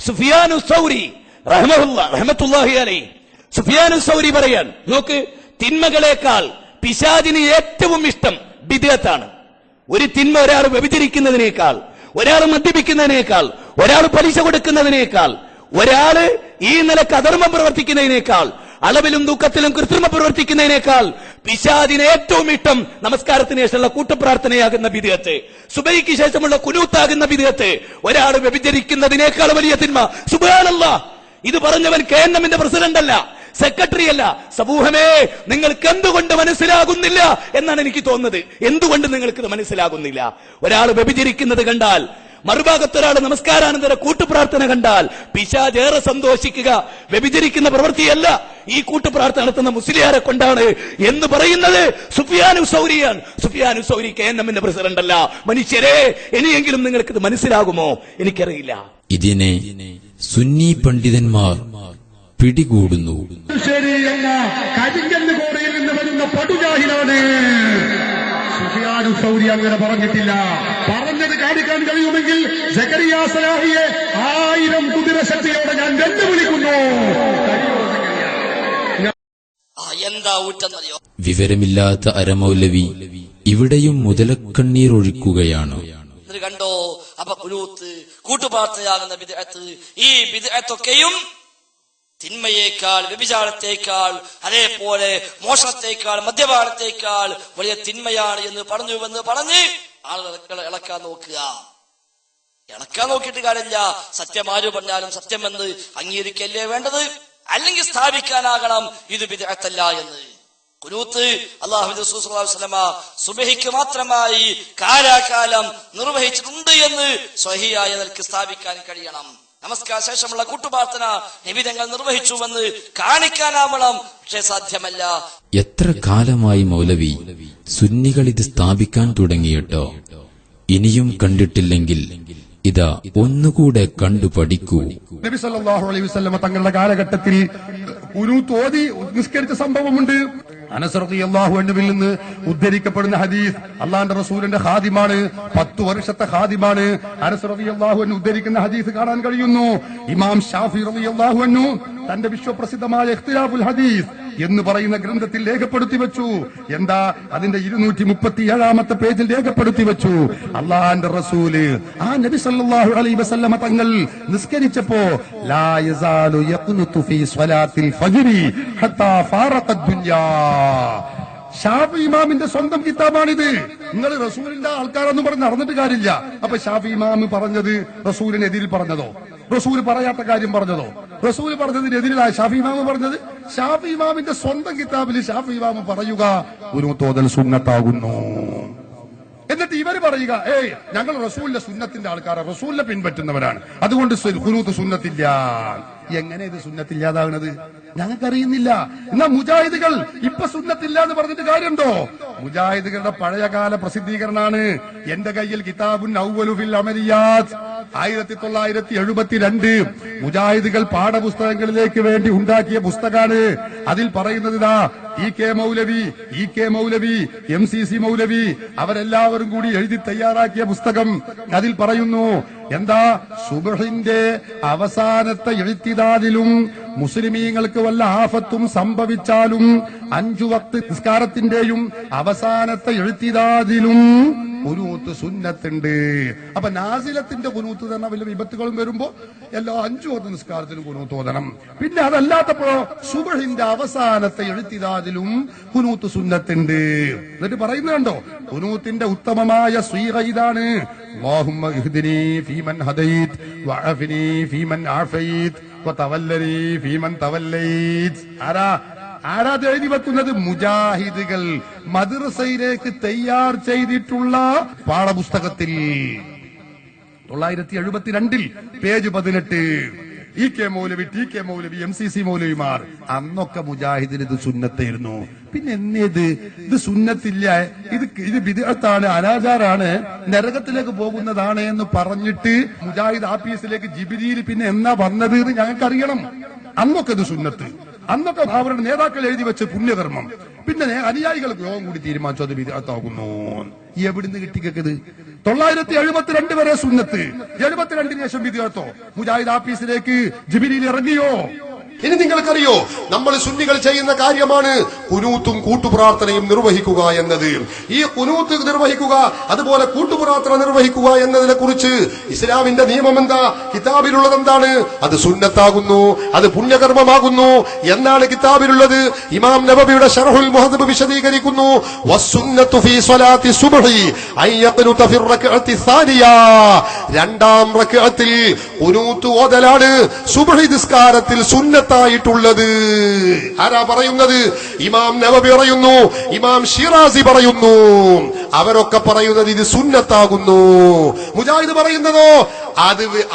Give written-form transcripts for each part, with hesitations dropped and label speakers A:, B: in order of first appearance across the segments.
A: സുഫിയാനു സൗരി റഹ്മത്തുള്ളാഹി അലൈഹി, സുഫിയാനു സൗരി പറയാൻ നോക്ക്, തിന്മകളെക്കാൾ പിശാചിന് ഏറ്റവും ഇഷ്ടം ബിദ്അത്താണ്. ഒരു തിന്മ ഒരാൾ വ്യഭിചരിക്കുന്നതിനേക്കാൾ, ഒരാൾ മദ്യപിക്കുന്നതിനേക്കാൾ, ഒരാൾ പലിശ കൊടുക്കുന്നതിനേക്കാൾ, ഒരാള് ഈ നിലക്ക് അധർമ്മം പ്രവർത്തിക്കുന്നതിനേക്കാൾ, അളവിലും ദുഃഖത്തിലും കൃത്രിമം പ്രവർത്തിക്കുന്നതിനേക്കാൾ പിശാചിന് ഏറ്റവും ഇഷ്ടം നമസ്കാരത്തിന് ശേഷമുള്ള കൂട്ടുപ്രാർത്ഥനയാകുന്ന ബിദ്അത്ത്, സുബഹിക്ക് ശേഷമുള്ള കുനൂത്താകുന്ന ബിദ്അത്ത്, ഒരാൾ വ്യഭിചരിക്കുന്നതിനേക്കാൾ വലിയ തിന്മ. സുബ്ഹാനല്ലാഹ്, ഇത് പറഞ്ഞവൻ KNM പ്രസിഡന്റ് അല്ല, സെക്രട്ടറി അല്ല. സമൂഹമേ, നിങ്ങൾക്ക് എന്തുകൊണ്ട് മനസ്സിലാകുന്നില്ല എന്നാണ് എനിക്ക് തോന്നുന്നത്. എന്തുകൊണ്ട് നിങ്ങൾക്ക് മനസ്സിലാകുന്നില്ല? ഒരാൾ വ്യഭിചരിക്കുന്നത് കണ്ടാൽ, മറുഭാഗത്തൊരാൾ നമസ്കാരാനന്തര കൂട്ടുപ്രാർത്ഥന കണ്ടാൽ പിശാച് ഏറെ സന്തോഷിക്കുക വ്യഭിചരിക്കുന്ന പ്രവൃത്തിയല്ല, ഈ കൂട്ടുപ്രാർത്ഥന നടത്തുന്ന മുസ്ലിയാരെ കൊണ്ടാണ് എന്ന് പറയുന്നത് സുഫിയാനു സൗരിയാണ്. സുഫിയാനു സൗരി KNM പ്രസിഡന്റ് അല്ല. മനുഷ്യരെ, ഇനിയെങ്കിലും നിങ്ങൾക്ക് ഇത് മനസ്സിലാകുമോ? എനിക്കറിയില്ല.
B: ഇതിനെ സുന്നി പണ്ഡിതന്മാർ പിടികൂടുന്നു.
C: ശരി എന്ന കരിങ്കല്ല് കോടയിൽ നിന്ന് വരുന്ന പടുജാഹിലാണ്. സുഫിയാനു സൗരി അങ്ങനെ പറഞ്ഞിട്ടില്ല. പറഞ്ഞത് കാണിക്കാൻ കഴിയുമെങ്കിൽ സക്കരിയ സലാഹിയെ 1000 കുതിരശക്തിയോടെ ഞാൻ വെല്ലുവിളിക്കുന്നു.
D: എന്താ ഊറ്റെന്നറിയോ?
B: വിവരമില്ലാത്ത അരമൗലവി ഇവിടെയും മുതലക്കണ്ണീർ ഒഴിക്കുകയാണ്.
D: കണ്ടോ? അപ്പൊ കുനൂത്ത്, കൂട്ടുപ്രാർത്ഥനയാകുന്ന ബിദ്അത്ത്, ഈ ബിദ്അത്തൊക്കെയും തിന്മയേക്കാൾ, വ്യഭിചാരത്തേക്കാൾ, അതേപോലെ മോഷണത്തേക്കാൾ, മദ്യപാനത്തേക്കാൾ വലിയ തിന്മയാണ് എന്ന് പറഞ്ഞ് ആളുകൾ ഇളക്കാൻ നോക്കുക. ഇളക്കാൻ നോക്കിയിട്ട് കാര്യമില്ല. സത്യം ആര് പറഞ്ഞാലും സത്യമെന്ന് അംഗീകരിക്കല്ലേ വേണ്ടത്, അല്ലെങ്കിൽ സ്ഥാപിക്കാനാകണം ഇത് ബിദ്അത്തല്ല എന്ന്. കുനൂത്ത് അല്ലാഹുവിന്റെ റസൂൽ സ്വല്ലല്ലാഹു അലൈഹി വസല്ലമ സുബഹിക്ക് മാത്രമായി കാലാകാലം നിർവഹിച്ചിട്ടുണ്ട് എന്ന് സ്വഹീഹായ നിലക്ക് സ്ഥാപിക്കാൻ കഴിയണം. നമസ്കാര ശേഷമുള്ള കൂട്ടുപ്രാർത്ഥന നിബിധങ്ങൾ നിർവഹിച്ചുവെന്ന് കാണിക്കാനാവണം. പക്ഷെ സാധ്യമല്ല.
B: എത്ര കാലമായി മൗലവി സുന്നികൾ ഇത് സ്ഥാപിക്കാൻ തുടങ്ങിയിട്ടോ? ഇനിയും കണ്ടിട്ടില്ലെങ്കിൽ ഇതാ ഒന്നുകൂടെ കണ്ടു പഠിക്കൂ.
C: നബി സല്ലല്ലാഹു അലൈഹി വസല്ലം തങ്ങളുടെ കാലഘട്ടത്തിൽ ഖുനൂത്ത് ഓതി നിസ്കരിച്ച സംഭവമുണ്ട്. അനസ് റളിയല്ലാഹു അൻഹുവിൽ നിന്ന് ഉദ്ധരിക്കപ്പെടുന്ന ഹദീസ്, അല്ലാഹുവിന്റെ റസൂലിന്റെ ഖാദിമാണ്, 10 വർഷത്തെ ഖാദിമാണ്. അനസ് റളിയല്ലാഹു അൻഹു ഉദ്ധരിക്കുന്ന ഹദീസ് കാണാൻ കഴിയുന്നു. ഇമാം ഷാഫി റളിയല്ലാഹു അൻഹു തന്റെ വിശ്വപ്രസിദ്ധമായ ഇഖ്തിലാഫുൽ ഹദീസ് എന്ന് പറയുന്ന ഗ്രന്ഥത്തിൽ രേഖപ്പെടുത്തി വെച്ചു. എന്താ? അതിന്റെ 237-ാമത്തെ പേജിൽ രേഖപ്പെടുത്തി വെച്ചു. അല്ലാഹുവിന്റെ റസൂല് ആ നബി സല്ലല്ലാഹു അലൈഹി വസല്ലമ തങ്ങൾ നിസ്കരിച്ചപ്പോ ലാ യസാലു യഖ്നുതു ഫീ സ്വലാത്തിൽ ഫജ്രി ഹത്താ ഫാറഖത് ദുനിയാ. ഷാഫി ഇമാമിന്റെ സ്വന്തം കിതാബാണിത്. നിങ്ങൾ റസൂലിന്റെ ആൾക്കാരെന്ന് പറഞ്ഞ് നടന്നിട്ട് കാര്യമില്ല. അപ്പൊ ഷാഫി ഇമാം പറഞ്ഞത് റസൂലിനെതിരിൽ പറഞ്ഞതോ? റസൂൽ പറയാത്ത കാര്യം പറഞ്ഞതോ? റസൂൽ പറഞ്ഞതിനെതിരിലാണ് ഷാഫി ഇമാം പറഞ്ഞത്. ഷാഫി ഇമാമിന്റെ സ്വന്തം കിതാബിൽ ഷാഫി ഇമാം പറയുക ഖുനൂത്ത് സുന്നത്താകുന്നു. എന്നിട്ട് ഇവർ പറയുക, ഞങ്ങൾ റസൂലിന്റെ സുന്നത്തിന്റെ ആൾക്കാരാണ്, റസൂലിനെ പിൻപറ്റുന്നവരാണ്, അതുകൊണ്ട് ഖുനൂത്ത് സുന്നത്തില്ല. എങ്ങനെ ഇത് സുന്നത്തില്ലാതാകുന്നത്? ഞങ്ങൾക്കറിയുന്നില്ല. എന്നാ മുജാഹിദുകൾ ഇപ്പൊ സുന്നത്തില്ല എന്ന് പറഞ്ഞിട്ട് കാര്യമുണ്ടോ? മുജാഹിദുകളുടെ പഴയകാല പ്രസിദ്ധീകരണമാണ് എന്റെ കയ്യിൽ. കിതാബുൻ അവ്വലു ഫിൽ അമലിയാത്ത് 1972 മുജാഹിദുകൾ പാഠപുസ്തകങ്ങളിലേക്ക് വേണ്ടി ഉണ്ടാക്കിയ പുസ്തകമാണ്. അതിൽ പറയുന്നത് ഇതാ, EK മൗലവി, MCC മൗലവി അവരെല്ലാവരും കൂടി എഴുതി തയ്യാറാക്കിയ പുസ്തകം. അതിൽ പറയുന്നു എന്താ? സുബ്ഹിന്റെ അവസാനത്തെ ഇഅ്തിദാദിലും മുസ്ലിമീങ്ങൾക്ക് വല്ല ആഫത്തും സംഭവിച്ചാലും 5 വക്ത് നിസ്കാരത്തിന്റെയും അവസാനത്തെ ഇഅ്തിദാദിലും ഖുനൂത്ത് സുന്നത്തുണ്ട്. അപ്പൊ നാസിലത്തിന്റെ ഖുനൂത്ത് തന്നെ വല്ല വിപത്തുകളും വരുമ്പോ എല്ലാ 5 വക്ത് നിസ്കാരത്തിലും ഖുനൂത്ത് ഓതണം. പിന്നെ അതല്ലാത്തപ്പോ സുബ്ഹിന്റെ അവസാനത്തെ ഇഅ്തിദാദിലും ഖുനൂത്ത് സുന്നത്തുണ്ട്. എന്നിട്ട് പറയുന്നുണ്ടോ, ഖുനൂത്തിന്റെ ഉത്തമമായ സ്വീഗ ഇതാണ്: അല്ലാഹുമ്മ ഇഹ്ദിനി ഫീമൻ ഹദൈത് വഅഫിനി ഫീമൻ ആഫൈത് വതവല്ലനി ഫീമൻ തവല്ലൈത്. ആരാത് എഴുതി വെക്കുന്നത്? മുജാഹിദുകൾ മദ്രസയിലേക്ക് തയ്യാർ ചെയ്തിട്ടുള്ള പാഠപുസ്തകത്തിൽ 972 പേജ് 18. EK മൗലവി, TK മൗലവി, MCC മൗലവിമാർ അന്നൊക്കെ മുജാഹിദിന് ഇത് സുന്നത്തായിരുന്നു. പിന്നെ ഇത് സുന്നത്തില്ല, ഇത് ബിദ്അത്താണ്, അനാചാരാണ്, നരകത്തിലേക്ക് പോകുന്നതാണ് എന്ന് പറഞ്ഞിട്ട് മുജാഹിദ് ആഫീസിലേക്ക് ജിബ്രീൽ പിന്നെ എന്നാ വന്നത് എന്ന് ഞങ്ങൾക്കറിയണം. അന്നൊക്കെ ഇത് സുന്നത്ത്. അന്നൊക്കെ അവരുടെ നേതാക്കൾ എഴുതി വെച്ച് പുണ്യകർമ്മം. പിന്നെ അനുയായികൾക്ക് യോഗം കൂടി തീരുമാനിച്ചു അത് വിദഅത്താകുന്നു. എവിടുന്ന് കിട്ടിക്കത്? 972 വരെ സുന്നത്ത്, 72 ശേഷം വിദഅത്തോ? മുജാഹിദ് ആഫീസിലേക്ക് ജിബ്രീൽ ഇറങ്ങിയോ?
E: ഇനി നിങ്ങൾക്കറിയോ, നമ്മൾ സുന്നികൾ ചെയ്യുന്ന കാര്യമാണ് കുനൂത്തും കൂട്ടുപ്രാർത്ഥനയും നിർവഹിക്കുക എന്നത്. ഈ കുനൂത്ത് നിർവഹിക്കുക, അതുപോലെ കൂട്ടുപ്രാർത്ഥന നിർവഹിക്കുക എന്നതിനെ കുറിച്ച് ഇസ്ലാമിന്റെ നിയമം എന്താ? കിതാബിലുള്ളത് എന്താണ്? അത് സുന്നത്താകുന്നു, അത് പുണ്യകർമ്മമാകുന്നു എന്നാണ് കിതാബിലുള്ളത്. ഇമാം നബവിയുടെ ശർഹുൽ മുഹദ്ദബ് വിശദീകരിക്കുന്നു, വസ്സുന്നത്തു ഫീ സ്വലാത്തി സുബ്ഹി അൻ യഖ്നുത ഫി റക്അത്തി സാനിയ. രണ്ടാം റക്അത്തിൽ കുനൂത്ത് ഓതലാണ് സുബ്ഹി നിസ്കാരത്തിൽ സുന്നത്തായിട്ടുള്ളത്. ആരാ പറയുന്നത്? ഇമാം നവവി പറയുന്നു, ഇമാം ഷിറാസി പറയുന്നു. അവരൊക്കെ പറയുന്നത് ഇത് സുന്നത്താകുന്നു. മുജാഹിദ് പറയുന്നതോ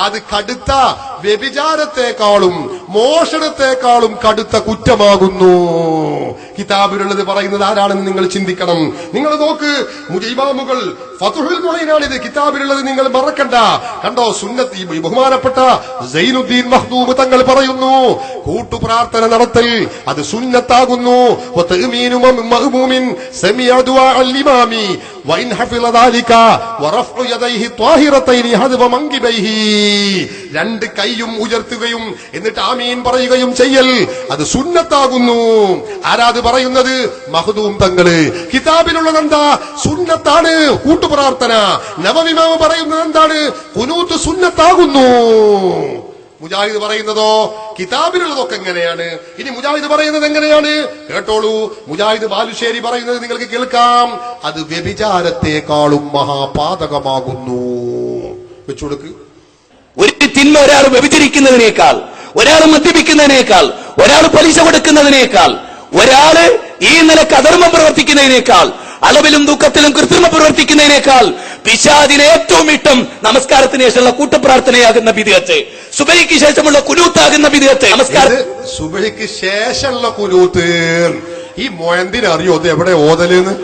E: അത് കടുത്ത വ്യഭിചാരത്തെക്കാളും മോഷണത്തെക്കാളും കടുത്ത കുറ്റമാകുന്നു. കിതാബിലുള്ളത് പറയുന്നത് ആരാണെന്ന് നിങ്ങൾ ചിന്തിക്കണം. നിങ്ങൾ നോക്ക്, ഇമാമുകൾ ഫത്ഹുൽ മുഈനാണ് ഇത് കിതാബിലുള്ളത്, നിങ്ങൾ മറക്കണ്ട. കണ്ടോ, സുന്നത്ത് ബഹുമാനപ്പെട്ട സൈനുദ്ദീൻ മഖ്ദൂം തങ്ങൾ പറയുന്നു, കൂട്ടുപ്രാർത്ഥന നടത്തൽ അത് സുന്നത്താകുന്നു. വതഅമീനു മഅ്മൂമിൻ സമിഅ ദുആഅൽ ഇമാമി വഇൻ ഹഫിള ദാലിക വറഫഉ യദൈഹി ത്വാഹിറതൈനി ഹദ്വ മൻകിബൈഹി. രണ്ട് കൈയും ഉയർത്തുകയും എന്നിട്ട് ആമീൻ പറയുകയും ചെയ്യൽ അത് സുന്നത്താകുന്നു. ആരാത് പറയുന്നത്? മഖ്ദൂം തങ്ങള്. കിതാബിലുള്ളത് എന്താ? സുന്നത്താണ് കൂട്ടുപ്രാർത്ഥന. നവവി ഇമാം പറയുന്നത് എന്താണ്? ഖുനൂത്ത് സുന്നത്താകുന്നു. മുജാഹിദ് പറയുന്നതോ കിതാബിലുള്ളതൊക്കെ എങ്ങനെയാണ്? ഇനി മുജാഹിദ് പറയുന്നത് എങ്ങനെയാണ്? കേട്ടോളൂ. മുജാഹിദ് ബാലുശ്ശേരി പറയുന്നത് നിങ്ങൾക്ക് കേൾക്കാം. അത് വ്യഭിചാരത്തെക്കാളും മഹാപാതകമാകുന്നു. വെച്ചുകൊടുക്ക്.
A: ഒരു തിന്മ ഒരാൾ വ്യഭിചരിക്കുന്നതിനേക്കാൾ, ഒരാൾ മദ്യപിക്കുന്നതിനേക്കാൾ, ഒരാൾ പലിശ കൊടുക്കുന്നതിനേക്കാൾ, ഒരാള് ഈ നിലക്ക് അധർമ്മം പ്രവർത്തിക്കുന്നതിനേക്കാൾ, അളവിലും ദുഃഖത്തിലും കൃത്രിമം പ്രവർത്തിക്കുന്നതിനേക്കാൾ പിശാചിന് ഏറ്റവും ഇഷ്ടം നമസ്കാരത്തിന് ശേഷമുള്ള കൂട്ടപ്രാർത്ഥനയാകുന്ന ബിദ്അത്ത്, സുബഹിക്ക് ശേഷമുള്ള കുനൂത്താകുന്ന ബിദ്അത്ത്. നമസ്കാരം
E: സുബഹിക്ക് ശേഷമുള്ള കുനൂത്ത് ഈ മൊയന്തിനറിയോ ഇത് എവിടെ ഓതലെന്ന്?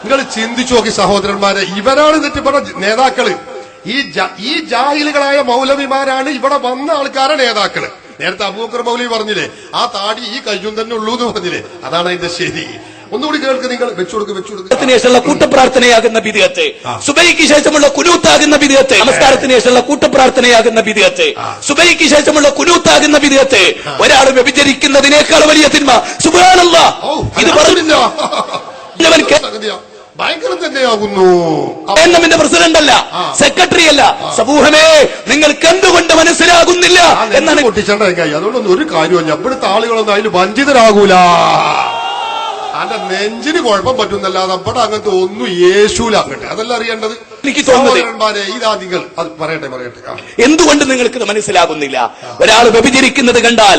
E: നിങ്ങൾ ചിന്തിച്ചു നോക്കി സഹോദരന്മാരെ. ഇവരാണ് എന്നിട്ട് ഇവിടെ നേതാക്കള്. ഈ ജാഹിലുകളായ മൗലവിമാരാണ് ഇവിടെ വന്ന ആൾക്കാരെ നേതാക്കള്. നേരത്തെ അബൂബക്കർ മൗലവി പറഞ്ഞില്ലേ, ആ താടി ഈ കയ്യും തന്നെ ഉള്ളൂ എന്ന് പറഞ്ഞില്ലേ? അതാണ് അതിന്റെ ശരി. ഒന്നുകൂടി കേൾക്ക് നിങ്ങൾ. വെച്ചുകൊടുക്ക്.
A: ശേഷമുള്ള കൂട്ടപ്രാർത്ഥനയാകുന്ന ബിദ്അത്ത്, സുബഹിക്ക് ശേഷമുള്ള കുനൂത്താകുന്ന ബിദ്അത്ത്, നമസ്കാരത്തിന് ശേഷമുള്ള കൂട്ടപ്രാർത്ഥനയാകുന്ന ബിദ്അത്ത്, സുബഹിക്ക് ശേഷമുള്ള കുനൂത്താകുന്ന ബിദ്അത്ത്. ഒരാൾ വ്യഭിചരിക്കുന്നതിനേക്കാൾ വലിയ തിന്മ. സുബ്ഹാനല്ലാഹ്. ഇത് പറഞ്ഞില്ല.
E: ഭയങ്കരം തന്നെയാകുന്നു.
A: എന്റെ പ്രസിഡന്റ് അല്ല, സെക്രട്ടറി അല്ല. സമൂഹമേ, നിങ്ങൾക്ക് എന്തുകൊണ്ട് മനസ്സിലാകുന്നില്ല എന്നാണ്
E: പൊട്ടിച്ചേണ്ട കൈ. അതുകൊണ്ടൊന്നും ഒരു കാര്യമില്ല. ഇവിടുത്തെ ആളുകളൊന്നും അതിൽ വഞ്ചിതരാകൂല. അന്റെ നെഞ്ചിന് കുഴപ്പം പറ്റുന്നല്ലാതെ അവിടെ അങ്ങനത്തെ ഒന്നും യേശൂല. അങ്ങോട്ട് അതല്ല അറിയേണ്ടത്.
A: എനിക്ക് തോന്നുന്നത്
E: ഇതാ നിങ്ങൾ അത് പറയട്ടെ.
A: എന്തുകൊണ്ട് നിങ്ങൾക്ക് ഇത് മനസ്സിലാകുന്നില്ല? ഒരാൾ വ്യഭിചരിക്കുന്നത് കണ്ടാൽ,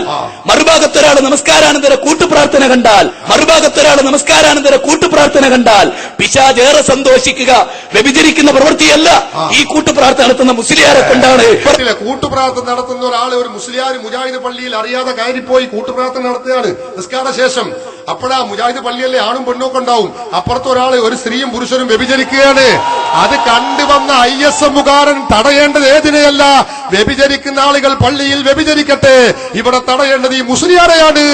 A: മറുഭാഗത്തൊരാൾ നമസ്കാരാനന്തര കൂട്ടുപ്രാർത്ഥന കണ്ടാൽ, പിശാച് ഏറെ സന്തോഷിക്കുക. വ്യഭിചരിക്കുന്ന പ്രവൃത്തിയല്ല ഈ കൂട്ടുപ്രാർത്ഥന നടത്തുന്ന മുസ്ലിയാരെ കൊണ്ടാണ്.
E: കൂട്ടുപ്രാർത്ഥന നടത്തുന്ന ഒരാൾ, ഒരു മുസ്ലിയാർ മുജാഹിദ് പള്ളിയിൽ അറിയാതെ കയറിപ്പോയി കൂട്ടുപ്രാർത്ഥന നടത്തുകയാണ് നിസ്കാര ശേഷം. അപ്പോഴാ മുജാഹിദ് പള്ളിയല്ലേ ആണും പെണ്ണൊക്കെ ഉണ്ടാവും. അപ്പുറത്ത് ഒരാൾ, ഒരു സ്ത്രീയും പുരുഷനും വ്യഭിചരിക്കുകയാണ്. അത് കണ്ടുവന്ന ISM-കാരൻ തടയേണ്ടത് ഏതിനെയല്ല, വ്യഭിചരിക്കുന്ന ആളുകൾ പള്ളിയിൽ വ്യഭിചരിക്കട്ടെ, ഇവിടെ തടയേണ്ടത് ഈ മുസ്ലിയാരെയാണ്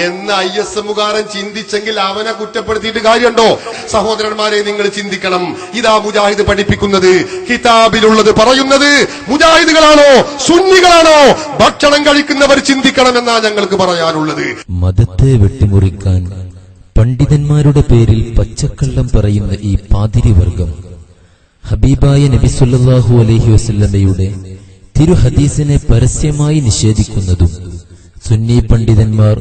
E: എന്ന് ISM-കാരൻ ചിന്തിച്ചെങ്കിൽ അവനെ കുറ്റപ്പെടുത്തിയിട്ട് കാര്യമുണ്ടോ? സഹോദരന്മാരെ, നിങ്ങൾ ചിന്തിക്കണം. ഇതാ മുജാഹിദ് പഠിപ്പിക്കുന്നത്, കിതാബിലുള്ളത് പറയുന്നത്. മുജാഹിദുകളാണോ സുന്നികളാണോ ഭക്ഷണം കഴിക്കുന്നവർ ചിന്തിക്കണം എന്നാ ഞങ്ങൾക്ക് പറയാനുള്ളത്.
B: മതത്തെ വെട്ടിമുറിക്കാൻ പണ്ഡിതന്മാരുടെ പേരിൽ പച്ചക്കള്ളം പറയുന്ന ഈ പാതിരിവർഗം ഹബീബായ നബി സല്ലല്ലാഹു അലൈഹി വസല്ലമയുടെ തിരുഹദീസിനെ പരസ്യമായി നിഷേധിക്കുന്നതും സുന്നി പണ്ഡിതന്മാർ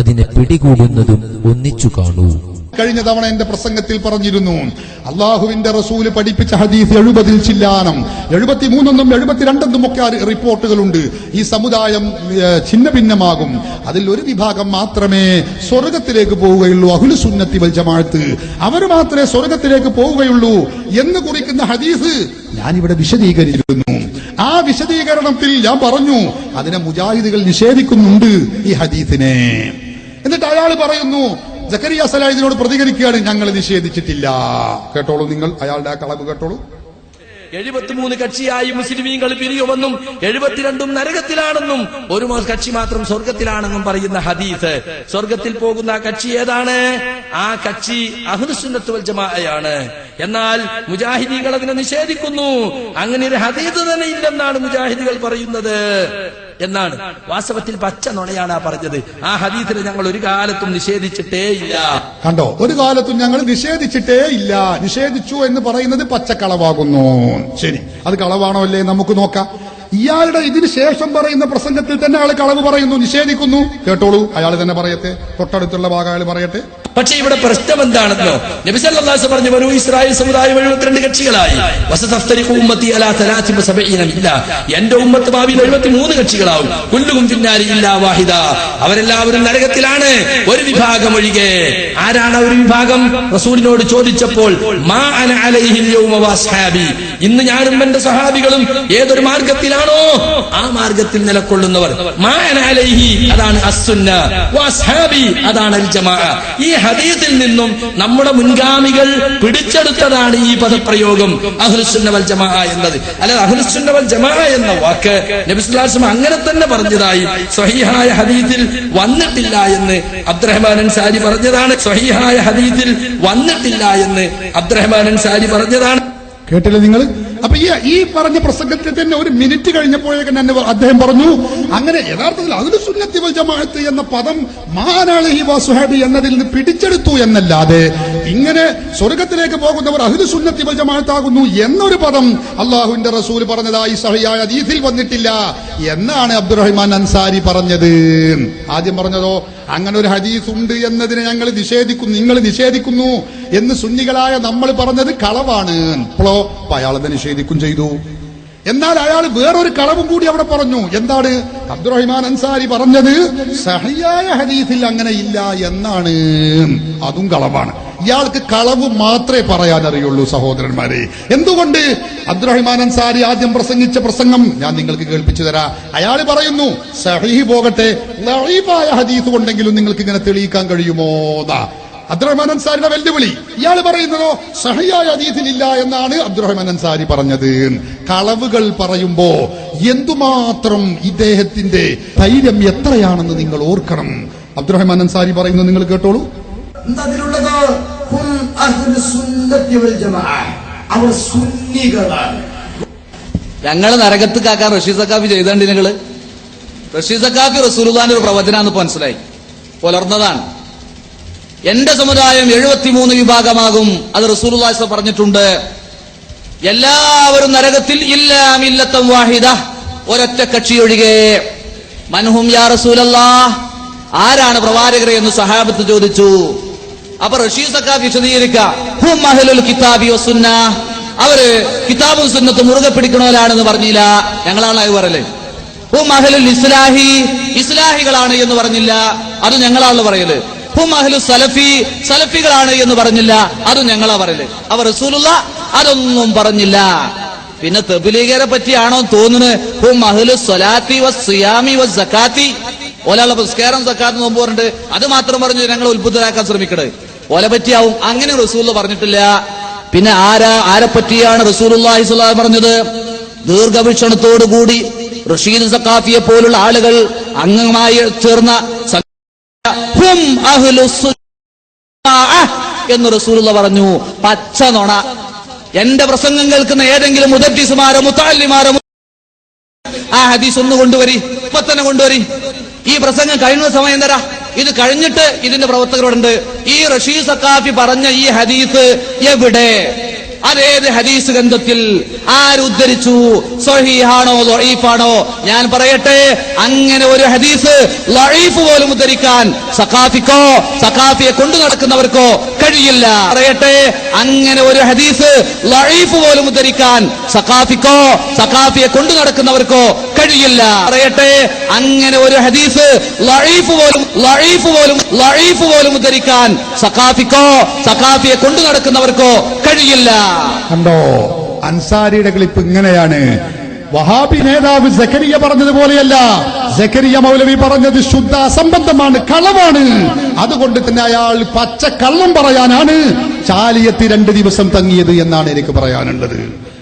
B: അതിനെ പിടികൂടുന്നതും ഒന്നിച്ചു കാണൂ.
C: കഴിഞ്ഞ തവണ എന്റെ പ്രസംഗത്തിൽ പറഞ്ഞിരുന്നു, അള്ളാഹുവിന്റെ റസൂല് പഠിപ്പിച്ച ഹദീസ് 70-ൽ ചില്ലാനം, 73-ന്നും 72-ന്നും ഒക്കെ റിപ്പോർട്ടുകളുണ്ട്. ഈ സമുദായം ഛിന്ന ഭിന്നമാകും, അതിൽ ഒരു വിഭാഗം മാത്രമേ സ്വർഗത്തിലേക്ക് പോവുകയുള്ളൂ, അഹ്ലു സുന്നത്തി വൽ ജമാഅത്ത്, അവർ മാത്രമേ സ്വർഗത്തിലേക്ക് പോവുകയുള്ളൂ എന്ന് കുറിക്കുന്ന ഹദീസ് ഞാനിവിടെ വിശദീകരിച്ചിരുന്നു. ആ വിശദീകരണത്തിൽ ഞാൻ പറഞ്ഞു, അതിനെ മുജാഹിദുകൾ നിഷേധിക്കുന്നുണ്ട് ഈ ഹദീസിനെ. എന്നിട്ട് അയാൾ പറയുന്നു, സക്കരിയ സലാഹിദിനോട് പ്രതികരിക്കുകയാണ്, ഞങ്ങൾ നിഷേധിച്ചിട്ടില്ല. കേട്ടോളൂ നിങ്ങൾ, അയാളുടെ ആ കളവ് കേട്ടോളൂ.
D: 73 കക്ഷിയായി മുസ്ലിമീങ്ങൾ പിരിയുമെന്നും 72 നരകത്തിലാണെന്നും ഒരു കക്ഷി മാത്രം സ്വർഗത്തിലാണെന്നും പറയുന്ന ഹദീസ്. സ്വർഗത്തിൽ പോകുന്ന ആ കക്ഷി ഏതാണ്? ആ കക്ഷി അഹ്ലുസുന്നത്ത് വൽ ജമാഅയാണ്. എന്നാൽ മുജാഹിദീകൾ അതിനെ നിഷേധിക്കുന്നു. അങ്ങനെ ഒരു ഹദീസ് തന്നെ ഇല്ലെന്നാണ് മുജാഹിദികൾ പറയുന്നത് എന്നാണ്. വാസ്തവത്തിൽ പച്ച നുണയാണ് ആ പറഞ്ഞത്. ആ ഹദീസിനെ ഞങ്ങൾ ഒരു കാലത്തും നിഷേധിച്ചിട്ടേ ഇല്ല.
F: കണ്ടോ, ഒരു കാലത്തും ഞങ്ങൾ നിഷേധിച്ചിട്ടേ ഇല്ല. നിഷേധിച്ചു എന്ന് പറയുന്നത് പച്ചക്കളവാകുന്നു. ശരി, അത് കളവാണോ അല്ലേ നമുക്ക് നോക്കാം. ഇയാളുടെ ഇതിന് ശേഷം പറയുന്ന പ്രസംഗത്തിൽ തന്നെ ആള് കളവ് പറയുന്നു, നിഷേധിക്കുന്നു. കേട്ടോളൂ, അയാൾ തന്നെ പറയട്ടെ, തൊട്ടടുത്തുള്ള ഭാഗം അയാൾ പറയട്ടെ.
D: പക്ഷെ ഇവിടെ പ്രശ്നം എന്താണെന്നോ, നബി സല്ലല്ലാഹു അലൈഹി വസല്ലം പറഞ്ഞു, ബനൂ ഇസ്രായേൽ സമുദായം 72 കക്ഷികളായി. വസതഫ്തരിഖു ഉമ്മത്തി അലാ 73 മില്ല. എന്റെ ഉമ്മത്ത് ഭാവിയിൽ 73 കക്ഷികളാവും. കുല്ലുഹും ഫിന്നാരി ഇല്ലാ വാഹിദ. അവരെല്ലാവരും നരകത്തിലാണ്, ഒരു വിഭാഗം ഒഴികെ. ആരാണ് ഒരു വിഭാഗം? റസൂലിനോട് ചോദിച്ചപ്പോൾ മാ അന അലൈഹിൽ യൗമ വസ്ഹാബി, ഇന്ന് ഞാനും എന്റെ സഹാബികളും ഏതൊരു മാർഗത്തിലാണോ ആ മാർഗത്തിൽ നിലകൊള്ളുന്നവർ. മാ അന അലൈഹി അതാണ് അസ്സുന്ന, വസ്ഹാബി അതാണ് അൽ ജമാഅ. ഈ ഹദീസിൽ നിന്നും നമ്മുടെ മുൻഗാമികൾ പിടിച്ചെടുത്തതാണ് ഈ പദപ്രയോഗം അഹ്ലുസുന്ന വൽ ജമാഅ എന്നത്. അല്ലാതെ അഹ്ലുസുന്ന വൽ ജമാഅ എന്ന വാക്ക് നബി സല്ലല്ലാഹു അലൈഹി വസല്ലം അങ്ങനെ തന്നെ പറഞ്ഞതായി സ്വഹീഹായ ഹദീസിൽ വന്നിട്ടില്ല എന്ന് അബ്ദുറഹ്മാൻ അൻസാരി പറഞ്ഞതാണ്. സ്വഹീഹായ ഹദീസിൽ വന്നിട്ടില്ല എന്ന് അബ്ദുറഹ്മാൻ അൻസാരി പറഞ്ഞതാണ്.
F: കേട്ടില്ലേ നിങ്ങൾ? അപ്പൊ ഈ പറഞ്ഞ പ്രസംഗത്തിൽ തന്നെ ഒരു മിനിറ്റ് കഴിഞ്ഞപ്പോഴേക്കും തന്നെ അദ്ദേഹം പറഞ്ഞു, അങ്ങനെ യഥാർത്ഥത്തിൽ അഹ്ലുസുന്നത്തി വൽ ജമാഅത്ത് എന്ന പദം മാനഅലൈഹി വസ്ഹബി എന്നതിൽ നിന്ന് പിടിച്ചെടുത്തു എന്നല്ലാതെ ഇങ്ങനെ സ്വർഗത്തിലേക്ക് പോകുന്നവർ അഹ്ലുസുന്നത്തി വൽ ജമാഅത്ത് ആകുന്നു എന്നൊരു പദം അള്ളാഹുവിന്റെ റസൂൽ പറഞ്ഞതായി സഹിഹായ ഹദീസിൽ വന്നിട്ടില്ല എന്നാണ് അബ്ദുറഹ്മാൻ അൻസാരി പറഞ്ഞത്. ആദ്യം പറഞ്ഞതോ അങ്ങനെ ഒരു ഹദീസ് ഉണ്ട് എന്നതിനെ ഞങ്ങൾ നിഷേധിക്കുന്നു, നിങ്ങൾ നിഷേധിക്കുന്നു എന്ന് സുന്നികളായ നമ്മൾ പറഞ്ഞത് കളവാണ്. ഇപ്പോഴോ അയാളെ നിഷേധിക്കും ചെയ്തു. എന്നാൽ അയാൾ വേറൊരു കളവും കൂടി അവിടെ പറഞ്ഞു. എന്താണ്? അബ്ദുറഹ്മാൻ അൻസാരി പറഞ്ഞത് സഹിയായ ഹദീസിൽ അങ്ങനെ ഇല്ല എന്നാണ്. അതും കളവാണ്. ഇയാൾക്ക് കളവ് മാത്രമേ പറയാൻ അറിയുള്ളൂ സഹോദരന്മാരെ. എന്തുകൊണ്ട്? അബ്ദുറഹ്മാൻ അൻസാരി ആദ്യം പ്രസംഗിച്ച പ്രസംഗം ഞാൻ നിങ്ങൾക്ക് കേൾപ്പിച്ചു തരാം. അയാൾ പറയുന്നു സഹീഹ് പോകട്ടെ, ലഈഫായ ഹദീസ് കൊണ്ടെങ്കിലും നിങ്ങൾക്ക് ഇങ്ങനെ തെളിയിക്കാൻ കഴിയുമോ? അബ്ദുറഹ്മാൻ അൻസാരിയുടെ വെല്ലുവിളി. ഇയാൾ പറയുന്നതോ സഹിയായ ഹദീസിലില്ല എന്നാണ് അബ്ദുറഹ്മാൻ അൻസാരി പറഞ്ഞത്. കളവുകൾ പറയുമ്പോ എന്തുമാത്രം ഇദ്ദേഹത്തിന്റെ ധൈര്യം എത്രയാണെന്ന് നിങ്ങൾ ഓർക്കണം. അബ്ദുറഹ്മാൻ അൻസാരി പറയുന്നത് നിങ്ങൾ കേട്ടോളൂ.
G: അവർ സുന്നികളാണ്.
H: ഞങ്ങള് നരകത്ത് കാക്കാൻ റഷീദ് സക്കാഫി ചെയ്തണ്ട്. നിങ്ങള് റഷീദ് സക്കാഫി റസൂലുള്ളാഹിന്റെ ഒരു പ്രവചനാന്ന് മനസ്സിലായി, പുലർന്നതാണ്. എന്റെ സമുദായം 73 വിഭാഗമാകും, അത് റസൂലുള്ളാഹി പറഞ്ഞിട്ടുണ്ട്. എല്ലാവരും നരകത്തിൽ ഇല്ലാ മില്ലത്തൻ വാഹിദ, ഒരൊറ്റ കക്ഷി ഒഴികെ. മൻഹും യാ റസൂലല്ലാഹ്, ആരാണ് പ്രവാചകരെ എന്ന് സഹാബത്ത് ചോദിച്ചു. അപ്പൊ റഷീദ് സക്കാഫി വിശദീകരിക്കുക, ഹും അഹ്ലുൽ കിതാബി വസുന്ന, അവര് കിതാബും സുന്നത്തും മുറുകെ പിടിക്കണവരാണെന്ന് പറഞ്ഞില്ല, ഞങ്ങളാണ് അത് പറയല്. ഹും അഹ്ലുൽ ഇസ്ലാഹി, ഇസ്ലാഹികളാണ് എന്ന് പറഞ്ഞില്ല, അത് ഞങ്ങളാണ് പറയല്. ഹും അഹ്ലു സലഫി, സലഫികളാണ് എന്ന് പറഞ്ഞില്ല, അതും ഞങ്ങളാ പറയല്. അവർ റസൂലുള്ള അതൊന്നും പറഞ്ഞില്ല. പിന്നെ തബ്ലീഗരെ പറ്റിയാണോ തോന്നുന്നത്? ഹും അഹ്ലു സ്വലാത്തി വസ്സിയാമി വസ്സകാത്തി, ഓലാളെ പുസ്കാരം സക്കാത്ത് നോമ്പ് പറഞ്ഞിട്ട് അത് മാത്രം പറഞ്ഞു ഞങ്ങൾ ഉത്ബുദ്ധരാക്കാൻ ശ്രമിക്കണത്. ഓലെ പറ്റിയാവും. അങ്ങനെ റസൂലുള്ള പറഞ്ഞിട്ടില്ല. പിന്നെ ആരെ പറ്റിയാണ് റസൂലുള്ളാഹി സ്വല്ലല്ലാഹു അലൈഹി പറഞ്ഞത്? ദീർഘവീക്ഷണത്തോടുകൂടി റഷീദ് സക്കാഫിയെ പോലുള്ള ആളുകൾ അംഗമായി ചേർന്ന ഹും അഹ്ലുസ് എന്ന് റസൂലുള്ള പറഞ്ഞു. പച്ച നുണ. എന്റെ പ്രസംഗം കേൾക്കുന്ന ഏതെങ്കിലും മുദദ്ദിസുമാരോ മുതഅല്ലിമാരോ ആ ഹദീസ് ഒന്ന് കൊണ്ടുവരി, ഇപ്പൊ തന്നെ കൊണ്ടുവരി. ഈ പ്രസംഗം കഴിയുന്ന സമയം തരാ. ഇത് കഴിഞ്ഞിട്ട് ഇതിന്റെ പ്രവർത്തകരോടുണ്ട്, ഈ റഷീദ് സക്കാഫി പറഞ്ഞ ഈ ഹദീസ് എവിടെ? അതേത് ഹദീസ് ഗ്രന്ഥത്തിൽ? ആരുദ്ധരിച്ചു? സ്വഹീഹാണോ ലഈഫാണോ? ഞാൻ പറയട്ടെ, അങ്ങനെ ഒരു ഹദീസ് ലഈഫ് പോലും ഉദ്ധരിക്കാൻ സഖാഫിക്കോ സഖാഫിയെ കൊണ്ടു നടക്കുന്നവർക്കോ കഴിയില്ല. പറയട്ടെ, അങ്ങനെ ഒരു ഹദീസ് ലഈഫ് പോലും ഉദ്ധരിക്കാൻ സഖാഫിക്കോ സഖാഫിയെ കൊണ്ടു നടക്കുന്നവർക്കോ കഴിയില്ല. പറയട്ടെ, അങ്ങനെ ഒരു ഹദീസ് ലഈഫ് പോലും ഉദ്ധരിക്കാൻ സഖാഫിക്കോ സഖാഫിയെ കൊണ്ടു നടക്കുന്നവർക്കോ കഴിയില്ല.
F: കണ്ടോ, അൻസാരിയുടെ ക്ലിപ്പ് ഇങ്ങനെയാണ്. വഹാബി നേതാവ് സക്കരിയ പറഞ്ഞതുപോലെയല്ല. സക്കരിയ മൗലവി പറഞ്ഞത് ശുദ്ധ അസംബന്ധമാണ്, കളവാണ്. അതുകൊണ്ട് തന്നെ അയാൾ പച്ച കള്ളം പറയാനാണ് ചാലിയത്ത് 2 ദിവസം തങ്ങിയത് എന്നാണ് എനിക്ക് പറയാനുള്ളത്.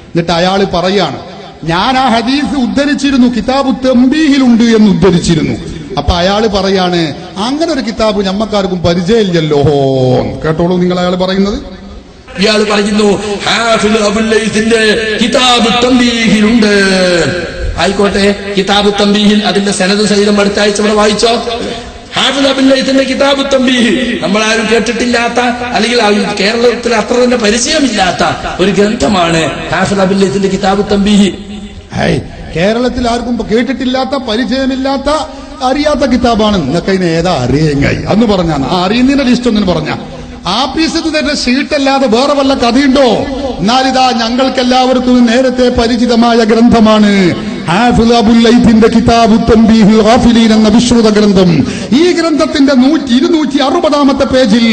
F: എന്നിട്ട് അയാൾ പറയാണ്, ഞാൻ ആ ഹദീസ് ഉദ്ധരിച്ചിരുന്നു, കിതാബു തംബീഹിലുണ്ട് എന്ന് ഉദ്ധരിച്ചിരുന്നു. അപ്പൊ അയാള് പറയാണ്, അങ്ങനെ ഒരു കിതാബ് ഞമ്മക്കാർക്കും പരിചയമില്ലല്ലോ. കേട്ടോളൂ നിങ്ങൾ അയാൾ പറയുന്നത്.
D: ഇയാൾ പറയുന്നു ഹാഫിദ് അബുൽ ലൈസിന്റെ കിതാബ് തംബീഹിലുണ്ട്. ആയിക്കോട്ടെ, കിതാബ് തംബീഹിൽ അതിന്റെ സനദ് സഹിതം അടുത്ത ആഴ്ച ഇവിടെ വായിച്ചോ. ഹാഫിദ് അബുൽ ലൈസിന്റെ കിതാബ് തംബീഹ് നമ്മളാരും കേട്ടിട്ടില്ലാത്ത, അല്ലെങ്കിൽ കേരളത്തിൽ അത്ര തന്നെ പരിചയമില്ലാത്ത ഒരു ഗ്രന്ഥമാണ് ഹാഫിദ് അബുൽ ലൈസിന്റെ കിതാബ് തംബീഹ്.
F: കേരളത്തിൽ ആർക്കും കേട്ടിട്ടില്ലാത്ത, പരിചയമില്ലാത്ത, അറിയാത്ത കിതാബാണ്. നിങ്ങൾക്ക് അതിന് ഏതാ അറിയെങ്കായി അന്ന് പറഞ്ഞാണ്. ആ അറിയുന്നതിന്റെ ലിസ്റ്റ് ഒന്നിന് പറഞ്ഞ ആഫീസിൽ തന്നെ ഷീട്ടല്ലാതെ വേറെ വല്ല കഥയുണ്ടോ? എന്നാലിതാ ഞങ്ങൾക്കെല്ലാവർക്കും നേരത്തെ പരിചിതമായ ഗ്രന്ഥമാണ് ഹാഫിദ് അബുൽ ലൈസിന്റെ കിതാബു തംബീഹുൽ ഗാഫിലീൻ എന്ന വിശ്രുത ഗ്രന്ഥം. ഈ ഗ്രന്ഥത്തിന്റെ 260 പേജിൽ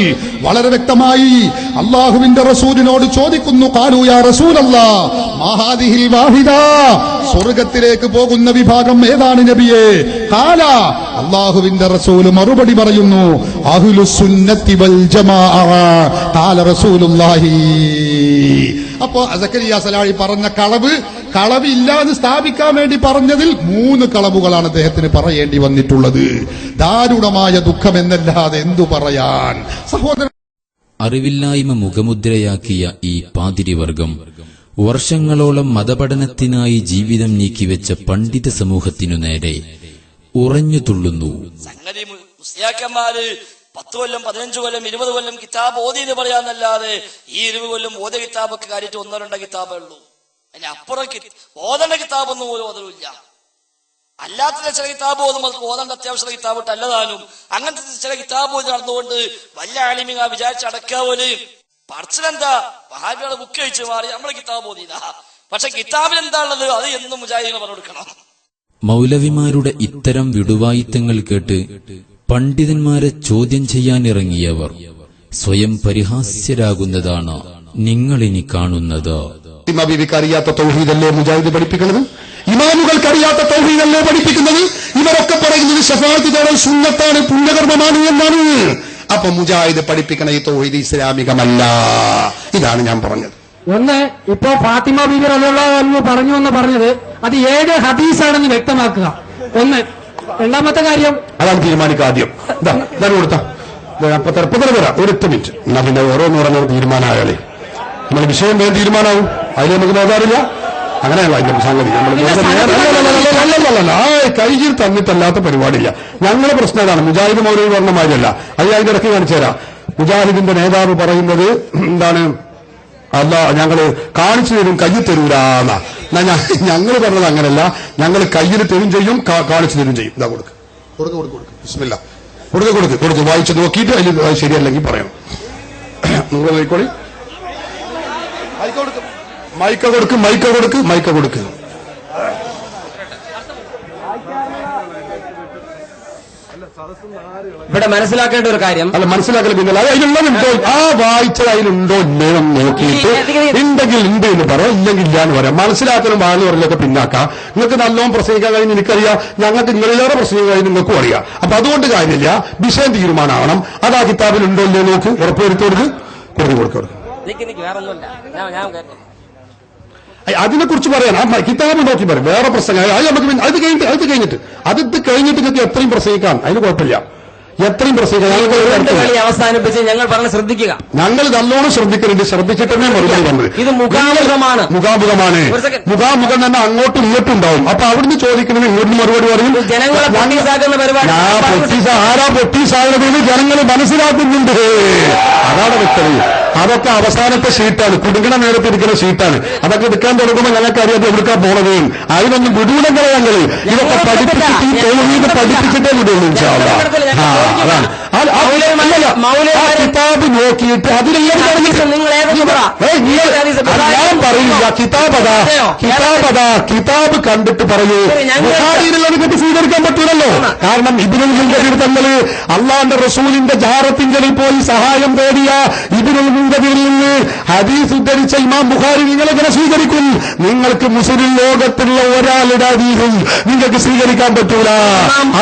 F: വളരെ വ്യക്തമായി അള്ളാഹുവിന്റെ റസൂലിനോട് ചോദിക്കുന്നു, ഖാലൂ യാ റസൂലല്ലാഹ് മാ ഹാദിഹിൽ വാഹിദ, സ്വർഗ്ഗത്തിലേക്ക് പോകുന്ന വിഭാഗം ഏതാണ് നബിയേ? ഖാല, അള്ളാഹുവിന്റെ റസൂൽ മറുപടി പറയുന്നു, അഹ്ലുസ് സുന്നത്തി വൽ ജമാഅ. ഖാല റസൂലുള്ളാഹി. അപ്പോ സക്കരിയ സലാഹി പറഞ്ഞ കളവ് ഇല്ലാതെ സ്ഥാപിക്കാൻ വേണ്ടി പറഞ്ഞതിൽ 3 കളവുകളാണ് അദ്ദേഹത്തിന് പറയേണ്ടി വന്നിട്ടുള്ളത്. ദാരുണമായ ദുഃഖം എന്നല്ലാതെ എന്തു പറയാൻ സഹോദരൻ.
B: അറിവില്ലായ്മ മുഖമുദ്രയാക്കിയ ഈ പാതിരിവർഗം വർഷങ്ങളോളം മതപഠനത്തിനായി ജീവിതം നീക്കിവെച്ച പണ്ഡിത സമൂഹത്തിനു നേരെ ഉറഞ്ഞു തുള്ളുന്നു.
I: സംഗതി മുസ്ലിയാക്കന്മാര് 10 കൊല്ലം 15 കൊല്ലം 20 കൊല്ലം കിതാബ് ഓതി എന്ന് പറയാന്നല്ലാതെ ഈ 20 കൊല്ലം ഓതിയ കിതാബൊക്കെ കാര്യമായിട്ട് 1-2 കിതാബേ ഉള്ളൂ. അതിന് അപ്പുറം ഓതേണ്ട കിതാബൊന്നും പോലും ഓതലില്ല. അല്ലാത്ത ചില കിതാബ് ഓതുമ്പോൾ ഓതേണ്ട അത്യാവശ്യ കിതാബ് ഇട്ട് അല്ലതാനും അങ്ങനത്തെ ചില കിതാബ് ഓതി നടന്നുകൊണ്ട് വല്ല ആലിമിക വിചാരിച്ച് അടക്കാവല് പറച്ചിലെന്താ വഹാബികളെ ബുക്ക് കഴിച്ച് മാറി നമ്മളെ കിതാബ് ഓതിയതാ. പക്ഷെ കിതാബിൽ എന്താ ഉള്ളത് അത് എന്നും മുജാഹിദീങ്ങൾ പറഞ്ഞു കൊടുക്കണം.
B: മൗലവിമാരുടെ ഇത്തരം വിടുവായിത്തങ്ങൾ കേട്ട് പണ്ഡിതന്മാരെ ചോദ്യം ചെയ്യാനിറങ്ങിയവർ സ്വയം പരിഹാസ്യരാകുന്നതാണ് നിങ്ങളിനി കാണുന്നത്.
C: ബീവിക്ക് അറിയാത്ത തൗഹീദല്ലേ മുജാഹിദ് പഠിപ്പിക്കുന്നത്? ഇമാമുകൾക്ക് അറിയാത്ത തൗഹീദല്ലേ പഠിപ്പിക്കുന്നത്? ഇവരൊക്കെ പറയുന്നത് ശഫാഅത്ത് തേടൽ സുന്നത്താണ്, പുണ്യകർമ്മമാണ് എന്നാണ്. അപ്പൊ മുജാഹിദ് പഠിപ്പിക്കണ ഈ തൗഹീദ് ഇസ്ലാമികമല്ല. ഇതാണ് ഞാൻ പറഞ്ഞത്.
J: ഒന്ന്, ഇപ്പോ ഫാത്തിമ ബീബി റളിയല്ലാഹു അൻഹ പറഞ്ഞു എന്ന് പറഞ്ഞത് അത് ഏത് ഹദീസാണെന്ന് വ്യക്തമാക്കുക. ഒന്ന്. രണ്ടാമത്തെ കാര്യം
C: അതാണ് തീരുമാനിക്കുക. ആദ്യം ഇതാണ് കൊടുത്ത അപ്പൊ തെരപ്പത്തിന് വരാം. 1 മിനിറ്റ് എന്നാ പിന്നെ ഓരോന്ന് പറഞ്ഞൊരു തീരുമാനമായാലേ നമ്മൾ വിഷയം വേറെ തീരുമാനമാവും. അതിൽ നമുക്ക് നോക്കാറില്ല. അങ്ങനെയല്ല അതിന്റെ സംഗതി. നമ്മൾ കൈയിൽ തന്നിട്ടല്ലാത്ത പരിപാടിയില്ല. ഞങ്ങളുടെ പ്രശ്നം ഏതാണ്? മുജാഹിദ് മൗലവി പറഞ്ഞ മാതിരിയല്ല. അത് അതിന്റെ ഇടയ്ക്ക് കാണിച്ചു തരാം. മുജാഹിദിന്റെ നേതാവ് പറയുന്നത് എന്താണ്? ഞങ്ങള് കാണിച്ചു തരും, കയ്യിൽ തരൂരാന്നാ. ഞങ്ങൾ പറഞ്ഞത് അങ്ങനെയല്ല. ഞങ്ങൾ കയ്യിൽ തരും ചെയ്യും, കാണിച്ചു തരും ചെയ്യും. ഇതാ കൊടുക്ക് ബിസ്മില്ലാ. കൊടുക്ക് വായിച്ചു നോക്കിയിട്ട് അതിൽ ശരിയല്ലെങ്കിൽ പറയണം. നിങ്ങൾ നോക്കിക്കോളി. മൈക്ക കൊടുക്ക്.
J: ഇവിടെ മനസ്സിലാക്കേണ്ട ഒരു കാര്യം,
C: അല്ല മനസ്സിലാക്കല് പിന്നെ അതിലുള്ളതുണ്ടോ, ആ വായിച്ചത് അതിലുണ്ടോ ഇല്ലേ എന്ന് നോക്കിയിട്ട് ഉണ്ടെങ്കിൽ ഉണ്ട് എന്ന് പറയാം, ഇല്ലെങ്കിൽ ഇല്ല എന്ന് പറയാം. മനസ്സിലാക്കലും വാങ്ങി പറയലൊക്കെ പിന്നാക്കാം. നിങ്ങൾക്ക് നല്ലോണം പ്രസംഗിക്കാൻ കഴിഞ്ഞ് എനിക്കറിയാം, ഞങ്ങൾക്ക് നിങ്ങളിലേറെ പ്രസംഗിക്കാൻ കഴിഞ്ഞ് നിങ്ങൾക്കും അറിയാം. അപ്പൊ അതുകൊണ്ട് കാര്യമില്ല, വിഷയം തീരുമാനമാവണം. അത് ആ കിതാബിൽ ഉണ്ടോ ഇല്ലേ നോക്ക്, ഉറപ്പുവരുത്തി കൊടുക്കും. അതിനെ കുറിച്ച് പറയാൻ ആ കിതാബ് നോക്കി പറയും. വേറെ പ്രസംഗം അത് നമുക്ക് അത് കഴിഞ്ഞിട്ട് നിങ്ങൾക്ക് എത്രയും പ്രസംഗിക്കാം, അതിന് കുഴപ്പമില്ല. എത്രയും പ്രസംഗിക്കാം.
J: അവസാനിപ്പിച്ച് ഞങ്ങൾ പറഞ്ഞ് ശ്രദ്ധിക്കുക.
C: ഞങ്ങൾ നല്ലോണം ശ്രദ്ധിക്കുന്നുണ്ട്. ശ്രദ്ധിച്ചിട്ടേ മറുപടി വന്നത്.
J: ഇത് മുഖാമുഖമാണ്.
C: മുഖാമുഖം തന്നെ അങ്ങോട്ടും ഇങ്ങോട്ടും ഉണ്ടാവും. അപ്പൊ അവിടുന്ന് ചോദിക്കുന്നത് ഇങ്ങോട്ട് മറുപടി പറയും.
J: ജനങ്ങളെ പൊട്ടീസാക്കുന്ന പരിപാടി
C: ആരാ പൊട്ടീസാകുന്നത് ജനങ്ങൾ മനസ്സിലാക്കുന്നുണ്ട്. അതാണ് വ്യക്തത. അതൊക്കെ അവസാനത്തെ ഷീറ്റാണ്, കുടുങ്ങണ നേരത്തെ ഇരിക്കുന്ന ഷീറ്റാണ്. അതൊക്കെ എടുക്കാൻ തുടങ്ങുമ്പോൾ ഞങ്ങൾക്ക് അറിയാതെ എടുക്കാൻ പോണത്. അതിനൊന്നും വിടൂലങ്ങളെ ഞങ്ങൾ ഇതൊക്കെ പഠിപ്പിച്ചിട്ടേ വിടുള്ളൂ. അതാണ് കിതാബ് നോക്കിയിട്ട് അതിലെല്ലാം ഞാൻ പറയില്ല. കിതാബ് കണ്ടിട്ട് പറയൂ. ബുഖാരിയിലുള്ളത് കിട്ടി സ്വീകരിക്കാൻ പറ്റൂലല്ലോ. കാരണം ഇബ്നുൽ മുൻകദിർ തങ്ങള് അള്ളാന്റെ റസൂലിന്റെ ജാറത്തിങ്കലിൽ പോയി സഹായം തേടിയ ഇബ്നുൽ മുൻകദിറിൽ നിന്ന് ഹദീസ് ഉദ്ധരിച്ച ഇമാം ബുഖാരി നിങ്ങളെങ്ങനെ സ്വീകരിക്കും? നിങ്ങൾക്ക് മുസ്ലിം ലോകത്തുള്ള ഒരാളുടെ ഹദീസും നിങ്ങൾക്ക് സ്വീകരിക്കാൻ പറ്റൂല.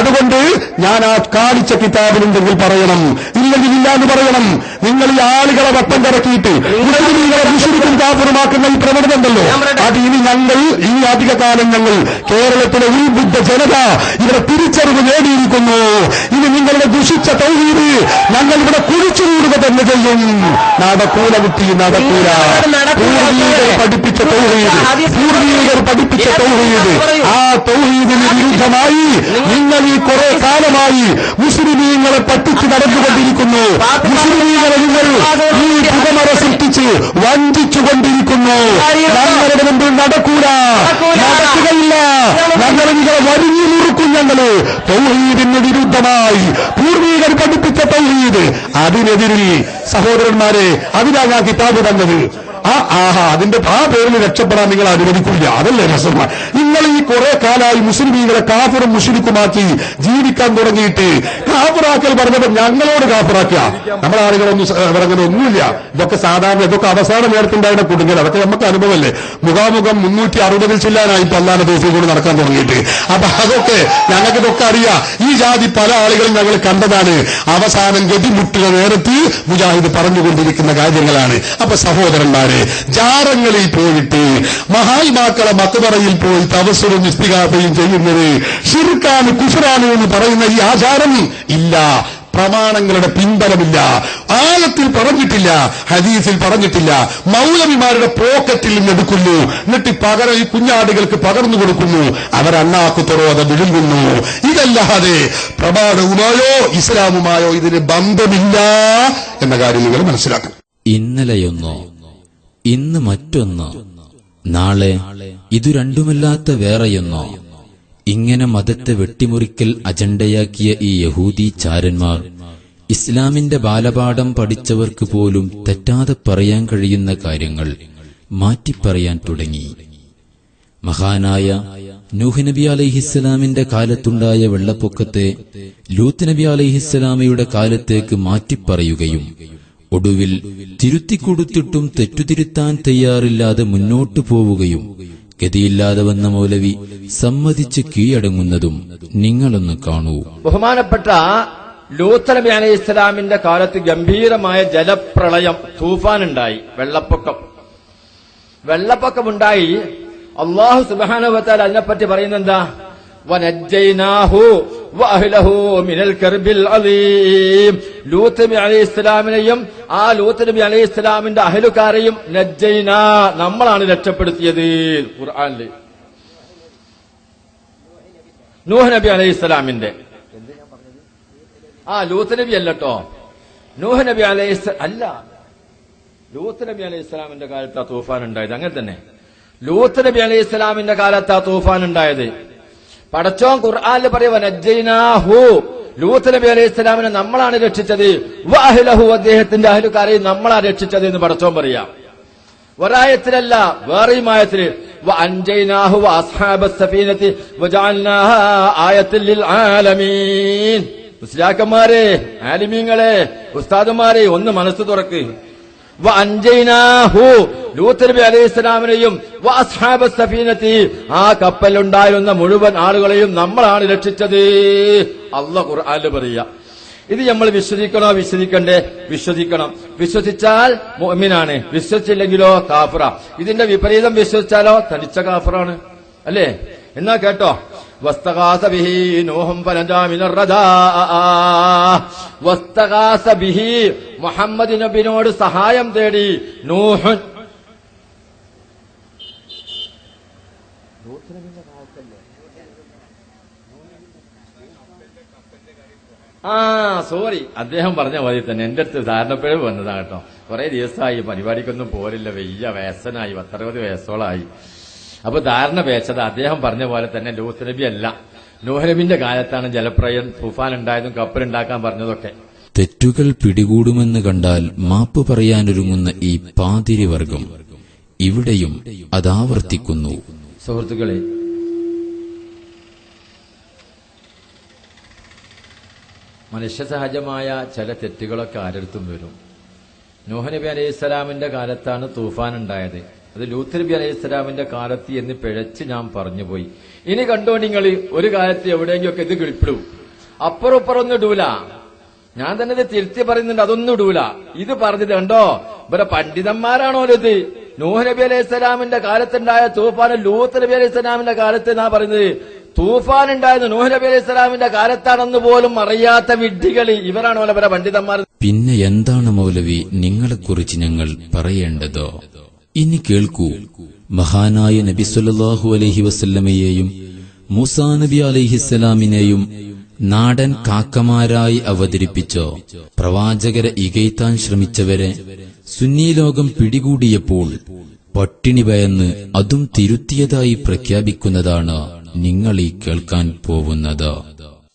C: അതുകൊണ്ട് ഞാൻ ആ കാണിച്ച കിതാബിലുണ്ടെങ്കിൽ പറയണം, ഇല്ലെങ്കിൽ ഇല്ല എന്ന് പറയണം. നിങ്ങൾ ഈ ആളുകളെ വട്ടം കറക്കിയിട്ട് മുസ്ലിമീങ്ങളെ മുശ്രിക്കും കാഫിറുമാക്കുന്ന ഈ പ്രവണത ഉണ്ടല്ലോ, അത് ഇനി ഞങ്ങൾ ഈ അധികകാലം ഞങ്ങൾ കേരളത്തിലെ ഉത്ബുദ്ധ ജനത ഇവിടെ തിരിച്ചറിവ് നേടിയിരിക്കുന്നു. ഇനി നിങ്ങളുടെ ദുഷിച്ച തൗഹീദ് ഞങ്ങൾ ഇവിടെ കുഴിച്ചുകൂടുക തന്നെ ചെയ്യും. നടക്കൂല കുട്ടി, നടക്കൂല. പൂർവീകർ പഠിപ്പിച്ച തൗഹീദ്, ആ തൗഹീദിന് വിരുദ്ധമായി നിങ്ങൾ ഈ കുറെ കാലമായി മുസ്ലിമീങ്ങളെ പറ്റിച്ച് നടന്നുകൊണ്ടിരിക്കുന്നു. മുസ്ലിമീങ്ങളെ നിങ്ങൾ ഈ പുകമറ സൃഷ്ടിച്ച് വഞ്ചിച്ചുകൊണ്ടിരിക്കുന്നു. ഞങ്ങളുടെ മുമ്പിൽ നടക്കൂല, നടക്കുകയില്ല. ഞങ്ങൾ നിങ്ങളെ വരിഞ്ഞു മുറുക്കും. ഞങ്ങള് തൗഹീദിന് വിരുദ്ധമായി പൂർവീകർ പഠിപ്പിച്ച തൗഹീദ്, അതിനെതിരിൽ സഹോദരന്മാരെ, അതിനാണ് ആ കിതാബ് തന്നത്. അതിന്റെ ആ പേരിൽ രക്ഷപ്പെടാൻ നിങ്ങൾ അനുവദിക്കില്ല. അതല്ലേ രസം. നിങ്ങൾ ഈ കുറെ കാലമായി മുസ്ലിമീങ്ങളെ കാഫിറും മുശ്രിക്കുമാക്കി ജീവിക്കാൻ തുടങ്ങിയിട്ട് കാഫിറാക്കൽ പറഞ്ഞപ്പോൾ ഞങ്ങളോട് കാഫിറാക്കുക. നമ്മുടെ ആളുകളൊന്നും അങ്ങനെ ഒന്നുമില്ല. ഇതൊക്കെ സാധാരണ, ഇതൊക്കെ അവസാന നേരത്തുണ്ടായിരുന്ന കുടുങ്ങൽ. അതൊക്കെ നമുക്ക് അനുഭവമല്ലേ. മുഖാമുഖം 360 ചെല്ലാനായി ഇപ്പൊ അല്ലാതെ ദിവസം കൂടെ നടക്കാൻ തുടങ്ങിയിട്ട്. അപ്പൊ അതൊക്കെ ഞങ്ങൾക്ക് ഇതൊക്കെ അറിയാം. ഈ ജാതി പല ആളുകളും ഞങ്ങൾ കണ്ടതാണ്. അവസാനം ഗതിമുട്ടുക നേരത്ത് മുജാഹിദ് പറഞ്ഞുകൊണ്ടിരിക്കുന്ന കാര്യങ്ങളാണ്. അപ്പൊ സഹോദരന്മാരെ, ജാറങ്ങളിൽ പോയിട്ട് മഹായിമാക്കളെ മക്ബറയിൽ പോയി തവസ്സുലും ഇസ്തിഗാസയും ചെയ്യുന്നത് ശിർക്കാണ്, കുഫ്റാണ് എന്ന് പറയുന്ന ഈ ആചാരം ഇല്ല. പ്രമാണങ്ങളുടെ പിൻബലമില്ല. ആയത്തിൽ പറഞ്ഞിട്ടില്ല, ഹദീസിൽ പറഞ്ഞിട്ടില്ല. മൗലവിമാരുടെ പോക്കറ്റിൽ നിന്ന് എടുക്കുന്നു, എന്നിട്ട് പകരം ഈ കുഞ്ഞാടുകൾക്ക് പകർന്നു കൊടുക്കുന്നു. അവരണ്ണാക്കു തുറോത വിഴുങ്ങുന്നു. ഇതല്ലാതെ പ്രമാണവുമായോ ഇസ്ലാമുമായോ ഇതിന് ബന്ധമില്ല എന്ന കാര്യം നിങ്ങൾ മനസ്സിലാക്കണം.
B: ഇന്നലെയൊന്നോ ഇന്ന് മറ്റൊന്ന്, നാളെ ഇതു രണ്ടുമല്ലാത്ത വേറെയൊന്നോ, ഇങ്ങനെ മതത്തെ വെട്ടിമുറിക്കൽ അജണ്ടയാക്കിയ ഈ യഹൂദി ചാരന്മാർ ഇസ്ലാമിന്റെ ബാലപാഠം പഠിച്ചവർക്ക് പോലും തെറ്റാതെ പറയാൻ കഴിയുന്ന കാര്യങ്ങൾ മാറ്റിപ്പറയാൻ തുടങ്ങി. മഹാനായ നൂഹ് നബി അലൈഹിസ്സലാമിന്റെ കാലത്തുണ്ടായ വെള്ളപ്പൊക്കത്തെ ലൂത്ത് നബി അലൈഹിസ്സലാമയുടെ കാലത്തേക്ക് മാറ്റിപ്പറയുകയും ഒടുവിൽ തിരുത്തിക്കൊടുത്തിട്ടും തെറ്റുതിരുത്താൻ തയ്യാറില്ലാതെ മുന്നോട്ടു പോവുകയും ഗതിയില്ലാതെ വന്ന മൗലവി സമ്മതിച്ച് കീഴടങ്ങുന്നതും നിങ്ങളൊന്ന് കാണൂ.
K: ബഹുമാനപ്പെട്ട ലൂത്ത് നബി അലൈഹി ഇസ്ലാമിന്റെ കാലത്ത് ഗംഭീരമായ ജലപ്രളയം, തൂഫാനുണ്ടായി, വെള്ളപ്പൊക്കമുണ്ടായി. അല്ലാഹു സുബ്ഹാനഹു വ തആല അതിനെപ്പറ്റി പറയുന്നെന്താ? വനജ്ജൈനാഹു വഅഹ്ലഹു മിനൽ കർബിൽ അലീം. ലൂത്ത് നബി അലൈഹി ഇസ്ലാമിനെയും ആ ലൂത്ത് നബി അലൈഹി ഇസ്ലാമിന്റെ അഹ്ലുകാരെയും നജ്ജൈനാ, നമ്മളാണ് രക്ഷപ്പെടുത്തിയത്. ഖുർആനിൽ നൂഹ് നബി അലൈഹി ഇസ്ലാമിന്റെ ലൂത്ത് നബി അല്ലട്ടോ, നൂഹ് നബി അലൈഹി അല്ല, ലൂത്ത് നബി അലൈഹി ഇസ്ലാമിന്റെ കാലത്താ തൂഫാൻ ഉണ്ടായത്. അങ്ങനെ തന്നെ ലൂത്ത് നബി അലൈഹി ഇസ്ലാമിന്റെ കാലത്താ തൂഫാൻ ഉണ്ടായത്. പടച്ചോൻ ഖുർആനിൽ പറയുക നജ്ജൈനാഹു, ലൂത്ത് നബി അലൈഹി ഇസ്ലാമിനെ നമ്മളാണ് രക്ഷിച്ചത്. വഅഹ്ലഹു, അദ്ദേഹത്തിന്റെ അഹ്ലുകാരെ നമ്മളാണ് രക്ഷിച്ചത് എന്ന് പടച്ചോൻ പറയാം. ഒരായത്തിലല്ല, വേറെയും ആയത്തിൽ വഅൻജൈനാഹു വഅസ്ഹാബസ് സഫീനതി വജഅൽനാഹാ ആയത്തൽ ലിൽ ആലമീൻ. മുസ്ലിയാക്കന്മാരെ, ആലിമീങ്ങളെ, ഉസ്താദുമാരെ, ഒന്ന് മനസ്സ് തുറക്ക്. വഅൻജൈനാഹു, ലൂത്ത് നബി അലൈഹി ഇസ്ലാമിനെയും വഅസ്ഹാബസ് സഫീനതി, ആ കപ്പലുണ്ടായിരുന്ന മുഴുവൻ ആളുകളെയും നമ്മളാണ് രക്ഷിച്ചത്. അല്ലാഹു ഖുർആനിൽ പറയാ. ഇത് നമ്മൾ വിശ്വസിക്കണോ വിശ്വസിക്കണ്ടേ? വിശ്വസിക്കണം. വിശ്വസിച്ചാൽ മുഅ്മിനാണ്, വിശ്വസിച്ചില്ലെങ്കിലോ കാഫിറ. ഇതിന്റെ വിപരീതം വിശ്വസിച്ചാലോ തനിച്ച കാഫിറാണ്, അല്ലേ? എന്നാ കേട്ടോ, വസ്തഗാസ ബിഹി നൂഹും ഫനജാ മിനർ റദാ. വസ്തഗാസ ബിഹി, മുഹമ്മദ് നബിയോട് സഹായം തേടി നൂഹ്. സോറി, അദ്ദേഹം പറഞ്ഞ മതി തന്നെ. എന്റെ അടുത്ത് ധാരണപ്പിഴവ് വന്നതാ കേട്ടോ. കുറെ ദിവസമായി പരിപാടിക്കൊന്നും പോരില്ല, വലിയ വയസ്സനായി, 60 വയസ്സോളായി. അപ്പൊ ധാരണ പേച്ചത് അദ്ദേഹം പറഞ്ഞ പോലെ തന്നെ ലൂത്ത് നബി അല്ല, നൂഹ് നബിന്റെ കാലത്താണ് ജലപ്രളയം, തൂഫാൻ ഉണ്ടായതും കപ്പലുണ്ടാക്കാൻ പറഞ്ഞതൊക്കെ.
B: തെറ്റുകൾ പിടികൂടുമെന്ന് കണ്ടാൽ മാപ്പ് പറയാനൊരുങ്ങുന്ന ഈ പാതിരിവർഗം ഇവിടെയും അതാവർത്തിക്കുന്നു.
K: സുഹൃത്തുക്കളെ, മനുഷ്യസഹജമായ ചില തെറ്റുകളൊക്കെ ആരെടുത്തും വരും. നൂഹ് നബി അലൈഹി ഇസ്ലാമിന്റെ കാലത്താണ് തൂഫാൻ ഉണ്ടായത്. അത് ലൂത്ത് നബി അലൈഹി ഇസ്ലാമിന്റെ കാലത്ത് എന്ന് പിഴച്ച് ഞാൻ പറഞ്ഞുപോയി. ഇനി കണ്ടോ നിങ്ങൾ, ഒരു കാലത്ത് എവിടെയെങ്കിലൊക്കെ ഇത് കിളിപ്പിടും, അപ്പുറം ഇപ്പുറമൊന്നും ഇടൂല. ഞാൻ തന്നെ ഇത് തിരുത്തി പറയുന്നുണ്ട്, അതൊന്നും ഇടൂല. ഇത് പറഞ്ഞത് കണ്ടോ, ഇവരെ പണ്ഡിതന്മാരാണോ ഇത്? നൂഹ് നബി അലൈഹി സ്വലാമിന്റെ കാലത്തുണ്ടായ തൂഫാൻ ലൂത്ത് നബി അലൈഹി സ്വലാമിന്റെ കാലത്ത് എന്നാ പറയുന്നത്. തൂഫാൻ ഉണ്ടായത് നൂഹ് നബി അലൈഹി സ്വലാമിന്റെ കാലത്താണെന്ന് പോലും അറിയാത്ത വിഡ്ഢികളി ഇവരാണോ ഇവരെ പണ്ഡിതന്മാർ?
B: പിന്നെ എന്താണ് മൗലവി നിങ്ങളെക്കുറിച്ച് ഞങ്ങൾ പറയേണ്ടതോ? ഇനി കേൾക്കൂ. മഹാനായ നബി സല്ലല്ലാഹു അലൈഹി വസല്ലമയെയും മൂസാ നബി അലൈഹിസ്സലാമിനെയും നാടൻ കാക്കമാരായി അവതരിപ്പിച്ചോ പ്രവാചകരെ ഇകയ്ത്താൻ ശ്രമിച്ചവരെ സുന്നി ലോകം പിടികൂടിയപ്പോൾ പട്ടിണി ഭയന്ന് അതും തിരുത്തിയതായി പ്രഖ്യാപിക്കുന്നതാണ് നിങ്ങൾ ഈ കേൾക്കാൻ പോകുന്നത്.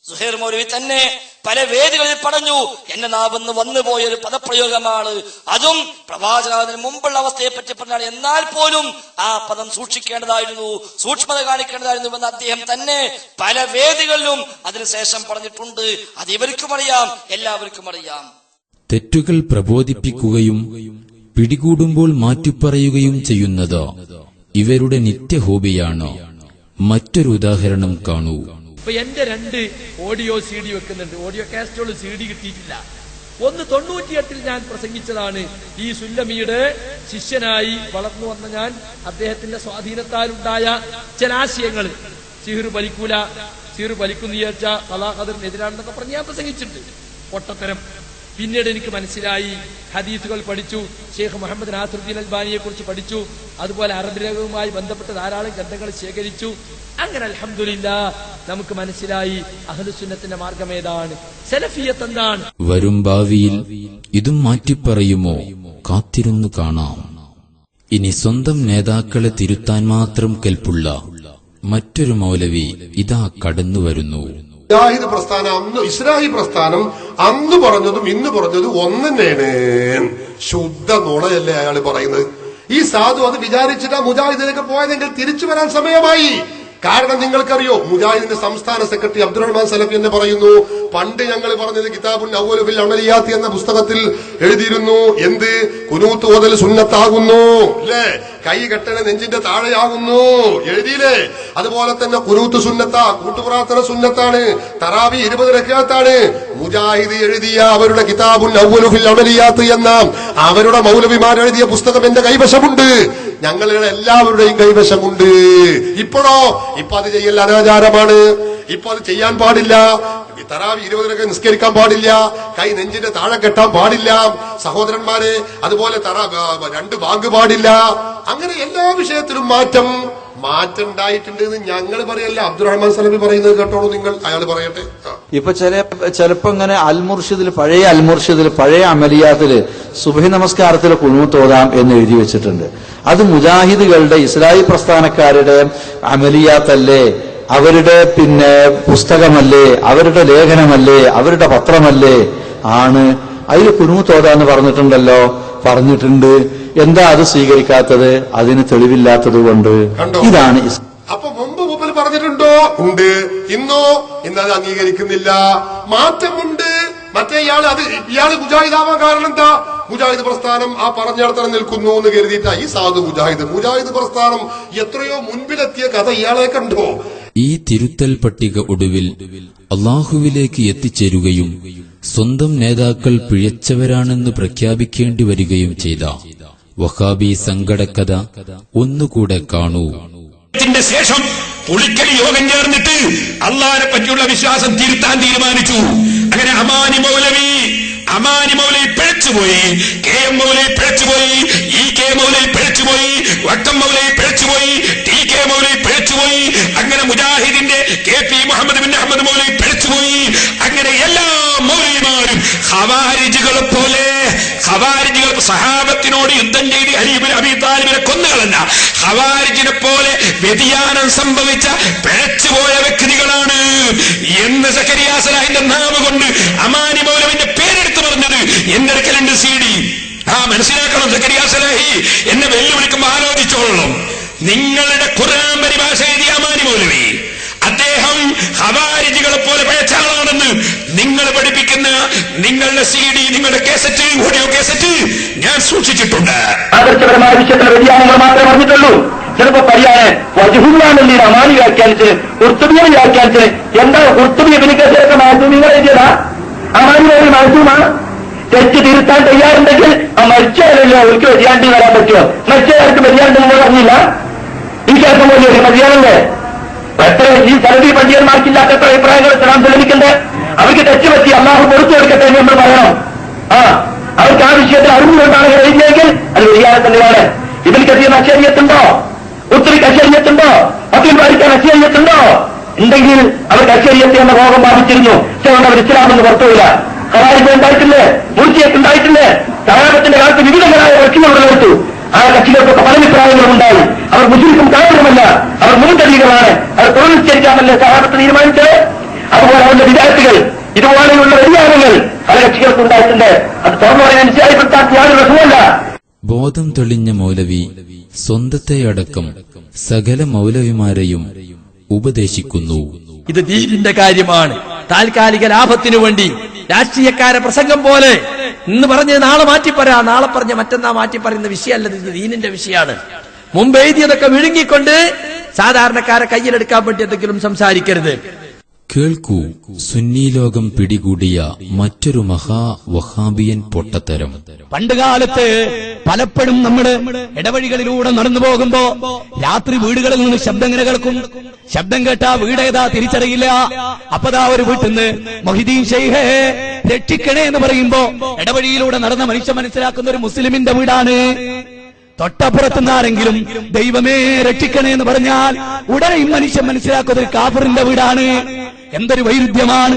I: സുഹൈർ മൗലവി തന്നെ പല വേദികളിൽ പറഞ്ഞു, എന്റെ നാവെന്ന് വന്നുപോയ ഒരു പദപ്രയോഗമാണ്, അതും പ്രവാചകന് മുമ്പുള്ള അവസ്ഥയെ പറ്റി പറഞ്ഞാണ്. എന്നാൽ പോലും ആ പദം സൂക്ഷിക്കേണ്ടതായിരുന്നു, സൂക്ഷ്മത കാണിക്കേണ്ടതായിരുന്നു എന്ന് അദ്ദേഹം തന്നെ പല വേദികളിലും അതിനുശേഷം പറഞ്ഞിട്ടുണ്ട്. അത് ഇവർക്കും അറിയാം, എല്ലാവർക്കും അറിയാം.
B: തെറ്റുകൾ പ്രബോധിപ്പിക്കുകയും പിടികൂടുമ്പോൾ മാറ്റിപ്പറയുകയും ചെയ്യുന്നത് ഇവരുടെ നിത്യ ഹോബിയാണ്. മറ്റൊരു ഉദാഹരണം കാണൂ.
K: ഇപ്പൊ എന്റെ 2 ഓഡിയോ CD വെക്കുന്നുണ്ട്. ഓഡിയോ കാസ്റ്റോള് CD കിട്ടിയിട്ടില്ല. ഒന്ന് 98 ഞാൻ പ്രസംഗിച്ചതാണ്. ഈ സുല്ലമിയുടെ ശിഷ്യനായി വളർന്നു വന്ന ഞാൻ അദ്ദേഹത്തിന്റെ സ്വാധീനത്താലുണ്ടായ ചില ആശയങ്ങൾ, സിഹിർ വലിക്കൂല, സിഹിർ വലിക്കുന്നു വിചാരിച്ച കലാഖദറിനെതിരാണെന്നൊക്കെ പറഞ്ഞ് ഞാൻ പ്രസംഗിച്ചിട്ടുണ്ട്. പൊട്ടത്തരം. പിന്നീട് എനിക്ക് മനസ്സിലായി, ഹദീസുകൾ പഠിച്ചു, ഷെയ്ഖ് മുഹമ്മദ് നാസിറുദ്ദീൻ അൽബാനിയെ കുറിച്ച് പഠിച്ചു, അതുപോലെ അറബ് ലോകവുമായി ബന്ധപ്പെട്ട ധാരാളം ഗ്രന്ഥങ്ങൾ ശേഖരിച്ചു. അങ്ങനെ അൽഹംദുലില്ലാഹ് നമുക്ക് മനസ്സിലായി അഹ്ലുസുന്നത്തിന്റെ മാർഗം ഏതാണ്, സലഫിയത്ത് എന്താണ്.
B: വരും ഭാവിയിൽ ഇതും മാറ്റിപ്പറയുമോ? കാത്തിരുന്നു കാണാം. ഇനി സ്വന്തം നേതാക്കളെ തിരുത്താൻ മാത്രം കെൽപ്പുള്ള മറ്റൊരു മൗലവി ഇതാ കടന്നുവരുന്നു.
E: മുജാഹിദ് പ്രസ്ഥാനം അന്ന്, ഇസ്ലാഹി പ്രസ്ഥാനം അന്ന് പറഞ്ഞതും ഇന്ന് പറഞ്ഞതും ഒന്ന് തന്നെയാണ്. ശുദ്ധ നുണയല്ലേ അയാൾ പറയുന്നത്. ഈ സാധു അത് വിചാരിച്ചിട്ടാ മുജാഹിദിലേക്ക് പോയതെങ്കിൽ തിരിച്ചു വരാൻ സമയമായി. കാരണം നിങ്ങൾക്കറിയോ, മുജാഹിദിന്റെ സംസ്ഥാന സെക്രട്ടറി അബ്ദുറഹ്മാൻ സലഫി എന്ന് പറയുന്നു, പണ്ട് ഞങ്ങൾ പറഞ്ഞത് കിതാബുൽ അവ്വലു ഫിൽ അമലിയാത്ത് എന്ന പുസ്തകത്തിൽ എഴുതിയിരുന്നു, എന്ത് കുനൂത്ത് ഓതൽ സുന്നത്താകുന്നു, അല്ലേ, കൈ കെട്ടണ നെഞ്ചിന്റെ താഴെയാകുന്നു എഴുതിയില്ലേ. അതുപോലെ തന്നെ കുനൂത്ത് സുന്നത്താ, കൂട്ടുപ്രാർത്ഥന സുന്നത്താണ്, തറാവി 20 റക്അത്താണ്. മുജാഹിദ് എഴുതിയ അവരുടെ കിതാബുൽ അവ്വലു ഫിൽ അമലിയാത്ത് എന്ന അവരുടെ മൗലവിമാർ എഴുതിയ പുസ്തകം എന്റെ കൈവശമുണ്ട്, ഞങ്ങളുടെ എല്ലാവരുടെയും കൈവശമുണ്ട്. ഇപ്പോഴോ, ഇപ്പൊ അത് ചെയ്യൽ അനാചാരമാണ്, ഇപ്പൊ അത് ചെയ്യാൻ പാടില്ല. തറാവി 20 നിസ്കരിക്കാൻ പാടില്ല, കൈ നെഞ്ചിന്റെ താഴെ കെട്ടാൻ പാടില്ല സഹോദരന്മാരെ, അതുപോലെ 2 ബാങ്ക് പാടില്ല. അങ്ങനെ എല്ലാ വിഷയത്തിലും മാറ്റം ഉണ്ടായിട്ടുണ്ട് എന്ന് ഞങ്ങൾ പറയല്ല, അബ്ദുറഹ്മാൻ സലഫി പറയുന്നത് കേട്ടോളൂ നിങ്ങൾ, അയാൾ പറയട്ടെ.
L: ഇപ്പൊ ചിലപ്പോ ഇങ്ങനെ അൽമുർഷിദിൽ പഴയ അമലിയാത്തില് സുബ്ഹി നമസ്കാരത്തിൽ ഖുനൂത്ത് ഓതാം എന്ന് എഴുതി വെച്ചിട്ടുണ്ട്. അത് മുജാഹിദുകളുടെ ഇസ്ലാഹി പ്രസ്ഥാനക്കാരുടെ അമലിയാത്തല്ലേ, അവരുടെ പുസ്തകമല്ലേ, അവരുടെ ലേഖനമല്ലേ, അവരുടെ പത്രമല്ലേ ആണ്. അതിൽ ഖുനൂത്ത് ഓതാന്ന് പറഞ്ഞിട്ടുണ്ടല്ലോ, പറഞ്ഞിട്ടുണ്ട്. എന്താ അത് സ്വീകരിക്കാത്തത്? അതിന് തെളിവില്ലാത്തത് കൊണ്ട്. ഇതാണ്
E: അപ്പൊ മുമ്പ് മൂപ്പർ പറഞ്ഞിട്ടുണ്ടോ? ഉണ്ട്. ഇന്നത് അംഗീകരിക്കുന്നില്ല. മാറ്റമുണ്ട്. മറ്റേ ഇയാള് മുജാഹിദാവാൻ കാരണം എന്താ? മുജാഹിദ് പ്രസ്ഥാനം ആ പറഞ്ഞിടത്തന്നെ നിൽക്കുന്നു എന്ന് കരുതിയിട്ടാ ഈ സാധു മുജാഹിദ് പ്രസ്ഥാനം എത്രയോ മുൻപിലെത്തിയ കഥ ഇയാളെ കണ്ടോ?
B: ഈ തിരുത്തൽ പട്ടിക ഒടുവിൽ അള്ളാഹുവിലേക്ക് എത്തിച്ചേരുകയും സ്വന്തം നേതാക്കൾ പിഴച്ചവരാണെന്ന് പ്രഖ്യാപിക്കേണ്ടി വരികയും ചെയ്ത വഹാബി സങ്കടക്കഥ ഒന്നുകൂടെ കാണൂ.
D: ശേഷം പുളിക്കൽ യോഗം ചേർന്നിട്ട് അള്ളാഹിനെ പറ്റിയുള്ള വിശ്വാസം തിരുത്താൻ തീരുമാനിച്ചു. അങ്ങനെ അമാനി മൗലവി പിഴച്ചുപോയി, KM മൗലവി പിഴച്ചുപോയി, EK മൗലവി പിഴച്ചുപോയി, വക്കം മൗലവി പിഴച്ചുപോയി, TK മൗലവി പിഴച്ചുപോയി. അങ്ങനെ മുജാഹിദിന്റെ KP മുഹമ്മദ് ബിൻ അഹമ്മദ് മൗലവി പിഴച്ചുപോയി. അങ്ങനെ എല്ലാ മൗലവിമാരും ഖവാരിജുകളെ പോലെ, ഖവാരിജുകൾ സഹാബത്തിനോട് യുദ്ധം ചെയ്ത് അലി ഇബ്നു അബീ താലിബിനെ കൊന്നുകളഞ്ഞ ഖവാരിജിനെ പോലെ വ്യതിയാനം സംഭവിച്ച പിഴച്ചുപോയ വ്യക്തികളാണ് എന്ന് സക്കരിയ സലാഹിന്റെ നാമം കൊണ്ട് അമാനി മൗലവിന്റെ പേരെടുത്ത് പറഞ്ഞത് എന്റെ അടുക്കലുണ്ട് CD. മനസ്സിലാക്കണം, സക്കരിയ സലാഹി എന്നെ വെല്ലുവിളിക്കുമ്പോ ആലോചിച്ചോളണം. നിങ്ങളുടെ ഖുർആൻ പരിഭാഷ എഴുതിയ അമാനി മൗലവി അദ്ദേഹം ഖവാരിജികളെ പോലെ പിഴച്ചാളാണെന്ന് നിങ്ങൾ പഠിപ്പിക്കുന്ന നിങ്ങളുടെ CD, നിങ്ങളുടെ കേസറ്റ്, ഓഡിയോ കേസറ്റ് ഞാൻ സൂക്ഷിച്ചിട്ടുണ്ട്.
M: ആദർശപരമായ വിഷയത്തിലെ വ്യതിയാനങ്ങൾ മാത്രമേ പറഞ്ഞിട്ടുള്ളൂ. ചിലപ്പോ പറയാന് വജുഹുല്ലാന്നീ അമാനി വ്യാഖ്യാനിച്ച്, കുർത്തുബിയെ വ്യാഖ്യാനിച്ച്, എന്താ കുർത്തുബി ഇബ്നു കസീറൊക്കെ മാറ്റി നിങ്ങൾ എഴുതിയതാ? ആ മാന്യമായി മാസൂമാണ്. തെറ്റ് തിരുത്താൻ തയ്യാറുണ്ടെങ്കിൽ ആ മരിച്ചാലല്ലോ അവർക്ക് വ്യതിയാണ്ടി വരാൻ പറ്റുമോ? മരിച്ചവർക്ക് വ്യതിയാണ്ടെന്ന് പറഞ്ഞില്ല. ഈ കേൾക്കും പോലെ മതിയാണല്ലേ? എത്ര ഈ സലഫി പണ്ഡിതന്മാർക്കില്ലാത്ത എത്ര അഭിപ്രായങ്ങൾ ഇസ്ലാം തെളിയിക്കണ്ടേ? അവർക്ക് തെറ്റ് പറ്റി അള്ളാഹു പുറത്തു കൊടുക്കട്ടെ എന്ന് നമ്മൾ പറയണം. അവർക്ക് ആ വിഷയത്തിൽ അറിവുകൊണ്ടാണ് എഴുതിയെങ്കിൽ അത് വ്യതിയാനം തന്നെയാണ്. ഇതിൽ കത്തിയ അശരീയത്തുണ്ടോ? ഒത്തിരി അശരീയത്തുണ്ടോ? അബ്ദുൽ ബാരിക്കാൻ അശരീയത്തുണ്ടോ? ഉണ്ടെങ്കിൽ അവർക്ക് അശരീയത്ത് എന്ന രോഗം ബാധിച്ചിരുന്നു. അതുകൊണ്ട് അവർ ഇസ്ലാമെന്ന് പുറത്തുമില്ല. ഖവാരിജ് ഉണ്ടായിട്ടില്ലേ? മുർജിയൊക്കെ ഉണ്ടായിട്ടില്ലേ? സഹാബത്തിന്റെ കാലത്ത് വിവിധങ്ങളായ കക്ഷികൾ ഉടലെടുത്തു. ആ കക്ഷികൾക്കൊക്കെ പല അഭിപ്രായങ്ങളും ഉണ്ടായി. അവർ മുസ്ലിം കാരണമല്ല, അവർ മുൻകഴികളാണ്. അവർ തൊഴിൽസ്കരിക്കാമല്ലേ സഹാബത്ത് തീരുമാനിച്ചത്? അതുപോലെ അവരുടെ വിദ്യാർത്ഥികൾ ഇതുപോലെയുള്ള വ്യതിയാനങ്ങൾ പല കക്ഷികൾക്ക് ഉണ്ടായിട്ടുണ്ട്. അത് തുറന്നു പറയാൻ നിശ്ചയപ്പെടുത്താൻ യാതൊരു രസമല്ല.
B: ബോധം തെളിഞ്ഞ മൗലവി സ്വന്തത്തെയടക്കം സകല മൗലവിമാരെയും ഉപദേശിക്കുന്നു.
D: ഇത് ദീനിന്റെ കാര്യമാണ്. താൽക്കാലിക ലാഭത്തിനു വേണ്ടി രാഷ്ട്രീയക്കാരെ പ്രസംഗം പോലെ ഇന്ന് പറഞ്ഞ് നാളെ മാറ്റിപ്പറയാ, നാളെ പറഞ്ഞ് മറ്റന്നാ മാറ്റിപ്പറയുന്ന വിഷയമല്ല. ഇത് ദീനിന്റെ വിഷയമാണ്. മുമ്പ് എഴുതിയതൊക്കെ വിഴുങ്ങിക്കൊണ്ട് സാധാരണക്കാരെ കയ്യിലെടുക്കാൻ വേണ്ടി എന്തെങ്കിലും സംസാരിക്കരുത്.
B: കേൾക്കൂ, സുന്നി ലോകം പിടികൂടിയ മറ്റൊരു മഹാ വഹാബിയൻ പൊട്ടത്തരം.
A: പണ്ടുകാലത്ത് പലപ്പോഴും നമ്മുടെ ഇടവഴികളിലൂടെ നടന്നു പോകുമ്പോ രാത്രി വീടുകളിൽ നിന്ന് ശബ്ദം ഇങ്ങനെ കേൾക്കും. ശബ്ദം കേട്ടാ വീടേതാ തിരിച്ചറിയില്ല. അപ്പതാ ഒരു വീട്ടിൽ നിന്ന് മൊഹിദ്ദീൻ ഷെയ്ഖേ രക്ഷിക്കണേ എന്ന് പറയുമ്പോ ഇടവഴിയിലൂടെ നടന്ന മനുഷ്യ മനസ്സിലാക്കുന്ന ഒരു മുസ്ലിമിന്റെ വീടാണ്. തൊട്ടപ്പുറത്തുനിന്ന് ആരെങ്കിലും ദൈവമേ രക്ഷിക്കണേ എന്ന് പറഞ്ഞാൽ ഉടനെ മനുഷ്യൻ മനസ്സിലാക്കുന്ന ഒരു കാഫിറിന്റെ വീടാണ്. എന്തൊരു വൈരുദ്ധ്യമാണ്!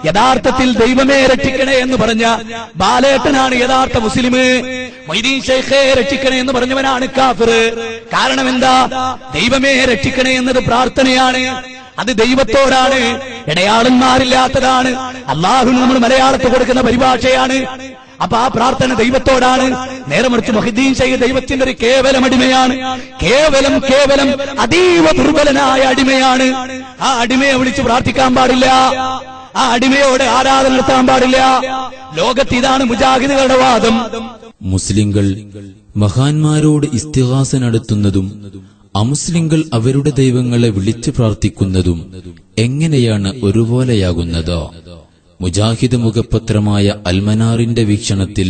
A: യഥാർത്ഥത്തിൽ ദൈവമേ രക്ഷിക്കണേ എന്ന് പറഞ്ഞ ബാലേട്ടനാണ് യഥാർത്ഥ മുസ്ലിം. മൊയ്തീൻ ഷെയ്ഖേ രക്ഷിക്കണേ എന്ന് പറഞ്ഞവനാണ് കാഫിർ. കാരണം എന്താ? ദൈവമേ രക്ഷിക്കണേ എന്നത് പ്രാർത്ഥനയാണ്. അത് ദൈവത്തോടാണ്, ഇടയാളന്മാരില്ലാത്തതാണ്. അള്ളാഹുവിന് നമ്മൾ മലയാളത്തിൽ കൊടുക്കുന്ന പരിഭാഷയാണ്. അപ്പൊ ആ പ്രാർത്ഥന ദൈവത്തോടാണ്. നേരെ മറിച്ച് മൊഹിദ്ദീൻ ഷെയ്ഖ് ദൈവത്തിന്റെ ഒരു കേവലം അടിമയാണ്. കേവലം അതീവ ദുർബലനായ അടിമയാണ്. ആ അടിമയെ വിളിച്ച് പ്രാർത്ഥിക്കാൻ പാടില്ല. ആ അടിമയോട് ആരാധന നടത്താൻ പാടില്ല. ലോകത്ത് ഇതാണ് മുജാഹിദുകളുടെ വാദം.
B: മുസ്ലിങ്ങൾ മഹാന്മാരോട് ഇസ്തിഗാസ നടത്തുന്നതും അമുസ്ലിങ്ങൾ അവരുടെ ദൈവങ്ങളെ വിളിച്ചു പ്രാർത്ഥിക്കുന്നതും എങ്ങനെയാണ് ഒരുപോലെയാകുന്നത്? മുജാഹിദ് മുഖപത്രമായ അൽമനാറിന്റെ വീക്ഷണത്തിൽ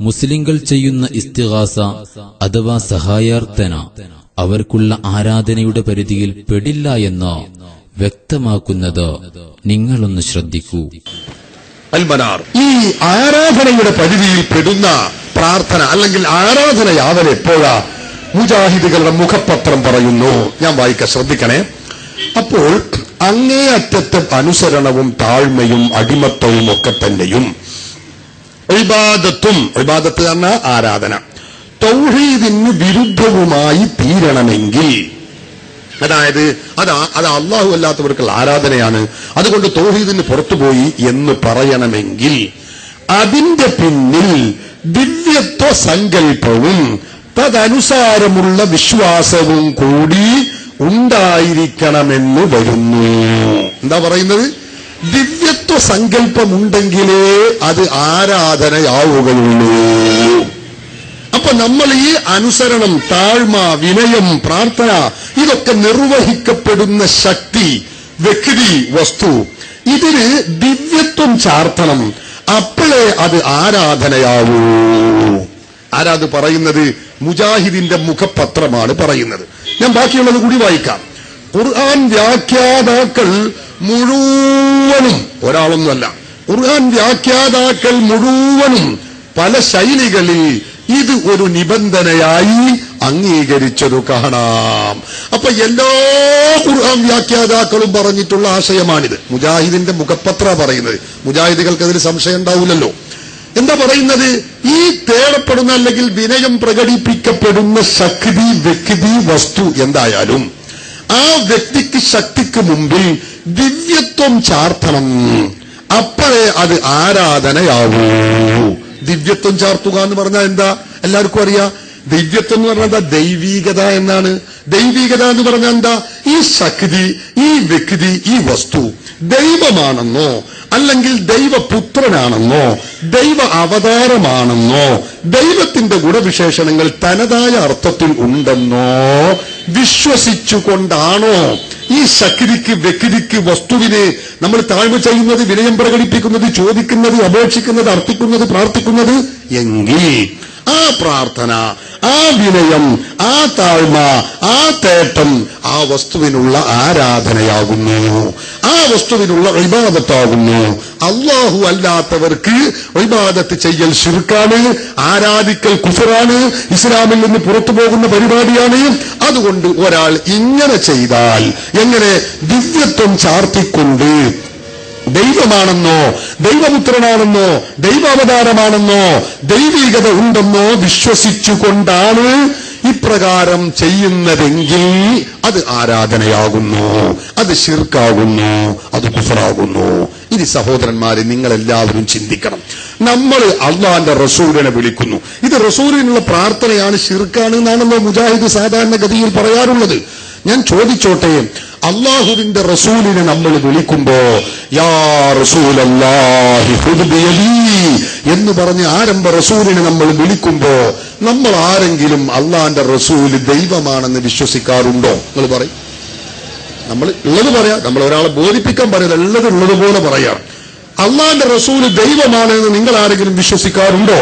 B: മുസ്ലിങ്ങൾ ചെയ്യുന്ന ഇസ്തിഗാസ അഥവാ സഹായാർത്ഥന അവർക്കുള്ള ആരാധനയുടെ പരിധിയിൽ പെടില്ല എന്ന് വ്യക്തമാക്കുന്നത് നിങ്ങളൊന്ന് ശ്രദ്ധിക്കൂ.
E: അൽമനാർ ഈ ആരാധനയുടെ പരിധിയിൽ പെടുന്ന പ്രാർത്ഥന അല്ലെങ്കിൽ ആരാധനയാവൽ എപ്പോഴാ? മുജാഹിദുകളുടെ മുഖപത്രം പറയുന്നു. ഞാൻ വായിക്കാൻ ശ്രദ്ധിക്കണേ. അപ്പോൾ അങ്ങേയറ്റത്തെ അനുസരണവും താഴ്മയും അടിമത്തവും ഒക്കെ തന്നെയും ഇബാദത്ത് എന്ന ആരാധന തൗഹീദിന് വിരുദ്ധവുമായി തീരണമെങ്കിൽ, അതായത് അത് അള്ളാഹു അല്ലാത്തവർക്കുള്ള ആരാധനയാണ്, അതുകൊണ്ട് തൗഹീദിന് പുറത്തുപോയി എന്ന് പറയണമെങ്കിൽ അതിന്റെ പിന്നിൽ ദിവ്യത്വ സങ്കല്പവും തദനുസാരമുള്ള വിശ്വാസവും കൂടി ഉണ്ടായിരിക്കണമെന്ന് വരുന്നു. എന്താ പറയുന്നത്? ദിവ്യത്വ സങ്കല്പമുണ്ടെങ്കിലേ അത് ആരാധനയാവുകയുള്ളൂ. അപ്പൊ നമ്മൾ ഈ അനുസരണം, താഴ്മ, വിനയം, പ്രാർത്ഥന ഇതൊക്കെ നിർവഹിക്കപ്പെടുന്ന ശക്തി, വ്യക്തി, വസ്തു, ഇതിന് ദിവ്യത്വം ചാർത്തണം. അപ്പോഴേ അത് ആരാധനയാവൂ. ആരാത് പറയുന്നത്? മുജാഹിദിന്റെ മുഖപത്രമാണ് പറയുന്നത്. ഞാൻ ബാക്കിയുള്ളത് കൂടി വായിക്കാം. ഖുർആൻ വ്യാഖ്യാതാക്കൾ മുഴുവനും, ഒരാളൊന്നുമല്ല, ഖുർആൻ വ്യാഖ്യാതാക്കൾ മുഴുവനും പല ശൈലികളിൽ ഇത് ഒരു നിബന്ധനയായി അംഗീകരിച്ചതു കാണാം. അപ്പൊ എല്ലാ ഖുർആൻ വ്യാഖ്യാതാക്കളും പറഞ്ഞിട്ടുള്ള ആശയമാണിത്. മുജാഹിദിന്റെ മുഖപത്ര പറയുന്നത്. മുജാഹിദുകൾക്ക് അതിൽ സംശയം ഉണ്ടാവില്ലല്ലോ. എന്താ പറയുന്നത്? ഈ തേടപ്പെടുന്ന അല്ലെങ്കിൽ വിനയം പ്രകടിപ്പിക്കപ്പെടുന്ന ശക്തി, വ്യക്തി, വസ്തു എന്തായാലും ആ വ്യക്തിക്ക്, ശക്തിക്ക് മുമ്പിൽ ദിവ്യത്വം ചാർത്തണം. അപ്പോഴേ അത് ആരാധനയാവൂ. ദിവ്യത്വം ചാർത്തുക എന്ന് പറഞ്ഞാൽ എന്താ? എല്ലാവർക്കും അറിയാം. ദിവ്യത്വം എന്ന് പറഞ്ഞാൽ എന്താ? ദൈവീകത എന്നാണ്. ദൈവീകത എന്ന് പറഞ്ഞാൽ എന്താ? ഈ ശക്തി, ഈ വ്യക്തി, ഈ വസ്തു ദൈവമാണെന്നോ അല്ലെങ്കിൽ ദൈവപുത്രനാണെന്നോ ദൈവ അവതാരമാണെന്നോ ദൈവത്തിന്റെ ഗുണവിശേഷണങ്ങൾ തനതായ അർത്ഥത്തിൽ ഉണ്ടെന്നോ വിശ്വസിച്ചുകൊണ്ടാണോ ഈ ശക്തിക്ക് വ്യക്തിക്ക് വസ്തുവിനെ നമ്മൾ താഴ്മ ചെയ്യുന്നത്, വിനയം പ്രകടിപ്പിക്കുന്നത്, ചോദിക്കുന്നത്, അപേക്ഷിക്കുന്നത്, അർത്ഥിക്കുന്നത്, പ്രാർത്ഥിക്കുന്നത് എങ്കിൽ ആ പ്രാർത്ഥന, ആ വിനയം, ആ താഴ്മ, ആ തേട്ടം ആ വസ്തുവിനുള്ള ആരാധനയാകുന്നു, ആ വസ്തുവിനുള്ള ഇബാദത്താകുന്നു. അല്ലാഹു അല്ലാത്തവർക്ക് ഇബാദത്ത് ചെയ്യൽ ശിർക്കാണ്, ആരാധിക്കൽ കുഫറാണ്, ഇസ്ലാമിൽ നിന്ന് പുറത്തു പോകുന്ന പരിപാടിയാണ്. അതുകൊണ്ട് ഒരാൾ ഇങ്ങനെ ചെയ്താൽ, എങ്ങനെ ദിവ്യത്വം ചാർത്തിക്കൊണ്ട് ദൈവമാണെന്നോ ദൈവപുത്രനാണെന്നോ ദൈവാവതാരമാണെന്നോ ദൈവികത ഉണ്ടെന്നോ വിശ്വസിച്ചുകൊണ്ടാണ് ഇപ്രകാരം ചെയ്യുന്നതെങ്കിൽ അത് ആരാധനയാകുന്നു, അത് ശിർക്കാകുന്നു, അത് കുഫറാകുന്നു. ഇനി സഹോദരന്മാരെ, നിങ്ങളെല്ലാവരും ചിന്തിക്കണം. നമ്മൾ അള്ളാന്റെ റസൂലിനെ വിളിക്കുന്നു, ഇത് റസൂലിനുള്ള പ്രാർത്ഥനയാണ്, ശിർക്കാണ് എന്നാണല്ലോ മുജാഹിദ് സാധാരണഗതിയിൽ പറയാറുള്ളത്. ഞാൻ ചോദിച്ചോട്ടെ, അള്ളാഹുവിന്റെ റസൂലിനെ നമ്മൾ വിളിക്കുമ്പോ യാ റസൂലല്ലാഹി ഖുദ് ബിയദി എന്ന് പറഞ്ഞ് ആരംഭ റസൂലിനെ നമ്മൾ വിളിക്കുമ്പോ നമ്മൾ ആരെങ്കിലും അള്ളാന്റെ റസൂല് ദൈവമാണെന്ന് വിശ്വസിക്കാറുണ്ടോ? നിങ്ങൾ പറയും. നമ്മൾ ഉള്ളത് പറയാം, നമ്മൾ ഒരാളെ ബോധിപ്പിക്കാൻ പറയുന്നത് ഉള്ളത് ഉള്ളതുപോലെ പറയാം. അള്ളാന്റെ റസൂല് ദൈവമാണെന്ന് നിങ്ങൾ ആരെങ്കിലും വിശ്വസിക്കാറുണ്ടോ?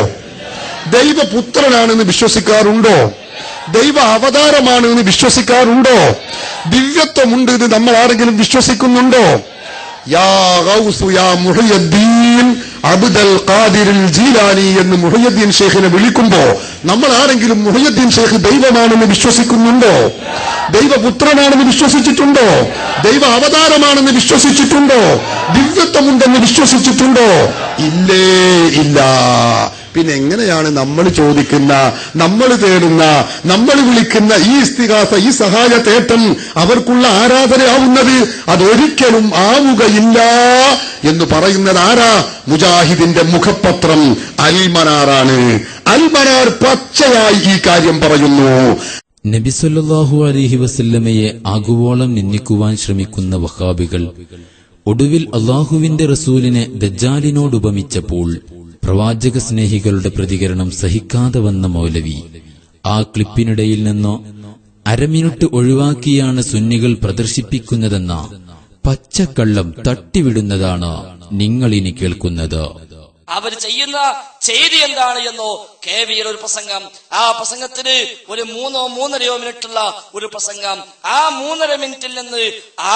E: ദൈവപുത്രനാണെന്ന് വിശ്വസിക്കാറുണ്ടോ? ദൈവ അവതാരമാണ് എന്ന് വിശ്വസിക്കാറുണ്ടോ? ദിവ്യത്വമുണ്ട് എന്ന് നമ്മൾ ആരെങ്കിലും വിശ്വസിക്കുന്നുണ്ടോ? യാ ഗൗസ് യാ മുഹയ്യദ്ദീൻ അബ്ദുൽ ഖാദിർ ജീലാനി എന്ന് മുഹയ്യദ്ദീൻ ഷെയ്ഖിനെ വിളിക്കുമ്പോ നമ്മൾ ആരെങ്കിലും മുഹയ്യദ്ദീൻ ഷെയ്ഖ് ദൈവമാണെന്ന് വിശ്വസിക്കുന്നുണ്ടോ? ദൈവപുത്രനാണെന്ന് വിശ്വസിച്ചിട്ടുണ്ടോ? ദൈവ അവതാരമാണെന്ന് വിശ്വസിച്ചിട്ടുണ്ടോ? ദിവ്യത്വമുണ്ടെന്ന് വിശ്വസിച്ചിട്ടുണ്ടോ? ഇല്ലേ, ഇല്ല. പിന്നെ എങ്ങനെയാണ് നമ്മൾ ചോദിക്കുന്ന, നമ്മൾ തേടുന്ന, നമ്മൾ വിളിക്കുന്ന ഈ ഇസ്തിഗാസ, ഈ സഹായ തേട്ടം അവർക്കുള്ള ആരാധനയാവുന്നത്? അതൊരിക്കലും ആവുകയില്ല എന്ന് പറയുന്നത് ആരാ? മുജാഹിദിന്റെ മുഖപത്രം അൽമനാറാണ്. അൽമനാർ പച്ചയായി ഈ കാര്യം പറയുന്നു.
B: നബി സല്ലല്ലാഹു അലൈഹി വസല്ലമയെ ആഗോളം നിന്ദിക്കുവാൻ ശ്രമിക്കുന്ന വഹാബികൾ ഒടുവിൽ അള്ളാഹുവിന്റെ റസൂലിനെ ദജ്ജാലിനോട് ഉപമിച്ചപ്പോൾ പ്രവാചക സ്നേഹികളുടെ പ്രതികരണം സഹിക്കാതെ വന്ന മൗലവി ആ ക്ലിപ്പിനിടയിൽ നിന്നോ അരമിനിറ്റ് ഒഴിവാക്കിയാണ് സുന്നികൾ പ്രദർശിപ്പിക്കുന്നതെന്ന പച്ചക്കള്ളം തട്ടിവിടുന്നതാണ് നിങ്ങളിനി കേൾക്കുന്നത്.
I: അവർ ചെയ്യുന്ന ചെയ്തി എന്താണ് എന്നോ കേവിയുടെ ഒരു പ്രസംഗം, ആ പ്രസംഗത്തിന് ഒരു 3-3.5 മിനിറ്റുള്ള ഒരു പ്രസംഗം, ആ 3.5 മിനിറ്റിൽ നിന്ന്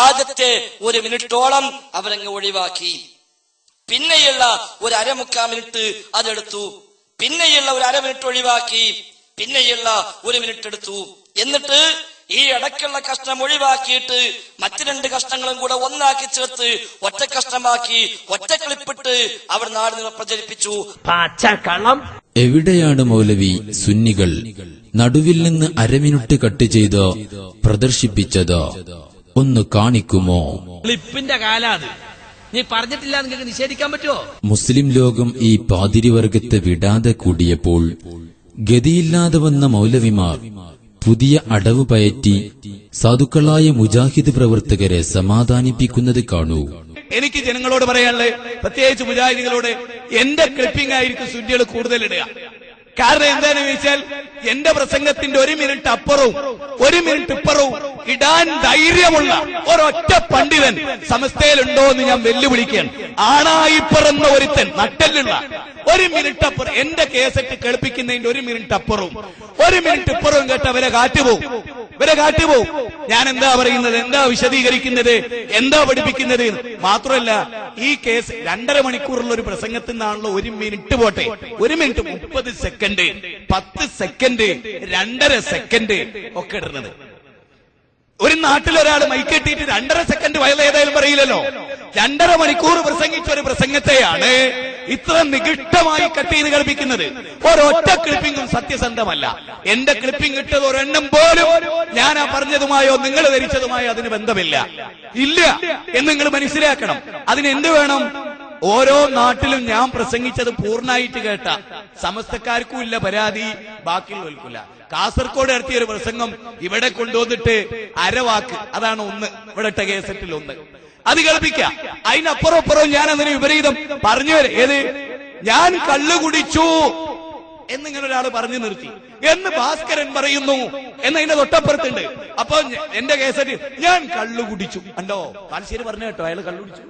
I: ആദ്യത്തെ 1 മിനിറ്റോളം അവരങ്ങ് ഒഴിവാക്കി. പിന്നെയുള്ള ഒരു 1/4 മിനിറ്റ് അതെടുത്തു, പിന്നെയുള്ള ഒരു 1/2 മിനിറ്റ് ഒഴിവാക്കി, പിന്നെയുള്ള 1 മിനിറ്റ് എടുത്തു. എന്നിട്ട് ഈ ഇടയ്ക്കുള്ള കഷ്ണം ഒഴിവാക്കിയിട്ട് മറ്റു 2 കഷ്ണങ്ങളും കൂടെ ഒന്നാക്കി ചേർത്ത് ഒറ്റ കഷ്ണമാക്കി ഒറ്റ ക്ലിപ്പിട്ട് അവർ നാടിനെ പ്രചരിപ്പിച്ചു.
B: എവിടെയാണ് മൗലവി സുന്നികൾ നടുവിൽ നിന്ന് 1/2 മിനിറ്റ് കട്ട് ചെയ്ത് പ്രദർശിപ്പിച്ചത്? ഒന്ന് കാണിക്കുമോ?
K: ക്ലിപ്പിന്റെ കാലാത് നീ പറഞ്ഞിട്ടില്ല, നിങ്ങൾക്ക് നിഷേധിക്കാൻ പറ്റുമോ?
B: മുസ്ലിം ലോകം ഈ പാതിരിവർഗത്തെ വിടാതെ കൂടിയപ്പോൾ ഗതിയില്ലാതെ വന്ന മൗലവിമാർ പുതിയ അടവ് പയറ്റി സാധുക്കളായ മുജാഹിദ് പ്രവർത്തകരെ സമാധാനിപ്പിക്കുന്നത് കാണൂ.
A: എനിക്ക് ജനങ്ങളോട് പറയാനുള്ളത്, പ്രത്യേകിച്ച് മുജാഹിദികളോട്, എന്റെ ക്ലിപ്പിംഗ് ആയിരിക്കും സുന്നികൾ കൂടുതൽ ഇടുക. കാരണം എന്താണെന്ന് ചോദിച്ചാൽ എന്റെ പ്രസംഗത്തിന്റെ 1 മിനിറ്റ് അപ്പുറവും 1 മിനിറ്റ് ഇപ്പുറവും ഇടാൻ ധൈര്യമുള്ള ഒരൊറ്റ പണ്ഡിതൻ സമസ്തയിലുണ്ടോ എന്ന് ഞാൻ വെല്ലുവിളിക്കുകയാണ്. ആണായി പിറന്ന ഒരുത്തൻ, നട്ടലുള്ള 1 മിനിറ്റ് അപ്പുറം എന്റെ കേസറ്റ് കേൾപ്പിക്കുന്നതിന്റെ 1 മിനിറ്റ് അപ്പുറവും 1 മിനിറ്റ് ഇപ്പുറവും കേട്ട ഇവരെ കാറ്റുപോകും. ഞാൻ എന്താ പറയുന്നത്, എന്താ വിശദീകരിക്കുന്നത്, എന്താ പഠിപ്പിക്കുന്നത്? മാത്രമല്ല ഈ കേസ് 2.5 മണിക്കൂറുള്ള ഒരു പ്രസംഗത്തിൽ നിന്നാണല്ലോ 1 മിനിറ്റ് പോട്ടെ, 1 മിനിറ്റ് 30 സെക്കൻഡ്, 10 സെക്കൻഡ്, 2.5 സെക്കൻഡ് ഒക്കെ ഇടുന്നത്. ഒരു നാട്ടിലൊരാൾ മൈക്കെട്ടിയിട്ട് 2.5 സെക്കൻഡ് വയലേതായാലും പറയില്ലല്ലോ. 2.5 മണിക്കൂർ പ്രസംഗിച്ച ഒരു പ്രസംഗത്തെയാണ് ഇത്ര നികിഷ്ടമായി കട്ട് ചെയ്ത് കളിപ്പിക്കുന്നത്. ഒരൊറ്റ ക്ലിപ്പിംഗും സത്യസന്ധമല്ല. എന്റെ ക്ലിപ്പിംഗ് ഇട്ടത് ഒരെണ്ണം പോലും ഞാൻ ആ പറഞ്ഞതുമായോ നിങ്ങൾ ധരിച്ചതുമായോ അതിന് ബന്ധമില്ല, ഇല്ല എന്ന് നിങ്ങൾ മനസ്സിലാക്കണം. അതിന് എന്ത് വേണം? ഓരോ നാട്ടിലും ഞാൻ പ്രസംഗിച്ചത് പൂർണ്ണമായിട്ട് കേട്ട സമസ്തക്കാർക്കും ഇല്ല പരാതി, ബാക്കിയുള്ളവർക്കില്ല. കാസർഗോഡ് നടത്തിയ ഒരു പ്രസംഗം ഇവിടെ കൊണ്ടുവന്നിട്ട് അരവാക്ക്, അതാണ് ഒന്ന് ഇവിടെ ഇട്ട കേസറ്റിൽ ഒന്ന്, അത് കേൾപ്പിക്കാം. അതിനപ്പുറം ഞാൻ അതിന് വിപരീതം പറഞ്ഞു വരെ. ഏത്? ഞാൻ കള്ളു കുടിച്ചു എന്നിങ്ങനെ ഒരാൾ പറഞ്ഞു നിർത്തി എന്ന് ഭാസ്കരൻ പറയുന്നു എന്നതിന്റെ തൊട്ടപ്പുറത്തുണ്ട്. അപ്പൊ എന്റെ കേസറ്റ് ഞാൻ കള്ളു കുടിച്ചു. അല്ലോ ബാലുശ്ശേരി പറഞ്ഞു കേട്ടോ, അയാൾ കള്ളു കുടിച്ചു.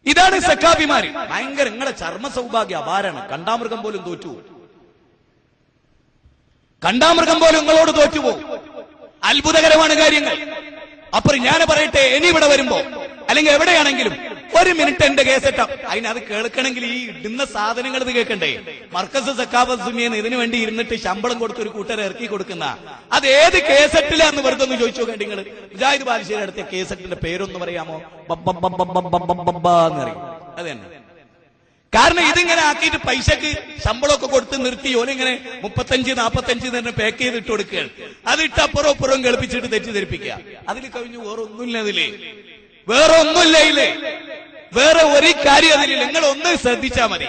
A: ഇതാണ് സഖാബിമാര്. ഭയങ്കര നിങ്ങളെ ചർമ്മ സൗഭാഗ്യ അപാരാണ്. കണ്ടാമൃഗം പോലും തോറ്റുപോകും. കണ്ടാമൃഗം പോലും നിങ്ങളോട് തോറ്റുപോകും. അത്ഭുതകരമാണ് കാര്യങ്ങൾ. അപ്പോൾ ഞാൻ പറയട്ടെ, ഇനി ഇവിടെ വരുമ്പോ അല്ലെങ്കിൽ എവിടെയാണെങ്കിലും ഒരു മിനിറ്റ് എന്റെ കേസെട്ട അതിനത് കേൾക്കണമെങ്കിൽ ഈ ഇടുന്ന സാധനങ്ങൾ ഇത് കേൾക്കണ്ടേ? മർക്കസ് സഖാബത്ത് സുന്നിയെന്ന് ഇതിനു വേണ്ടി ഇരുന്നിട്ട് ശമ്പളം കൊടുത്ത് ഒരു കൂട്ടരെ ഇറക്കി കൊടുക്കുന്ന അത് ഏത് കേസെറ്റിലാന്ന് വെറുതെ ഒന്ന് ചോദിച്ചു നോക്കണ്ട. നിങ്ങൾ മുജാഹിദ് ബാലുശ്ശേരി അടുത്ത കേസെറ്റിന്റെ പേരൊന്ന് പറയാമോ? എന്നറിയും. അത് തന്നെ. കാരണം ഇതിങ്ങനെ ആക്കിയിട്ട് പൈസക്ക് ശമ്പളമൊക്കെ കൊടുത്ത് നിർത്തി ഓനിങ്ങനെ 35-45 തന്നെ പാക്ക് ചെയ്ത് ഇട്ട് കൊടുക്കുകയാണ്. അതിട്ട് അപ്പുറം അപ്പുറം കളിപ്പിച്ചിട്ട് തെറ്റിദ്ധരിപ്പിക്കുക. അതിൽ കഴിഞ്ഞു വേറെ ഒന്നുമില്ല. അതില് വേറെ ഒന്നുമില്ല. ഇതില് വേറെ ഒരു കാര്യം അതിലില്ല. നിങ്ങൾ ഒന്ന് ശ്രദ്ധിച്ചാൽ മതി.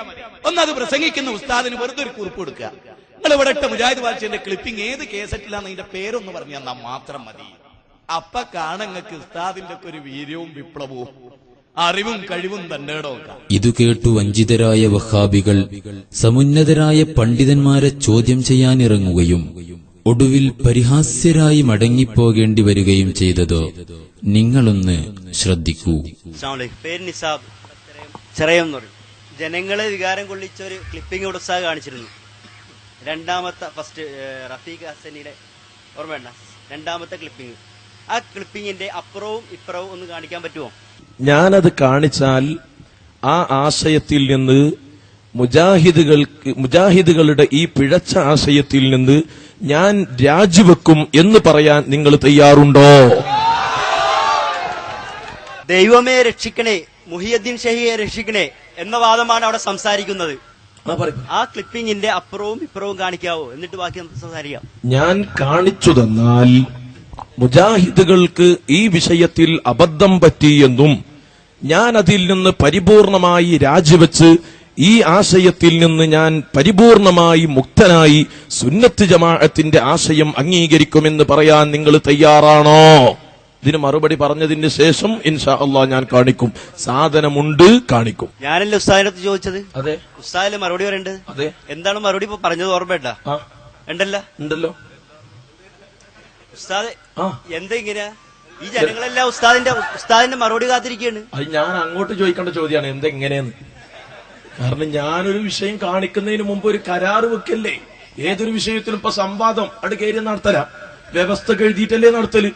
A: ഒന്നത് പ്രസംഗിക്കുന്ന ഉസ്താദിന് വെറുതെ ഒരു കുറിപ്പ് കൊടുക്കുക. നിങ്ങൾ ഇവിടെ ഇട്ട മുജാഹിദ് ബാലുശ്ശേരിന്റെ ക്ലിപ്പിംഗ് ഏത് കേസറ്റിലാന്ന് അതിന്റെ പേരൊന്ന് പറഞ്ഞു തന്നാൽ മാത്രം മതി. അപ്പൊ കാണങ്ങൾക്ക് ഉസ്താദിന്റെ ഒക്കെ ഒരു വീര്യവും വിപ്ലവവും അറിവും കഴിവും തന്നെ.
B: ഇതു കേട്ടു വഞ്ചിതരായ വഹാബികൾ സമുന്നതരായ പണ്ഡിതന്മാരെ ചോദ്യം ചെയ്യാനിറങ്ങുകയും ഒടുവിൽ പരിഹാസ്യരായി മടങ്ങിപ്പോകേണ്ടി വരികയും ചെയ്തതോ നിങ്ങളൊന്ന് ശ്രദ്ധിക്കൂ.
N: പേര് നിസാബ് ചെറിയം. ജനങ്ങളെ വികാരം കൊള്ളിച്ച ഒരു ക്ലിപ്പിംഗ് ഇവിടെ ഉത്സാഹം കാണിച്ചിരുന്നു. രണ്ടാമത്തെ ഫസ്റ്റ് റഫീഖ് ഹസനിയുടെ ഓർമ്മ വേണ്ട, രണ്ടാമത്തെ ക്ലിപ്പിംഗ്. ആ ക്ലിപ്പിങ്ങിന്റെ അപ്പുറവും ഇപ്പുറവും ഒന്ന് കാണിക്കാൻ പറ്റുമോ?
O: ഞാനത് കാണിച്ചാൽ ആ ആശയത്തിൽ നിന്ന് മുജാഹിദുകളുടെ ഈ പിഴച്ച ആശയത്തിൽ നിന്ന് ഞാൻ രാജിവെക്കും എന്ന് പറയാൻ നിങ്ങൾ തയ്യാറുണ്ടോ?
N: ദൈവമേ രക്ഷിക്കണേ, മുഹിയുദ്ദീൻ ഷഹിയെ രക്ഷിക്കണേ എന്ന വാദമാണ് അവിടെ സംസാരിക്കുന്നത്. ആ ക്ലിപ്പിങ്ങിന്റെ അപ്പുറവും ഇപ്പുറവും കാണിക്കാവോ? എന്നിട്ട് ബാക്കി നമുക്ക് സംസാരിക്കാം.
O: ഞാൻ കാണിച്ചു തന്നാൽ മുജാഹിദുകൾക്ക് ഈ വിഷയത്തിൽ അബദ്ധം പറ്റിയെന്നും ഞാൻ അതിൽ നിന്ന് പരിപൂർണമായി രാജിവെച്ച് ഈ ആശയത്തിൽ നിന്ന് ഞാൻ പരിപൂർണമായി മുക്തനായി സുന്നത്ത് ജമാഅത്തിന്റെ ആശയം അംഗീകരിക്കുമെന്ന് പറയാൻ നിങ്ങൾ തയ്യാറാണോ? ഇതിന് മറുപടി പറഞ്ഞതിന് ശേഷം ഇൻഷാ അല്ലാഹ് ഞാൻ കാണിക്കും. സാധനമുണ്ട്, കാണിക്കും.
N: ഞാനല്ലേ ഉസ്താദിനടുത്ത് ചോദിച്ചത്?
O: അതെ.
N: ഉസ്താദിലെ മറുപടി പറയേണ്ടത്?
O: അതെ.
N: എന്താണ് മറുപടി? ഇപ്പൊ പറഞ്ഞത് ഓർമ്മ ഉണ്ടല്ലോ ഉസ്താദ്. എന്താ ഇങ്ങനെ ഈ ജനങ്ങളെല്ലാം ഉസ്താദിന്റെ മറുപടി കാത്തിരിക്കുകയാണ്.
O: അത് ഞാൻ അങ്ങോട്ട് ചോദിക്കേണ്ട ചോദ്യമാണ്, എന്താ എങ്ങനെയെന്ന്. കാരണം ഞാനൊരു വിഷയം കാണിക്കുന്നതിന് മുമ്പ് ഒരു കരാറ് വെക്കല്ലേ? ഏതൊരു വിഷയത്തിലും ഇപ്പൊ സംവാദം അത് കയറി നടത്തല, വ്യവസ്ഥ എഴുതിയിട്ടല്ലേ നടത്തല്.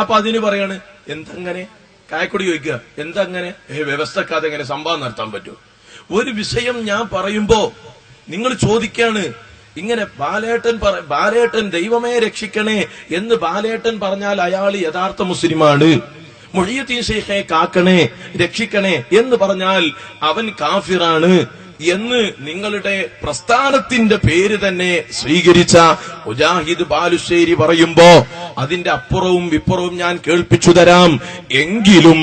O: അപ്പൊ അതിന് പറയാണ് എന്തങ്ങനെ? കായക്കൊടി ചോദിക്കുക എന്തങ്ങനെ? വ്യവസ്ഥക്കാതെ എങ്ങനെ സംവാദം നടത്താൻ പറ്റുമോ? ഒരു വിഷയം ഞാൻ പറയുമ്പോ നിങ്ങൾ ചോദിക്കാണ് ഇങ്ങനെ ബാലേട്ടൻ ദൈവമേ രക്ഷിക്കണേ എന്ന് ബാലേട്ടൻ പറഞ്ഞാൽ അയാൾ യഥാർത്ഥ മുസ്ലിമാണ്. മുഹിയുദ്ദീൻ ഷെയ്ഖെ കാക്കണേ രക്ഷിക്കണേ എന്ന് പറഞ്ഞാൽ അവൻ കാഫിറാണ് എന്ന് നിങ്ങളുടെ പ്രസ്ഥാനത്തിന്റെ പേര് തന്നെ സ്വീകരിച്ച മുജാഹിദ് ബാലുശ്ശേരി പറയുമ്പോ അതിന്റെ അപ്പുറവും ഇപ്പുറവും ഞാൻ കേൾപ്പിച്ചു തരാം. എങ്കിലും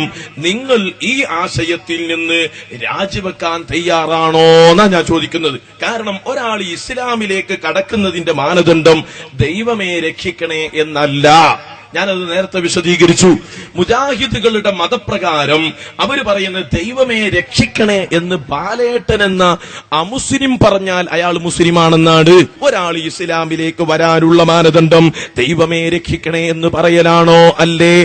O: നിങ്ങൾ ഈ ആശയത്തിൽ നിന്ന് രാജിവെക്കാൻ തയ്യാറാണോ എന്നാ ഞാൻ ചോദിക്കുന്നത്. കാരണം ഒരാൾ ഇസ്ലാമിലേക്ക് കടക്കുന്നതിന്റെ മാനദണ്ഡം ദൈവമേ രക്ഷിക്കണേ എന്നല്ല. ഞാനത് നേരത്തെ വിശദീകരിച്ചു. മുജാഹിദുകളുടെ മതപ്രകാരം അവര് പറയുന്നത് ദൈവമേ രക്ഷിക്കണേ എന്ന് ബാലേട്ടൻ എന്ന അമുസ്ലിം പറഞ്ഞാൽ അയാൾ മുസ്ലിമാണെന്നാണ്. ഒരാൾ ഇസ്ലാമിലേക്ക് വരാനുള്ള മാനദണ്ഡം ദൈവമേ രക്ഷിക്കണേ എന്ന് പറയലാണോ? അല്ലേ?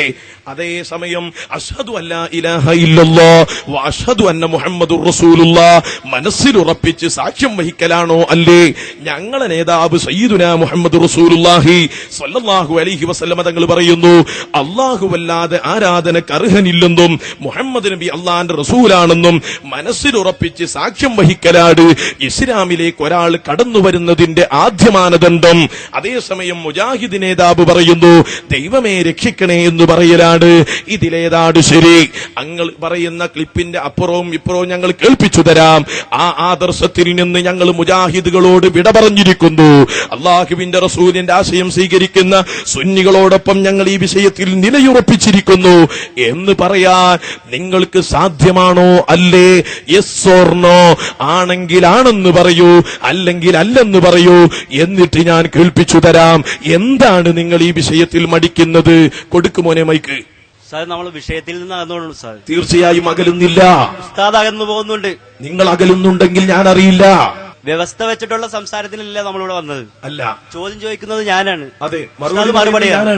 O: അതേസമയം അഷ്ഹദു അല്ലാ ഇലാഹ ഇല്ലല്ലാഹ് വ അഷ്ഹദു അന്ന മുഹമ്മദുർ റസൂലുള്ളാഹ് മനസ്സിൽ ഉറപ്പിച്ച് സാക്ഷ്യം വഹിക്കലാണോ? അല്ലേ? ഞങ്ങളെ നേതാവ് സയ്യിദുനാ മുഹമ്മദുർ റസൂലുള്ളാഹി സ്വല്ലല്ലാഹു അലൈഹി വസല്ലമ തങ്ങൾ പറയുന്നു, അല്ലാഹുവല്ലാതെ ആരാധനക്ക് അർഹനില്ലെന്നും മുഹമ്മദ് നബി അള്ളാന്റെ റസൂലാണെന്നും മനസ്സിൽ ഉറപ്പിച്ച് സാക്ഷ്യം വഹിക്കലാണ് ഇസ്ലാമിലേക്ക് ഒരാൾ കടന്നു വരുന്നതിന്റെ ആദ്യ മാനദണ്ഡം. അതേസമയം മുജാഹിദ് നേതാവ് പറയുന്നു ദൈവമേ രക്ഷിക്കണേ എന്ന് പറയലാണ്. ഇതിലേതാണ് ശരി? അങ്ങൾ പറയുന്ന ക്ലിപ്പിന്റെ അപ്പുറവും ഇപ്പുറവും ഞങ്ങൾ കേൾപ്പിച്ചു തരാം. ആ ആദർശത്തിൽ നിന്ന് ഞങ്ങൾ മുജാഹിദുകളോട് വിട പറഞ്ഞിരിക്കുന്നു. അള്ളാഹുവിന്റെ റസൂലിന്റെ ആശയം സ്വീകരിക്കുന്ന സുന്നികളോടൊപ്പം ഞങ്ങൾ ഈ വിഷയത്തിൽ നിലയുറപ്പിച്ചിരിക്കുന്നു എന്ന് പറയാൻ നിങ്ങൾക്ക് സാധ്യമാണോ? അല്ലേ? Yes or no? ആണെങ്കിൽ ആണെന്ന് പറയൂ, അല്ലെങ്കിൽ അല്ലെന്ന് പറയൂ. എന്നിട്ട് ഞാൻ കേൾപ്പിച്ചു തരാം. എന്താണ് നിങ്ങൾ ഈ വിഷയത്തിൽ മടിക്കുന്നത്? കൊടുക്കുമോനെ മൈക്ക്.
N: സാർ, നമ്മൾ വിഷയത്തിൽ നിന്ന് അകന്നുള്ളൂ സാർ.
O: തീർച്ചയായും അകലുന്നില്ല.
N: ഉസ്താദ് അകന്നു പോകുന്നുണ്ട്.
O: നിങ്ങൾ അകലുന്നുണ്ടെങ്കിൽ ഞാൻ അറിയില്ല.
N: വ്യവസ്ഥ വെച്ചിട്ടുള്ള സംസാരത്തിനല്ല നമ്മളിവിടെ വന്നത്.
O: അല്ല,
N: ചോദ്യം ചോദിക്കുന്നത് ഞാനാണ്.
O: അതെ,
N: മറുപടിയാണ്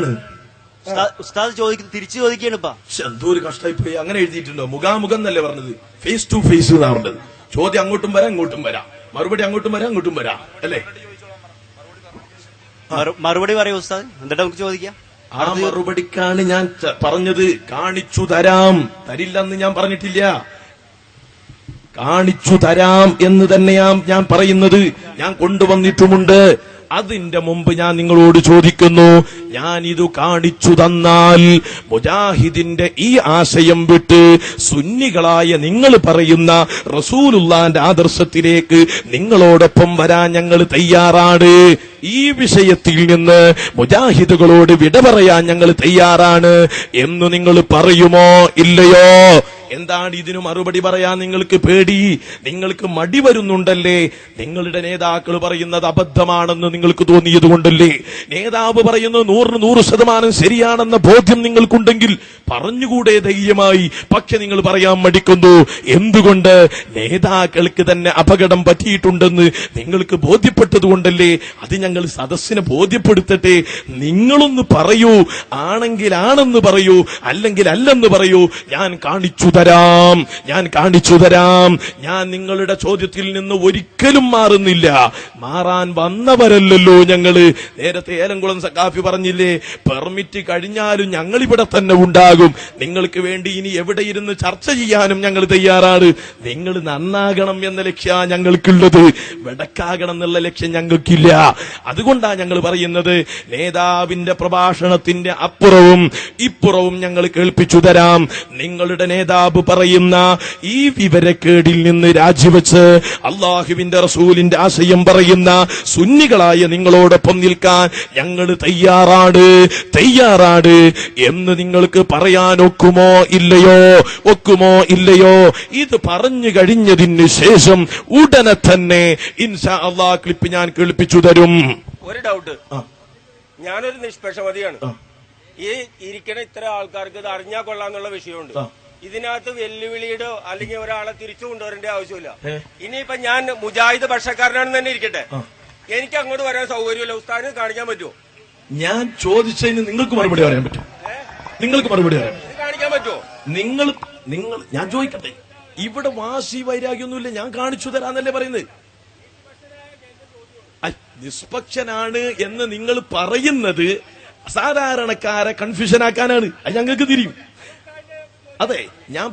N: ഉസ്താദ് ചോദിക്കുന്നത്. തിരിച്ചു ചോദിക്കുകയാണ്. ഇപ്പൊ
O: എന്തോ ഒരു കഷ്ടമായി പോയി. അങ്ങനെ എഴുതിയിട്ടുണ്ടോ? മുഖാമുഖം എന്നല്ലേ പറഞ്ഞത്, ഫേസ് ടു ഫേസ് എന്നാ പറഞ്ഞത്. ചോദ്യം അങ്ങോട്ടും വരാം ഇങ്ങോട്ടും വരാം, മറുപടി അങ്ങോട്ടും വരാം ഇങ്ങോട്ടും വരാം, അല്ലേ?
N: മറുപടി പറയൂ ഉസ്താദ്, എന്നിട്ട് നമുക്ക് ചോദിക്കാം.
O: ആ മറുപടിക്കാണ് ഞാൻ പറഞ്ഞത്. കാണിച്ചു തരാം, തരില്ലെന്ന് ഞാൻ പറഞ്ഞിട്ടില്ല. കാണിച്ചു തരാം എന്ന് തന്നെയാണ് ഞാൻ പറയുന്നത്. ഞാൻ കൊണ്ടുവന്നിട്ടുമുണ്ട്. അതിന്റെ മുമ്പ് ഞാൻ നിങ്ങളോട് ചോദിക്കുന്നു, ഞാൻ ഇത് കാണിച്ചു തന്നാൽ മുജാഹിദിന്റെ ഈ ആശയം വിട്ട് സുന്നികളായ നിങ്ങൾ പറയുന്ന റസൂലുള്ളാന്റെ ആദർശത്തിലേക്ക് നിങ്ങളോടൊപ്പം വരാൻ ഞങ്ങൾ തയ്യാറാണ്. ഈ വിഷയത്തിൽ നിന്ന് മുജാഹിദുകളോട് വിട പറയാൻ ഞങ്ങൾ തയ്യാറാണ് എന്ന് നിങ്ങൾ പറയുമോ ഇല്ലയോ? എന്താണ് ഇതിനു മറുപടി പറയാൻ നിങ്ങൾക്ക് പേടി? നിങ്ങൾക്ക് മടി വരുന്നുണ്ടല്ലേ? നിങ്ങളുടെ നേതാക്കൾ പറയുന്നത് അബദ്ധമാണെന്ന് നിങ്ങൾക്ക് തോന്നിയത് കൊണ്ടല്ലേ? നേതാവ് പറയുന്നത് 100% ശരിയാണെന്ന ബോധ്യം നിങ്ങൾക്കുണ്ടെങ്കിൽ പറഞ്ഞുകൂടെ ധൈര്യമായി? പക്ഷെ നിങ്ങൾ പറയാൻ മടിക്കുന്നു. എന്തുകൊണ്ട്? നേതാക്കൾക്ക് തന്നെ അപകടം പറ്റിയിട്ടുണ്ടെന്ന് നിങ്ങൾക്ക് ബോധ്യപ്പെട്ടതുകൊണ്ടല്ലേ? അത് ഞങ്ങൾ സദസ്സിനെ ബോധ്യപ്പെടുത്തട്ടെ. നിങ്ങളൊന്ന് പറയൂ, ആണെങ്കിൽ ആണെന്ന് പറയൂ, അല്ലെങ്കിൽ അല്ലെന്ന് പറയൂ. ഞാൻ കാണിച്ചു തരാം, ഞാൻ കാണിച്ചു തരാം. ഞാൻ നിങ്ങളുടെ ചോദ്യത്തിൽ നിന്ന് ഒരിക്കലും മാറുന്നില്ല. മാറാൻ വന്നവരല്ലല്ലോ ഞങ്ങള്. നേരത്തെ ഏലംകുളം സഖാഫി പറഞ്ഞില്ലേ, പെർമിറ്റ് കഴിഞ്ഞാലും ഞങ്ങൾ ഇവിടെ തന്നെ ഉണ്ടാകും. നിങ്ങൾക്ക് വേണ്ടി ഇനി എവിടെ ഇരുന്ന് ചർച്ച ചെയ്യാനും ഞങ്ങൾ തയ്യാറാണ്. നിങ്ങൾ നന്നാകണം എന്ന ലക്ഷ്യം ഞങ്ങൾക്കുള്ളത്, വെടക്കാകണം എന്നുള്ള ലക്ഷ്യം ഞങ്ങൾക്കില്ല. അതുകൊണ്ടാണ് ഞങ്ങൾ പറയുന്നത്, നേതാവിന്റെ പ്രഭാഷണത്തിന്റെ അപ്പുറവും ഇപ്പുറവും ഞങ്ങൾ കേൾപ്പിച്ചു തരാം. നിങ്ങളുടെ നേതാവ് പറയുന്ന ഈ വിവരക്കേടിൽ നിന്ന് രാജിവെച്ച് അള്ളാഹുവിന്റെ റസൂലിന്റെ ആശയം പറയുന്ന സുന്നികളായ നിങ്ങളോടൊപ്പം നിൽക്കാൻ ഞങ്ങൾ തയ്യാറാണ് എന്ന് നിങ്ങൾക്ക് പറയാൻ ഒക്കുമോ ഇല്ലയോ? ഒക്കുമോ ഇല്ലയോ? ഇത് പറഞ്ഞു കഴിഞ്ഞതിന് ശേഷം ഉടനെ തന്നെ ഇൻഷാ അള്ളാഹ് ക്ലിപ്പ് ഞാൻ കേൾപ്പിച്ചു തരും.
P: ഒരു ഡൗട്ട്, ഞാനൊരു നിഷ്പക്ഷമതിയാണ്. ഈ ഇരിക്കണ ഇത്ര ആൾക്കാർക്ക് ഇത് അറിഞ്ഞാൽ കൊള്ളാന്നുള്ള വിഷയമുണ്ട്. ഇതിനകത്ത് വെല്ലുവിളിയുടെ അല്ലെങ്കിൽ ഒരാളെ തിരിച്ചു കൊണ്ടുവരേണ്ട ആവശ്യമില്ല. ഇനിയിപ്പൊ ഞാൻ മുജാഹിദ് പക്ഷക്കാരനാണെന്ന് തന്നെ ഇരിക്കട്ടെ, എനിക്ക് അങ്ങോട്ട് വരാൻ സൗകര്യമില്ല. ഉസ്താദിന് കാണിക്കാൻ പറ്റുമോ?
O: ഞാൻ ചോദിച്ചതിന് നിങ്ങൾക്ക് മറുപടി പറയാൻ പറ്റും. നിങ്ങൾക്ക് മറുപടി പറയാൻ
P: കാണിക്കാൻ പറ്റുമോ?
O: നിങ്ങൾ ഞാൻ ചോദിക്കട്ടെ, ഇവിടെ വാശി വൈരാഗ്യമൊന്നുമില്ല. ഞാൻ കാണിച്ചു തരാന്നല്ലേ പറയുന്നത്. നിഷ്പക്ഷനാണ് എന്ന് നിങ്ങൾ പറയുന്നത് സാധാരണക്കാരെ കൺഫ്യൂഷൻ ആക്കാനാണ്. അത് ഞങ്ങൾക്ക് തിരിയും. അതെ, ഞാൻ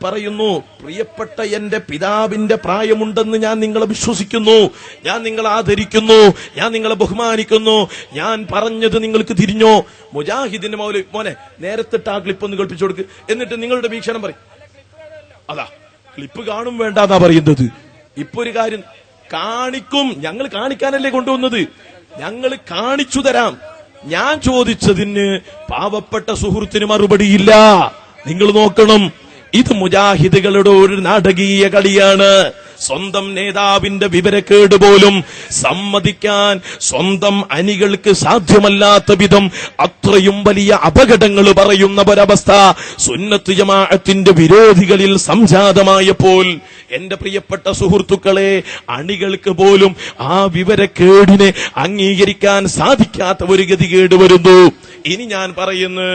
O: പറയുന്നു പ്രിയപ്പെട്ട എന്റെ പിതാവിന്റെ പ്രായമുണ്ടെന്ന് ഞാൻ നിങ്ങളെ വിശ്വസിക്കുന്നു, ഞാൻ നിങ്ങളെ ആദരിക്കുന്നു, ഞാൻ നിങ്ങളെ ബഹുമാനിക്കുന്നു. ഞാൻ പറഞ്ഞത് നിങ്ങൾക്ക് തിരിഞ്ഞോ? മുജാഹിദിന്റെ മോനെ നേരത്തെ ആ ക്ലിപ്പ് ഒന്ന് കേൾപ്പിച്ചു കൊടുക്ക്, എന്നിട്ട് നിങ്ങളുടെ വീക്ഷണം പറയും. അതാ ക്ലിപ്പ് കാണും വേണ്ടാന്നാ പറയുന്നത്. ഇപ്പൊ ഒരു കാര്യം കാണിക്കും, ഞങ്ങൾ കാണിക്കാനല്ലേ കൊണ്ടുവന്നത്. ഞങ്ങൾ കാണിച്ചു തരാം. ഞാൻ ചോദിച്ചതിന് പാവപ്പെട്ട സുഹൃത്തിന് മറുപടിയില്ല. നിങ്ങൾ നോക്കണം, ഇത് മുജാഹിദുകളുടെ ഒരു നാടകീയ കളിയാണ്. സ്വന്തം നേതാവിന്റെ വിവരക്കേട് പോലും സമ്മതിക്കാൻ സ്വന്തം അണികൾക്ക് സാധ്യമല്ലാത്ത വിധം അത്രയും വലിയ അപകടങ്ങൾ പറയുന്ന ഒരവസ്ഥ സുന്നത്ത് ജമാഅത്തിന്റെ വിരോധികളിൽ സംജാതമായപ്പോൾ എന്റെ പ്രിയപ്പെട്ട സുഹൃത്തുക്കളെ, അണികൾക്ക് പോലും ആ വിവരക്കേടിനെ അംഗീകരിക്കാൻ സാധിക്കാത്ത ഒരു ഗതികേട് വരുന്നു. ഇനി ഞാൻ പറയുന്നു,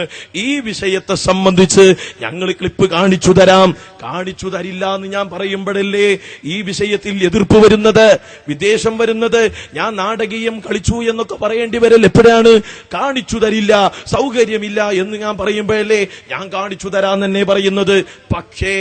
O: ഈ വിഷയത്തെ സംബന്ധിച്ച് ഞങ്ങൾ ക്ലിപ്പ് കാണിച്ചു തരാം. കാണിച്ചു തരില്ല എന്ന് ഞാൻ പറയുമ്പോഴല്ലേ ഈ വിഷയത്തിൽ എതിർപ്പ് വരുന്നത്, വിദേശം വരുന്നത്. ഞാൻ നാടകീയം കളിച്ചു എന്നൊക്കെ പറയേണ്ടി വരൽ എപ്പോഴാണ്? കാണിച്ചു തരില്ല, സൗകര്യമില്ല എന്ന് ഞാൻ പറയുമ്പോഴല്ലേ ഞാൻ കാണിച്ചു തരാൻ തന്നെ പറയുന്നത്. പക്ഷേ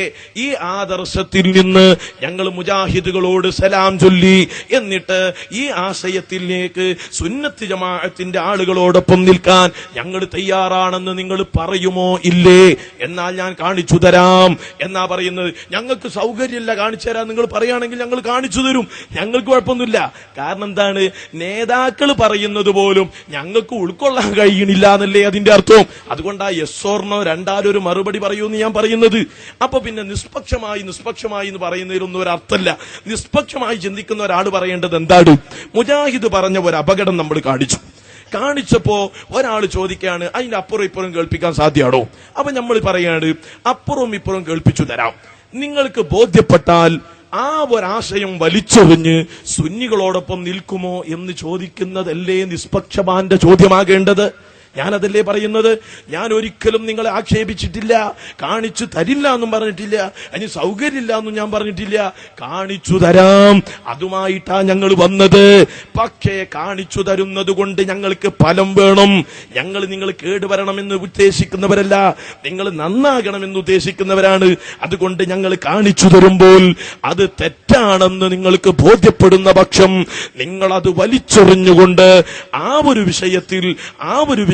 O: ഈ ആദർശത്തിൽ നിന്ന് ഞങ്ങൾ മുജാഹിദുകളോട് സലാം ചൊല്ലി, എന്നിട്ട് ഈ ആശയത്തിലേക്ക് സുന്നത്ത് ജമാഅത്തിന്റെ ആളുകളോടൊപ്പം നിൽക്കാൻ ഞങ്ങൾ തയ്യാറാണെന്ന് നിങ്ങൾ പറയുമോ ഇല്ലേ? എന്നാൽ ഞാൻ കാണിച്ചു തരാം എന്നാ പറയുന്നത്. ഞങ്ങൾക്ക് സൗകര്യമില്ല കാണിച്ചു തരാൻ നിങ്ങൾ പറയുകയാണെങ്കിൽ ഞങ്ങൾ കാണിച്ചു തരും, ഞങ്ങൾക്ക് കുഴപ്പമൊന്നുമില്ല. കാരണം എന്താണ്? നേതാക്കൾ പറയുന്നത് പോലും ഞങ്ങൾക്ക് ഉൾക്കൊള്ളാൻ കഴിയണില്ല എന്നല്ലേ അതിന്റെ അർത്ഥം. അതുകൊണ്ടാ യെസ്സോർണോ രണ്ടാലൊരു മറുപടി പറയൂന്ന് ഞാൻ പറയുന്നത്. അപ്പൊ പിന്നെ നിഷ്പക്ഷമായി എന്ന് പറയുന്നതിലൊന്നും ഒരർത്ഥമില്ല. നിഷ്പക്ഷമായി ചിന്തിക്കുന്ന ഒരാൾ പറയേണ്ടത് എന്താണ്? മുജാഹിദ് പറഞ്ഞ ഒരു അപകടം നമ്മൾ കാണിച്ചപ്പോ ഒരാൾ ചോദിക്കുകയാണ്, അതിന്റെ അപ്പുറം ഇപ്പുറം കേൾപ്പിക്കാൻ സാധ്യമാണോ? അപ്പൊ നമ്മൾ പറയാണ്, അപ്പുറവും ഇപ്പുറവും കേൾപ്പിച്ചു തരാം. നിങ്ങൾക്ക് ബോധ്യപ്പെട്ടാൽ ആ ഒരാശയം വലിച്ചെറിഞ്ഞ് സുന്നികളോടൊപ്പം നിൽക്കുമോ എന്ന് ചോദിക്കുന്നതല്ലേ നിഷ്പക്ഷമാന്റെ ചോദ്യമാകേണ്ടത്? ഞാനതല്ലേ പറയുന്നത്. ഞാൻ ഒരിക്കലും നിങ്ങളെ ആക്ഷേപിച്ചിട്ടില്ല, കാണിച്ചു തരില്ല എന്നും പറഞ്ഞിട്ടില്ല, അതിന് സൗകര്യമില്ല എന്നും ഞാൻ പറഞ്ഞിട്ടില്ല. കാണിച്ചു തരാം, അതുമായിട്ടാ ഞങ്ങൾ വന്നത്. പക്ഷേ കാണിച്ചു തരുന്നത് കൊണ്ട് ഞങ്ങൾക്ക് ഫലം വേണം. നിങ്ങൾ കേടുവരണമെന്ന് ഉദ്ദേശിക്കുന്നവരല്ല, നിങ്ങൾ നന്നാകണമെന്ന് ഉദ്ദേശിക്കുന്നവരാണ്. അതുകൊണ്ട് ഞങ്ങൾ കാണിച്ചു തരുമ്പോൾ അത് തെറ്റാണെന്ന് നിങ്ങൾക്ക് ബോധ്യപ്പെടുന്ന പക്ഷം നിങ്ങളത് വലിച്ചെറിഞ്ഞുകൊണ്ട് ആ ഒരു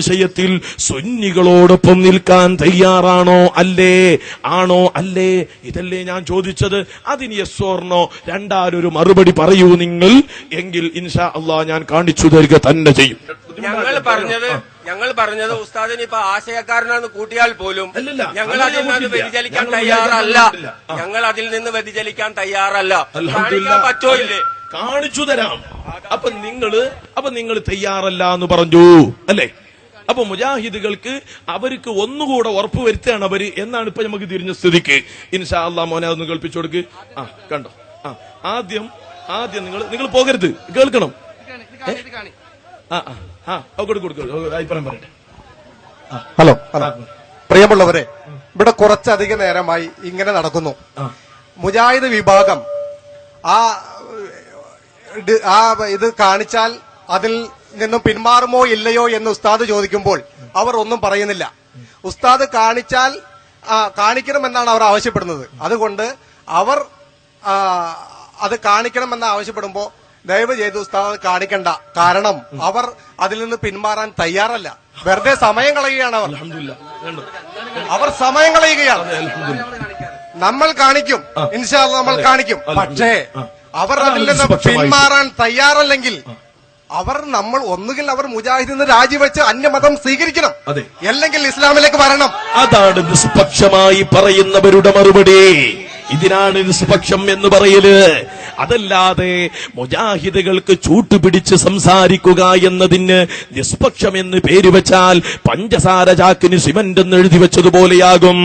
O: വിഷയത്തിൽ സുന്നികളോടൊപ്പം നിൽക്കാൻ തയ്യാറാണോ അല്ലേ? ആണോ അല്ലേ? ഇതല്ലേ ഞാൻ ചോദിച്ചത്. അതിന് യെസ് ഓർ നോ രണ്ടാലൊരു മറുപടി പറയൂ നിങ്ങൾ. എങ്കിൽ ഇൻഷാ അള്ളാഹ് ഞാൻ കാണിച്ചു തരിക തന്നെ ചെയ്യും.
P: ഞങ്ങൾ പറഞ്ഞത് ഉസ്താദിന് ഇപ്പൊ ആശയക്കാരനാണെന്ന് കൂട്ടിയാൽ പോലും ഞങ്ങൾ അതിൽ നിന്ന് വ്യതിചലിക്കാൻ തയ്യാറല്ല. കാണിക്കാൻ പറ്റോ ഇല്ലേ?
O: കാണിച്ചു തരാം. അപ്പൊ നിങ്ങൾ തയ്യാറല്ല എന്ന് പറഞ്ഞു അല്ലേ? അപ്പൊ മുജാഹിദുകൾക്ക് അവർക്ക് ഒന്നുകൂടെ ഉറപ്പ് വരുത്തുകയാണ് അവര് എന്നാണ് ഇപ്പൊ നമുക്ക് തിരിഞ്ഞ സ്ഥിതിക്ക്. ഇൻഷാ അല്ലാഹ് മോനെ അതൊന്ന് കേൾപ്പിച്ചു കൊടുക്ക്. കണ്ടോ? ആദ്യം നിങ്ങൾ പോകരുത്, കേൾക്കണം. അഭിപ്രായം പറയട്ടെ.
Q: ഹലോ, പ്രിയമുള്ളവരെ, ഇവിടെ കുറച്ചധികം നേരമായി ഇങ്ങനെ നടക്കുന്നു. മുജാഹിദ് വിഭാഗം ഇത് കാണിച്ചാൽ അതിൽ നിന്നും പിന്മാറുമോ ഇല്ലയോ എന്ന് ഉസ്താദ് ചോദിക്കുമ്പോൾ അവർ ഒന്നും പറയുന്നില്ല. ഉസ്താദ് കാണിക്കണമെന്നാണ് അവർ ആവശ്യപ്പെടുന്നത്. അതുകൊണ്ട് അവർ അത് കാണിക്കണമെന്ന് ആവശ്യപ്പെടുമ്പോ ദയവ് ചെയ്ത് ഉസ്താദ് കാണിക്കണ്ട. കാരണം അവർ അതിൽ നിന്ന് പിന്മാറാൻ തയ്യാറല്ല. വെറുതെ സമയം കളയുകയാണ് അവർ സമയം കളയുകയാണ്. നമ്മൾ കാണിക്കും, ഇൻഷാ അല്ലാഹ് നമ്മൾ കാണിക്കും. പക്ഷേ അവർ അതിൽ നിന്ന് പിന്മാറാൻ തയ്യാറല്ലെങ്കിൽ ഒന്നുകിൽ അവർ മുജാഹിദിൽ നിന്ന് രാജിവെച്ച് അന്യമതം സ്വീകരിക്കണം, അല്ലെങ്കിൽ ഇസ്ലാമിലേക്ക് വരണം.
O: അതാണ് നിഷ്പക്ഷമായി പറയുന്നവരുടെ മറുപടി. ഇതിനാണ് നിഷ്പക്ഷം എന്ന് പറയല്. അതല്ലാതെ മുജാഹിദുകൾക്ക് ചൂട്ടുപിടിച്ച് സംസാരിക്കുക എന്നതിന് നിഷ്പക്ഷം എന്ന് പേര് വെച്ചാൽ പഞ്ചസാര ചാക്കിന് സിമന്റ് എന്ന് എഴുതി വെച്ചതുപോലെയാകും.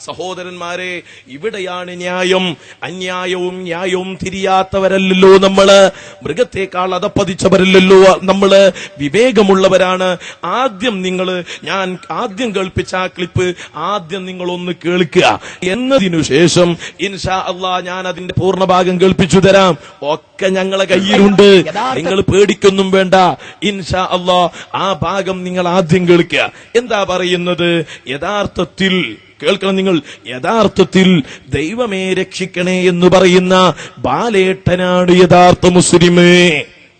O: സഹോദരന്മാരെ, ഇവിടെയാണ് ന്യായം. അന്യായവും ന്യായവും തിരിയാത്തവരല്ലല്ലോ നമ്മള്. മൃഗത്തെക്കാൾ അതപ്പതിച്ചവരല്ലല്ലോ നമ്മള്. വിവേകമുള്ളവരാണ്. ഞാൻ ആദ്യം കേൾപ്പിച്ച ആ ക്ലിപ്പ് നിങ്ങൾ ഒന്ന് കേൾക്കുക. എന്നതിനു ശേഷം ഇൻഷാ അല്ലാഹ് ഞാൻ അതിന്റെ പൂർണ്ണഭാഗം കേൾപ്പിച്ചു തരാം. ഒക്കെ ഞങ്ങളെ കയ്യിലുണ്ട്, നിങ്ങൾ പേടിക്കൊന്നും വേണ്ട. ഇൻഷാ അല്ലാഹ് ആ ഭാഗം നിങ്ങൾ ആദ്യം കേൾക്കുക. എന്താ പറയുന്നത്? യഥാർത്ഥത്തിൽ കേൾക്കണം നിങ്ങൾ. യഥാർത്ഥത്തിൽ ദൈവമേ രക്ഷിക്കണേ എന്ന് പറയുന്ന ബാലേട്ടനാണ് യഥാർത്ഥ മുസ്ലിമേ.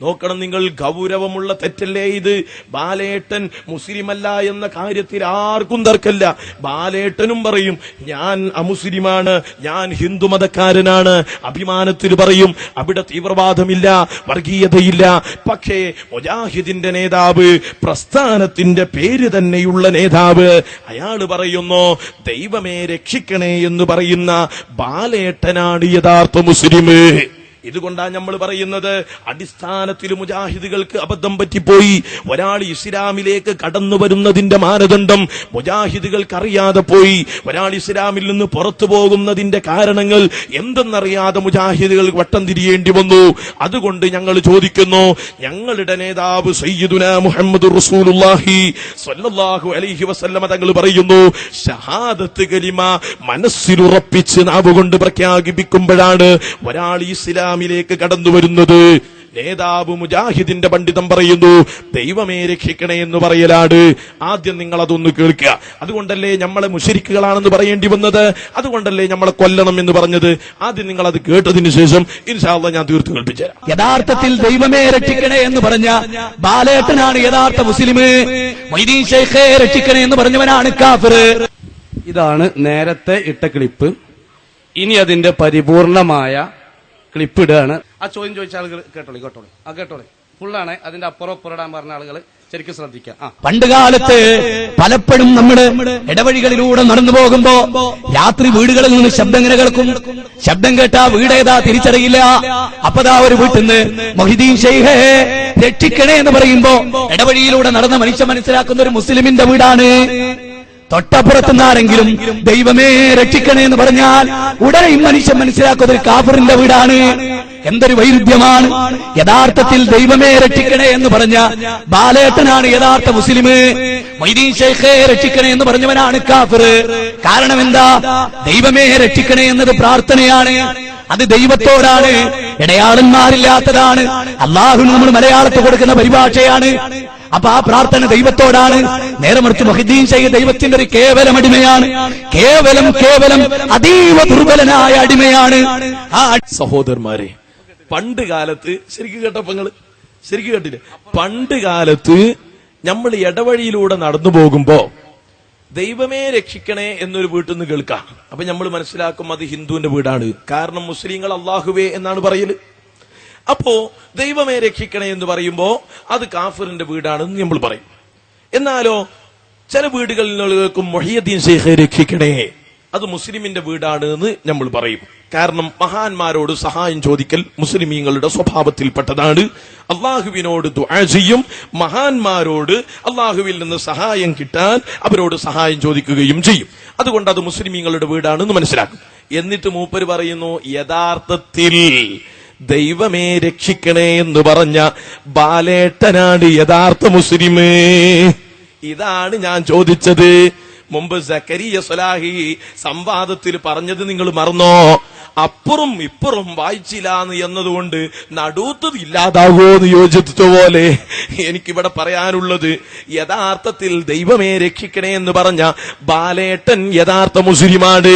O: നോക്കണം നിങ്ങൾ, ഗൗരവമുള്ള തെറ്റല്ലേ ഇത്? ബാലേട്ടൻ മുസ്ലിമല്ല എന്ന കാര്യത്തിൽ ആർക്കും തർക്കമില്ല. ബാലേട്ടനും പറയും ഞാൻ അമുസ്ലിമാണ്, ഞാൻ ഹിന്ദു മതക്കാരനാണ്. അഭിമാനത്തിൽ പറയും. അവിടെ തീവ്രവാദമില്ല, വർഗീയതയില്ല. പക്ഷേ മുജാഹിദിന്റെ നേതാവ്, പ്രസ്ഥാനത്തിന്റെ പേര് തന്നെയുള്ള നേതാവ്, അയാള് പറയുന്നു ദൈവമേ രക്ഷിക്കണേ എന്ന് പറയുന്ന ബാലേട്ടനാണ് യഥാർത്ഥ മുസ്ലിമ്. ഇതുകൊണ്ടാണ് നമ്മൾ പറയുന്നത്, അടിസ്ഥാനത്തിൽ മുജാഹിദുകൾക്ക് അബദ്ധം പറ്റിപ്പോയി. ഒരാൾ ഇസ്ലാമിലേക്ക് കടന്നു വരുന്നതിന്റെ മാനദണ്ഡം മുജാഹിദുകൾക്ക് അറിയാതെ പോയി. ഒരാൾ ഇസ്ലാമിൽ നിന്ന് പുറത്തു പോകുന്നതിന്റെ കാരണങ്ങൾ എന്തെന്നറിയാതെ മുജാഹിദുകൾ വട്ടം തിരിയേണ്ടി വന്നു. അതുകൊണ്ട് ഞങ്ങൾ ചോദിക്കുന്നു, ഞങ്ങളുടെ നേതാവ് സയ്യിദുനാ മുഹമ്മദ് റസൂലുള്ളാഹി സ്വല്ലല്ലാഹു അലൈഹി വസല്ലമ തങ്ങൾ പറയുന്നു, ഷഹാദത്ത് കലിമ മനസ്സിലുറപ്പിച്ച് നാവുകൊണ്ട് പ്രഖ്യാപിക്കുമ്പോഴാണ് ഒരാൾ ഇസ്ലാമിലേക്ക് കടന്നു വരുന്നത്. നേതാവ് മുജാഹിദിന്റെ പണ്ഡിതം പറയുന്നു ദൈവമേ രക്ഷിക്കണേ എന്ന് പറയലാണ്. ആദ്യം നിങ്ങൾ അതൊന്ന് കേൾക്കുക. അതുകൊണ്ടല്ലേ നമ്മളെ മുശ്രിക്കുകളാണെന്ന് പറയേണ്ടി വന്നത്, അതുകൊണ്ടല്ലേ നമ്മളെ കൊല്ലണം എന്ന് പറഞ്ഞത്. ആദ്യം നിങ്ങൾ അത് കേട്ടതിന് ശേഷം ഇൻഷാ അല്ലാഹ് ഞാൻ തീർത്തു കേൾപ്പിച്ചു തരാം.
A: യഥാർത്ഥത്തിൽ ദൈവമേ രക്ഷിക്കണേ എന്ന് പറഞ്ഞ ബാലേട്ടനാണ് യഥാർത്ഥ മുസ്ലിം. മൊയ്തീൻ ശൈഖേ രക്ഷിക്കണേ എന്ന് പറഞ്ഞവനാണ് കാഫിർ.
R: ഇതാണ് നേരത്തെ ഇട്ട ക്ലിപ്പ്. ഇനി അതിന്റെ പരിപൂർണമായ ക്ലിപ്പ് ഇടുകയാണ്. ആ ചോദ്യം ചോദിച്ച ആളുകൾ കേട്ടോളി. ഫുള്ളാണ്. അതിന്റെ അപ്പുറം ഇടാൻ പറഞ്ഞ ആളുകൾ ശരിക്കും ശ്രദ്ധിക്കാം.
A: പണ്ടുകാലത്ത് പലപ്പോഴും നമ്മുടെ ഇടവഴികളിലൂടെ നടന്നു പോകുമ്പോ രാത്രി വീടുകളിൽ നിന്ന് ശബ്ദം ഇങ്ങനെ കേൾക്കും. ശബ്ദം കേട്ടാ വീടേതാ തിരിച്ചറിയില്ല. അപ്പതാ ഒരു വീട്ടിൽ നിന്ന് മൊഹിദ്ദീൻ ശൈഖേ രക്ഷിക്കണേ എന്ന് പറയുമ്പോ ഇടവഴിയിലൂടെ നടന്ന മനുഷ്യ മനസ്സിലാക്കുന്ന ഒരു മുസ്ലിമിന്റെ വീടാണ്. തൊട്ടപ്പുറത്തുനിന്നാരെങ്കിലും ദൈവമേ രക്ഷിക്കണേ എന്ന് പറഞ്ഞാൽ ഉടനെ മനുഷ്യൻ മനസ്സിലാക്കുന്നത് കാഫിറിന്റെ വീടാണ്. എന്തൊരു വൈരുദ്ധ്യമാണ്! യഥാർത്ഥത്തിൽ ദൈവമേ രക്ഷിക്കണേ എന്ന് പറഞ്ഞ ബാലേട്ടനാണ് യഥാർത്ഥ മുസ്ലിം. മൊയ്തീൻ ശൈഖേ രക്ഷിക്കണേ എന്ന് പറഞ്ഞവനാണ് കാഫിർ. കാരണം എന്താ? ദൈവമേ രക്ഷിക്കണേ എന്നത് പ്രാർത്ഥനയാണ്, അത് ദൈവത്തോടാണ്, ഇടയാളന്മാരില്ലാത്തതാണ്. അള്ളാഹുവിന് നമ്മൾ മലയാളത്തിൽ കൊടുക്കുന്ന പരിഭാഷയാണ്. അപ്പൊ ആ പ്രാർത്ഥന ദൈവത്തോടാണ്. നേരെ മറിച്ച് മൊഹീദ്ദീൻ ശൈഖ് ദൈവത്തിന്റെ ഒരു കേവലം അടിമയാണ്, കേവലം അതീവ ദുർബലനായ അടിമയാണ്. ആ
O: സഹോദരന്മാരെ, പണ്ട് കാലത്ത് ശരിക്കും കേട്ടപ്പോ നിങ്ങള് ശരിക്കും കേട്ടില്ലേ? പണ്ട് കാലത്ത് നമ്മൾ ഇടവഴിയിലൂടെ നടന്നു പോകുമ്പോ ദൈവമേ രക്ഷിക്കണേ എന്നൊരു വീട്ടിൽ നിന്ന് കേൾക്കാം. അപ്പൊ നമ്മൾ മനസ്സിലാക്കും അത് ഹിന്ദുവിന്റെ വീടാണ്. കാരണം മുസ്ലിങ്ങൾ അള്ളാഹുവേ എന്നാണ് പറയല്. അപ്പോ ദൈവമേ രക്ഷിക്കണേ എന്ന് പറയുമ്പോ അത് കാഫിറിന്റെ വീടാണെന്ന് നമ്മൾ പറയും. എന്നാലോ ചില വീടുകളിൽ കേൾക്കും മൊഹീദ്ദീൻ ശൈഖ് രക്ഷിക്കണേ, അത് മുസ്ലിമിന്റെ വീടാണ് എന്ന് നമ്മൾ പറയും. കാരണം മഹാന്മാരോട് സഹായം ചോദിക്കൽ മുസ്ലിമീങ്ങളുടെ സ്വഭാവത്തിൽപ്പെട്ടതാണ്. അള്ളാഹുവിനോട് ദുആ ചെയ്യും, മഹാന്മാരോട് അള്ളാഹുവിൽ നിന്ന് സഹായം കിട്ടാൻ അവരോട് സഹായം ചോദിക്കുകയും ചെയ്യും. അതുകൊണ്ട് അത് മുസ്ലിമീങ്ങളുടെ വീടാണെന്ന് മനസ്സിലാക്കും. എന്നിട്ട് മൂപ്പര് പറയുന്നു, യഥാർത്ഥത്തിൽ ദൈവമേ രക്ഷിക്കണേ എന്ന് പറഞ്ഞ ബാലേട്ടനാണ് യഥാർത്ഥ മുസ്ലിം. ഇതാണ് ഞാൻ ചോദിച്ചത്. മുമ്പ് സക്കരിയ സ്വലാഹി സംവാദത്തിൽ പറഞ്ഞത് നിങ്ങൾ മറന്നോ? അപ്പുറം ഇപ്പുറം വായിച്ചില്ലാന്ന് എന്നതുകൊണ്ട് നടുത്തത് ഇല്ലാതാവോ എന്ന് യോജിച്ച പോലെ എനിക്കിവിടെ പറയാനുള്ളത്, യഥാർത്ഥത്തിൽ ദൈവമേ രക്ഷിക്കണേ എന്ന് പറഞ്ഞ ബാലേട്ടൻ യഥാർത്ഥ മുസ്ലിമാണ്.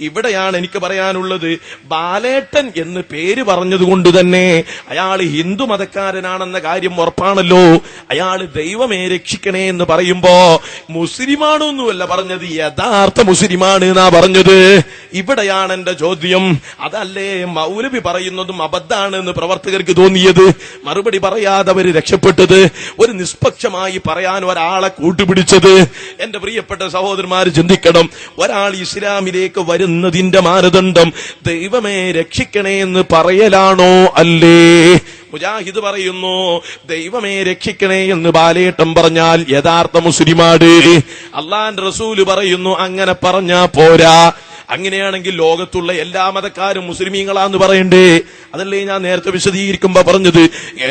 O: ഇവിടെയാണ് എനിക്ക് പറയാനുള്ളത്. ബാലേട്ടൻ എന്ന് പേര് പറഞ്ഞതുകൊണ്ട് തന്നെ അയാൾ ഹിന്ദു മതക്കാരനാണെന്ന കാര്യം ഉറപ്പാണല്ലോ. അയാൾ ദൈവമേ രക്ഷിക്കണേ എന്ന് പറയുമ്പോ മുസ്ലിമാണൊന്നുമല്ല പറഞ്ഞത്, യഥാർത്ഥ മുസ്ലിമാണ് എന്നാ പറഞ്ഞത്. ഇവിടെയാണ് എന്റെ ചോദ്യം. അതല്ലേ മൗലവി പറയുന്നതും അബദ്ധാണ് എന്ന് പ്രവർത്തകർക്ക് തോന്നിയത്? മറുപടി പറയാതെ അവര് രക്ഷപ്പെട്ടത്, ഒരു നിഷ്പക്ഷമായി പറയാൻ ഒരാളെ കൂട്ടുപിടിച്ചത്. എന്റെ പ്രിയപ്പെട്ട സഹോദരന്മാര് ചിന്തിക്കണം. ഒരാൾ ഇസ്ലാമിലേക്ക് വരുന്നതിന്റെ മാനദണ്ഡം ദൈവമേ രക്ഷിക്കണേ എന്ന് പറയലാണോ അല്ലേ? മുജാഹിദ് പറയുന്നു ദൈവമേ രക്ഷിക്കണേ എന്ന് ബാലേട്ടൻ പറഞ്ഞാൽ യഥാർത്ഥ മുസ്ലിമാണ്. അള്ളാന്റെ റസൂല് പറയുന്നു അങ്ങനെ പറഞ്ഞാ പോരാ. അങ്ങനെയാണെങ്കിൽ ലോകത്തുള്ള എല്ലാ മതക്കാരും മുസ്ലിമീങ്ങളാന്ന് പറയണ്ടേ? അതല്ലേ ഞാൻ നേരത്തെ വിശദീകരിക്കുമ്പോ പറഞ്ഞത്.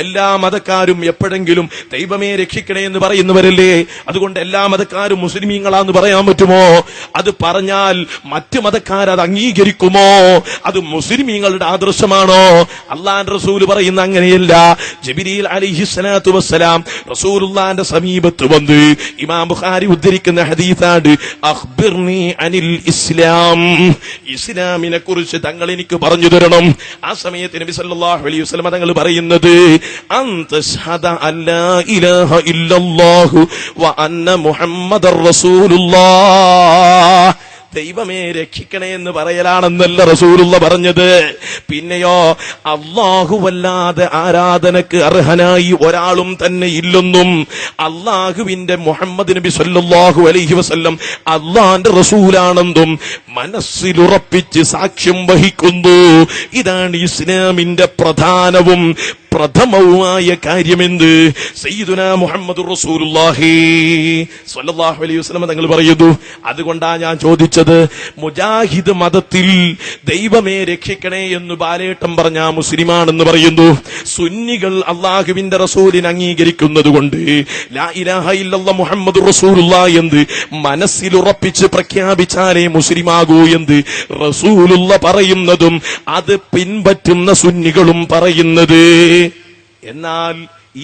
O: എല്ലാ മതക്കാരും എപ്പോഴെങ്കിലും ദൈവമേ രക്ഷിക്കണേ എന്ന് പറയുന്നവരല്ലേ? അതുകൊണ്ട് എല്ലാ മതക്കാരും മുസ്ലിമീങ്ങളാന്ന് പറയാൻ പറ്റുമോ? അത് പറഞ്ഞാൽ മറ്റു മതക്കാരത് അംഗീകരിക്കുമോ? അത് മുസ്ലിമീങ്ങളുടെ ആദർശമാണോ? അള്ളാന്റെ റസൂല് പറയുന്ന അങ്ങനെയല്ല. ജിബ്രീൽ അലൈഹിസ്സലാത്തു വസ്സലാം റസൂലുള്ളാന്റെ സമീപത്ത് വന്ന് ഇമാം ബുഖാരി ഉദ്ധരിക്കുന്ന ഹദീസാണ്, അഖ്ബിർനി അനിൽ ഇസ്ലാം, ഇസ്ലാമിനെ കുറിച്ച് തങ്ങൾ എനിക്ക് പറഞ്ഞു തരണം. ആ സമയത്ത് നബി സല്ലല്ലാഹു അലൈഹി വസല്ലം തങ്ങൾ പറയുന്നത്, അൻതശ്ഹദ അല്ലാ ഇലാഹ ഇല്ലല്ലാഹു വ അന്ന മുഹമ്മദർ റസൂലുള്ളാഹ്. ദൈവമേ രക്ഷിക്കണേ എന്ന് പറയലാണെന്നല്ല റസൂലുള്ള പറഞ്ഞത്. പിന്നെയോ അല്ലാഹുവല്ലാതെ ആരാധനക്ക് അർഹനായി ഒരാളും തന്നെ ഇല്ലെന്നും അള്ളാഹുവിന്റെ മുഹമ്മദ് നബി സല്ലല്ലാഹു അലൈഹി വസല്ലം അള്ളാന്റെ റസൂലാണെന്നും മനസ്സിലുറപ്പിച്ച് സാക്ഷ്യം വഹിക്കുന്നു. ഇതാണ് ഇസ്ലാമിന്റെ പ്രഥമവുമായ കാര്യമെന്ന് സയ്യിദുനാ മുഹമ്മദുർ റസൂലുള്ളാഹി സ്വല്ലല്ലാഹു അലൈഹി വസല്ലം തങ്ങൾ പറയുന്നു. അതുകൊണ്ടാണ് ഞാൻ ചോദിച്ചത്, മുജാഹിദ് മതത്തിൽ ദൈവമേ രക്ഷിക്കണേ എന്ന് ബാലേട്ടം പറഞ്ഞ മുസ്ലിമാണെന്ന് പറയുന്നു. സുന്നികൾ അള്ളാഹുവിന്റെ റസൂലിനെ അംഗീകരിക്കുന്നത് കൊണ്ട് ലാ ഇലാഹ ഇല്ലല്ലാഹ് മുഹമ്മദുർ റസൂലുള്ളാഹി എന്ന് മനസ്സിലുറപ്പിച്ച് പ്രഖ്യാപിച്ചാലേ മുസ്ലിമാകൂ എന്ന് റസൂലുള്ള പറയുന്നതും അത് പിൻപറ്റുന്ന സുന്നികളും പറയുന്നത്. എന്നാൽ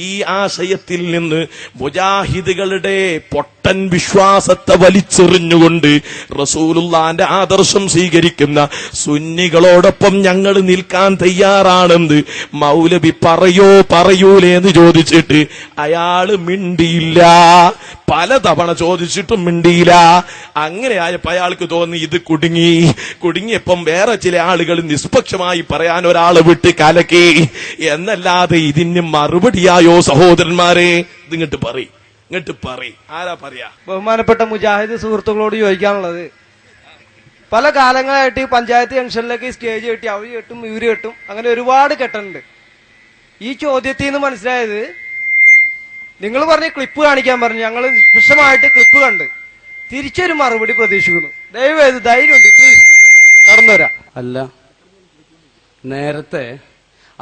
O: ഈ ആശയത്തിൽ നിന്ന് മുജാഹിദുകളുടെ പൊട്ടൻ വിശ്വാസത്തെ വലിച്ചെറിഞ്ഞുകൊണ്ട് റസൂലുള്ളാന്റെ ആദർശം സ്വീകരിക്കുന്ന സുന്നികളോടൊപ്പം ഞങ്ങൾ നിൽക്കാൻ തയ്യാറാണെന്ന് മൗലവി പറയൂലേ എന്ന് ചോദിച്ചിട്ട് അയാള് മിണ്ടിയില്ല. പലതവണ ചോദിച്ചിട്ടും മിണ്ടിയില്ല. അങ്ങനെയായപ്പോ അയാൾക്ക് തോന്നി ഇത് കുടുങ്ങിയപ്പം വേറെ ചില ആളുകൾ നിഷ്പക്ഷമായി പറയാൻ ഒരാളെ വിട്ട് കലക്കി എന്നല്ലാതെ ഇതിന് മറുപടിയായോ സഹോദരന്മാരെ? ഇതിങ്ങോട്ട് പറയും ആരാ പറയാ?
S: ബഹുമാനപ്പെട്ട മുജാഹിദ് സുഹൃത്തുക്കളോട് ചോദിക്കാനുള്ളത്, പല കാലങ്ങളായിട്ട് ഈ പഞ്ചായത്ത് ജംഗ്ഷനിലേക്ക് സ്റ്റേജ് കെട്ടി അവര് കെട്ടും ഇവര് കെട്ടും, അങ്ങനെ ഒരുപാട് കെട്ടുണ്ട്. ഈ ചോദ്യത്തിൽ നിന്ന് മനസ്സിലായത്, നിങ്ങൾ പറഞ്ഞ ക്ലിപ്പ് കാണിക്കാൻ പറഞ്ഞു, ഞങ്ങൾ നിഷ്പക്ഷമായിട്ട് ക്ലിപ്പ് കണ്ട് തിരിച്ചൊരു മറുപടി പ്രതീക്ഷിക്കുന്നു. ദയവേത് ധൈര്യമുണ്ട്, പ്ലീസ് കടന്നുവരാ.
R: അല്ല, നേരത്തെ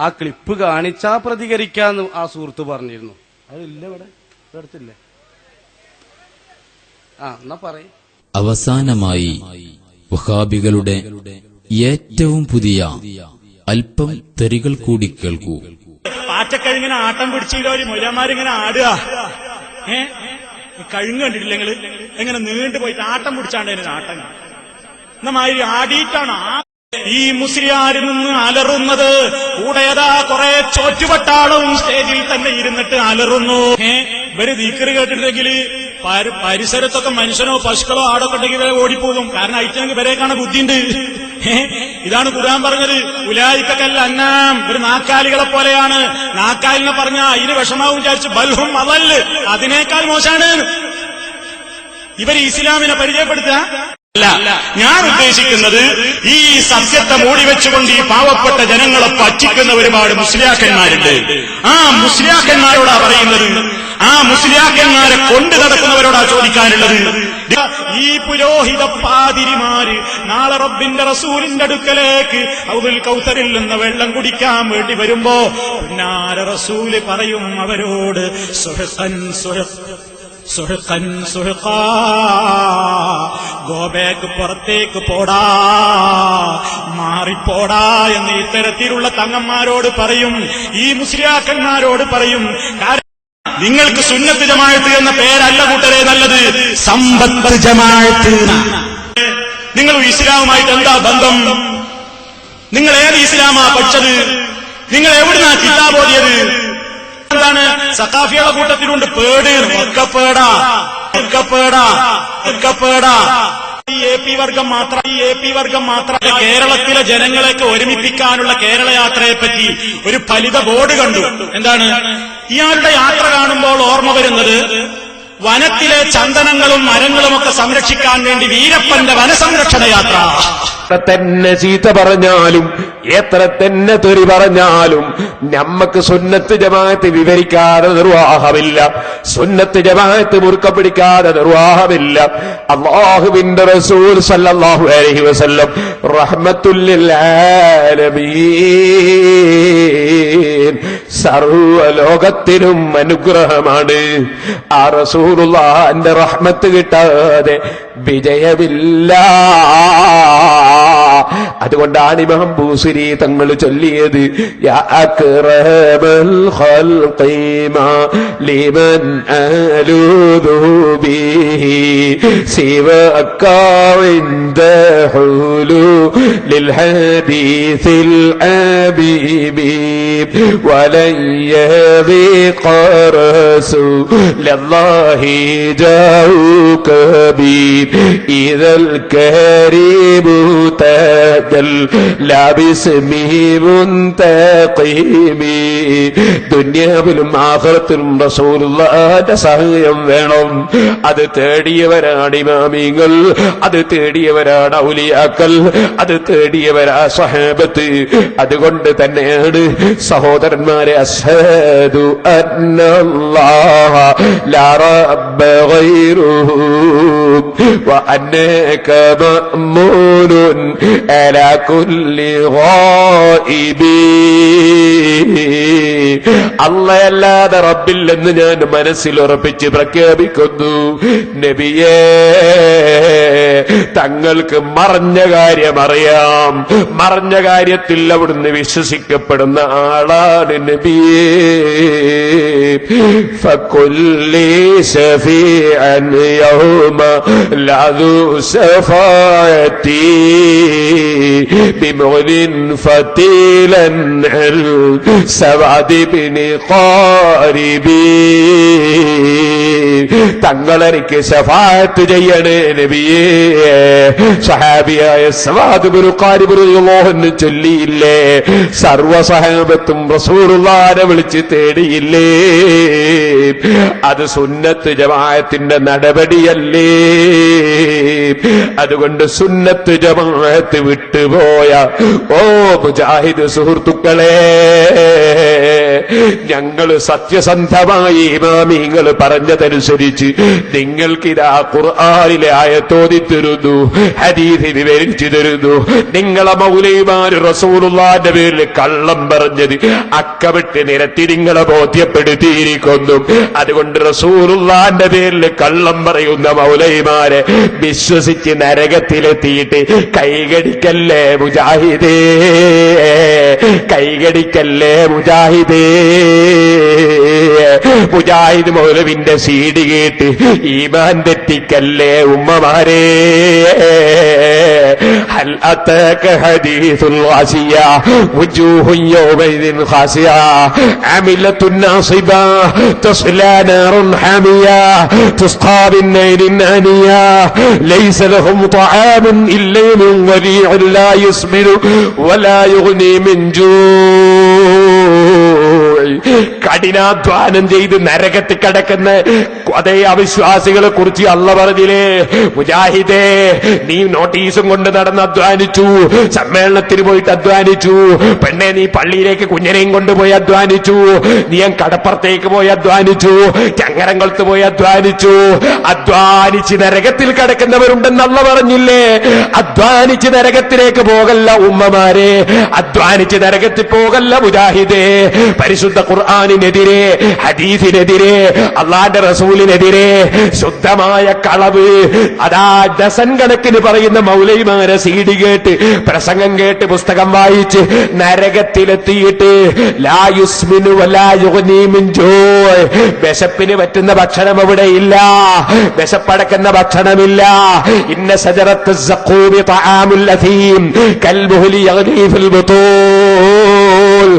R: ആ ക്ലിപ്പ് കാണിച്ചാ പ്രതികരിക്കാന്ന് ആ സുഹൃത്ത് പറഞ്ഞിരുന്നു. അതില്ല, ഇവിടെ അടുത്തില്ലേ? എന്നാ പറയും.
B: അവസാനമായി വഹാബികളുടെ ഏറ്റവും പുതിയ അല്പം തെറികൾ കൂടി കേൾക്കൂ.
T: പാറ്റക്കഴിങ്ങനെ ആട്ടം പിടിച്ചില്ല, ഒരു മുലമാരിങ്ങനെ ആടുക. കഴുങ്ങ് കണ്ടിട്ടില്ല നിങ്ങള്? എങ്ങനെ നീണ്ടു പോയിട്ട് ആട്ടം പിടിച്ചാണ്ട് ആട്ടം എന്നമാതിരി ആടിയിട്ടാണ് ഈ മുസ്ലിയാരിൽ നിന്ന് അലറുന്നത്. കൂടെയതാ കുറെ ചോറ്റുപട്ടാളവും സ്റ്റേജിൽ തന്നെ ഇരുന്നിട്ട് അലറുന്നു. ഇവര് ദീക്കറ് കേട്ടിട്ടുണ്ടെങ്കിൽ പരിസരത്തൊക്കെ മനുഷ്യനോ പശുക്കളോ ആടൊക്കെ ഉണ്ടെങ്കിൽ ഇവരെ ഓടിപ്പോകും. കാരണം അയച്ചെങ്കിൽ ഇവരെ കാണാൻ ബുദ്ധിയുണ്ട്. ഇതാണ് ഖുർആൻ പറഞ്ഞത്, ഉലായിക്കൽ അന്നാം, ഒരു നാക്കാലികളെ പോലെയാണ്. നാക്കാലിനെ പറഞ്ഞ അതിന് വിഷമാവും വിചാരിച്ചു, ബൽഹും അവല്, അതിനേക്കാൾ മോശാണ്. ഇവർ ഇസ്ലാമിനെ പരിചയപ്പെടുത്തുക അല്ല. ഞാൻ ഉദ്ദേശിക്കുന്നത് ഈ സത്യത്തെ മൂടി വെച്ചുകൊണ്ട് ഈ പാവപ്പെട്ട ജനങ്ങളെ പറ്റിക്കുന്ന ഒരുപാട് മുസ്ലിയാക്കന്മാരുണ്ട്. ആ മുസ്ലിയാക്കന്മാരോടാ പറയുന്നത്, ആ മുസ്ലിയാക്കന്മാരെ കൊണ്ടു നടക്കുന്നവരോടാ ചോദിക്കാനുള്ളത്. ഈ പുരോഹിത പാതിരിമാര് നാളെ റബ്ബിന്റെ റസൂലിന്റെ അടുക്കലേക്ക് ഹൗദുൽ കൗസറിൽ നിന്ന് വെള്ളം കുടിക്കാൻ വേണ്ടി വരുമ്പോ പുന്നാര റസൂല് പറയും അവരോട്, സുഹഖൻ സുഹഖൻ സുഹഖാ, ഗോബേക്ക് പുറത്തേക്ക് പോടാ, മാറിപ്പോടാ എന്ന് ഇത്തരത്തിലുള്ള തങ്ങന്മാരോട് പറയും, ഈ മുസ്ലിയാക്കന്മാരോട് പറയും. നിങ്ങൾക്ക് സുന്നത്ത് ജമാഅത്ത് എന്ന പേരല്ല കൂട്ടരെ നല്ലത്, സമ്പത്ത് ജമാഅത്ത്. നിങ്ങൾ ഇസ്ലാമുമായിട്ട് എന്താ ബന്ധം? നിങ്ങൾ ഏത് ഇസ്ലാമാ പഠിച്ചത്? നിങ്ങൾ എവിടുന്നാ കിതാബ് ഓതിയത്? എന്താണ് സഖാഫികളുടെ കൂട്ടത്തിലുണ്ട് പേട്, ഒക്കപ്പേടാ. ഈ എ പി വർഗം മാത്രം കേരളത്തിലെ ജനങ്ങളെയൊക്കെ ഒരുമിപ്പിക്കാനുള്ള കേരള യാത്രയെ പറ്റി ഒരു ഫലിത ബോർഡ് കണ്ടു. എന്താണ് ഇയാളുടെ യാത്ര കാണുമ്പോൾ ഓർമ്മ വരുന്നത്, വനത്തിലെ ചന്ദനങ്ങളും മരങ്ങളും ഒക്കെ സംരക്ഷിക്കാൻ വേണ്ടി വീരപ്പന്റെ വനസംരക്ഷണ യാത്ര.
U: തന്നെ ചീത്ത പറഞ്ഞാലും എത്ര തന്നെ തെറി പറഞ്ഞാലും നമ്മക്ക് സുന്നത്ത് ജമാഅത്ത് വിവരിക്കാതെ നിർവാഹമില്ല, സുന്നത്ത് ജമാഅത്ത് മുറുക്ക പിടിക്കാതെ നിർവാഹമില്ല. അല്ലാഹുവിന്റെ റസൂൽ സല്ലല്ലാഹു അലൈഹി വസല്ലം റഹ്മത്തുൽ ലിൽ ആലമീൻ, സർവ്വലോകത്തിനും അനുഗ്രഹമാണ്. ആ റസൂലുള്ളാഹിന്റെ റഹ്മത്ത് കിട്ടാതെ വിജയമില്ല. അതുകൊണ്ടാണ് ഇമാം ബൂസിരി തങ്ങൾ ചൊല്ലിയത്, യാ അക്റമൽ ഖൽഖി മാ ലിമൻ അലൂദു ബിഹി സിവക ഇൻദ ഹുലൂലിൽ ഹദീസിൽ ഹബീബി വലൻ യദിഖ റസൂലല്ലാഹി ജാഉക ബി ഇദൽ കരീബു തജൽ ലാബിസ്മിഹി മുൻതഖീമി. ദുനിയാവിലും ആഖിറത്തിലും റസൂലുള്ളാഹിന്റെ സഹായം വേണം. അത് തേടിയവരാണ് ഇമാമിങ്ങൾ, അത് തേടിയവരാണ് ഔലിയാക്കൾ, അത് തേടിയവരാ സ്വഹാബത്ത്. അതുകൊണ്ട് തന്നെയാണ് സഹോദരന്മാരെ, അശ്ഹദു അന്നല്ലാഹ ലാ റബ്ബ ഗൈറുഹു വ അന്നക മഅ്മൂനുൻ അലാ കുല്ലി ഗായിബി. അല്ലാഹുവല്ലാതെ റബ്ബില്ലെന്ന് ഞാൻ മനസ്സിൽ ഉറപ്പിച്ച് പ്രഖ്യാപിക്കുന്നു. നബിയേ, തങ്ങൾക്ക് മറഞ്ഞ കാര്യം അറിയാം, മറഞ്ഞ കാര്യത്തിൽ അവിടുന്ന് വിശ്വസിക്കപ്പെടുന്ന ആളാണ് നബിയേ. ഫകുല്ലി ശഫീഅൻ യൗമ ലദു ശഫാഅതി ബിമുലിൻ ഫതീലൻ അൽ സവദി ബിനി ഖാരിബി. തങ്ങളെനിക്ക് ശഫാഅത്ത് ചെയ്യണേ നബിയേ. സഹാബിയായ സവാദ് ബിനു ഖാരിബ് റളിയല്ലാഹു അൻഹു ചൊല്ലിയില്ലേ, സർവ്വ സഹാബത്തും റസൂലുള്ളാഹിനെ വിളിച്ച് തേടിയില്ലേ, അത് സുന്നത്ത് ജമാഅത്തിന്റെ നടപടിയല്ലേ? അതുകൊണ്ട് സുന്നത്ത് ജമാഅത്ത് വിട്ടുപോയ ഓ മുജാഹിദ് സുഹൃത്തുക്കളെ, ഞങ്ങൾ സത്യസന്ധമായി ഇമാമിങ്ങൾ പറഞ്ഞതനുസരിച്ച് നിങ്ങൾക്കിതാ ഖുർആനിലെ ആയത്തോതി തരുന്നു, ഹദീസ് വിവരിച്ചു തരുന്നു. നിങ്ങളെ മൗലവിമാര് റസൂലുള്ളാഹിന്റെ പേരിൽ കള്ളം പറഞ്ഞത് അക്കമിട്ട് നിരത്തി നിങ്ങളെ ബോധ്യപ്പെടുത്തിയിരിക്കുന്നു. അതുകൊണ്ട് റസൂലുള്ളാഹിന്റെ പേരിൽ കള്ളം പറയുന്ന മൗലവിമാരെ വിശ്വസിച്ച് നരകത്തിലെത്തിയിട്ട് കൈകടിക്കല്ലേ മുജാഹിദേ, കൈകടിക്കല്ലേ മുജാഹിദേ. മുജാഹിദ് മൗലവിന്റെ സീഡി കേട്ട് ഈമാൻ തെറ്റിക്കല്ലേ ഉമ്മമാരെ. ഹൽ അതാക ഹദീസുൽ ഖാസിയ വജൂഹു യൗമൈദിൻ ഖാസിയ അമിലത്തുൻ നാസിബ തസ്ലാ നാറുൻ ഹാമിയ തുസ്ഖാ മിൻ നൈരിൻ ആനിയ ലൈസ ലഹും തആമുൻ ഇല്ലാ മിൻ വരീഇൻ ലാ യുസ്മിനു വലാ യുഗ്നി മിൻ ജൂ. കഠിനാധ്വാനം ചെയ്ത് നരകത്തിൽ കിടക്കുന്ന അതേ അവിശ്വാസികളെ കുറിച്ച് അല്ല പറഞ്ഞില്ലേ, മുജാഹിദേ നീ നോട്ടീസും കൊണ്ട് നടന്ന് അധ്വാനിച്ചു, സമ്മേളനത്തിന് പോയിട്ട് അധ്വാനിച്ചു, പെണ്ണെ നീ പള്ളിയിലേക്ക് കുഞ്ഞിനെയും കൊണ്ടുപോയി അധ്വാനിച്ചു, നീ കടപ്പുറത്തേക്ക് പോയി അധ്വാനിച്ചു, ചങ്ങരംകുളത്ത് പോയി അധ്വാനിച്ചു. അധ്വാനിച്ച് നരകത്തിൽ കിടക്കുന്നവരുണ്ടെന്ന് അല്ല പറഞ്ഞില്ലേ? അധ്വാനിച്ച് നരകത്തിലേക്ക് പോകല്ല ഉമ്മമാരെ, അധ്വാനിച്ച് നരകത്തിൽ പോകല്ല മുജാഹിദേ. പരിശുദ്ധ ഖുർആനിനെതിരെ, ഹദീസിനെതിരെ, അള്ളാന്റെ റസൂലിനെതിരെ ശുദ്ധമായ കളവ് അതാ ഡസൻ കണക്കിന് പറയുന്ന മൗലവിമാരെ സീഡി കേട്ട്, പ്രസംഗം കേട്ട്, പുസ്തകം വായിച്ച് നരകത്തിലെത്തിയിട്ട് ലാ യുസ്മിനു വലാ യുഗ്നി മിൻ ജൂ. വിശപ്പിന് പറ്റുന്ന ഭക്ഷണം അവിടെ ഇല്ല, വിശപ്പടക്കുന്ന ഭക്ഷണമില്ല. ഇന്ന ശജറത്ത് സഖൂമി തആമുൽ അഥീം കൽമുഹ്ലി യഗ്ലി ഫിൽ ബുതൂൻ.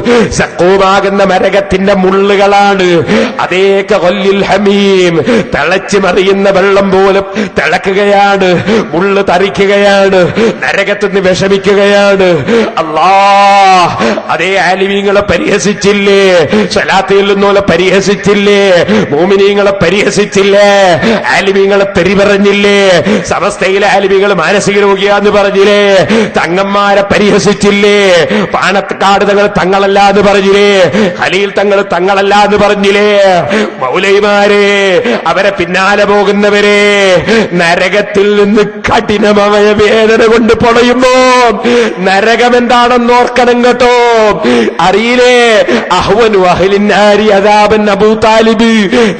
U: സഖൂമാകുന്ന നരകത്തിന്റെ മുള്ളുകളാണ്. അതേ കഗല്ലിൽ ഹമീം, തിളച്ചു മറിയുന്ന വെള്ളം പോലും തിളക്കുകയാണ്, മുള്ള് തറിക്കുകയാണ്, നരകത്തിന് വിഷമിക്കുകയാണ്. അല്ലാഹ് അതേ ആലിമീങ്ങളെ പരിഹസിച്ചില്ലേ, സ്വലാത്ത് ചൊല്ലുന്നോലെ പരിഹസിച്ചില്ലേ, മോമിനീങ്ങളെ പരിഹസിച്ചില്ലേ, ആലിമീങ്ങളെ തെറി പറഞ്ഞില്ലേ, സമസ്തയിലെ ആലിമീങ്ങൾ മാനസിക രോഗിയാന്ന് പറഞ്ഞില്ലേ, തങ്ങന്മാരെ പരിഹസിച്ചില്ലേ, പാണക്കാട് തങ്ങൾ തങ്ങളല്ല എന്ന് പറഞ്ഞില്ലേ, ഖലീൽ തങ്ങൾ തങ്ങളല്ല എന്ന് പറഞ്ഞില്ലേ. മൗലൈമാരെ, അവരെ പിന്നാലെ പോകുന്നവരെ നരകത്തിൽ നിന്ന് കഠിനമായ വേദന കൊണ്ട് പൊളയുമ്പോ നരകം എന്താണെന്ന് ഓർക്കണം കേട്ടോ. അറിയില്ലേ, അഹ്വനു അഹ്ലിൻ നാരി അദാബൻ അബൂ താലിബ്,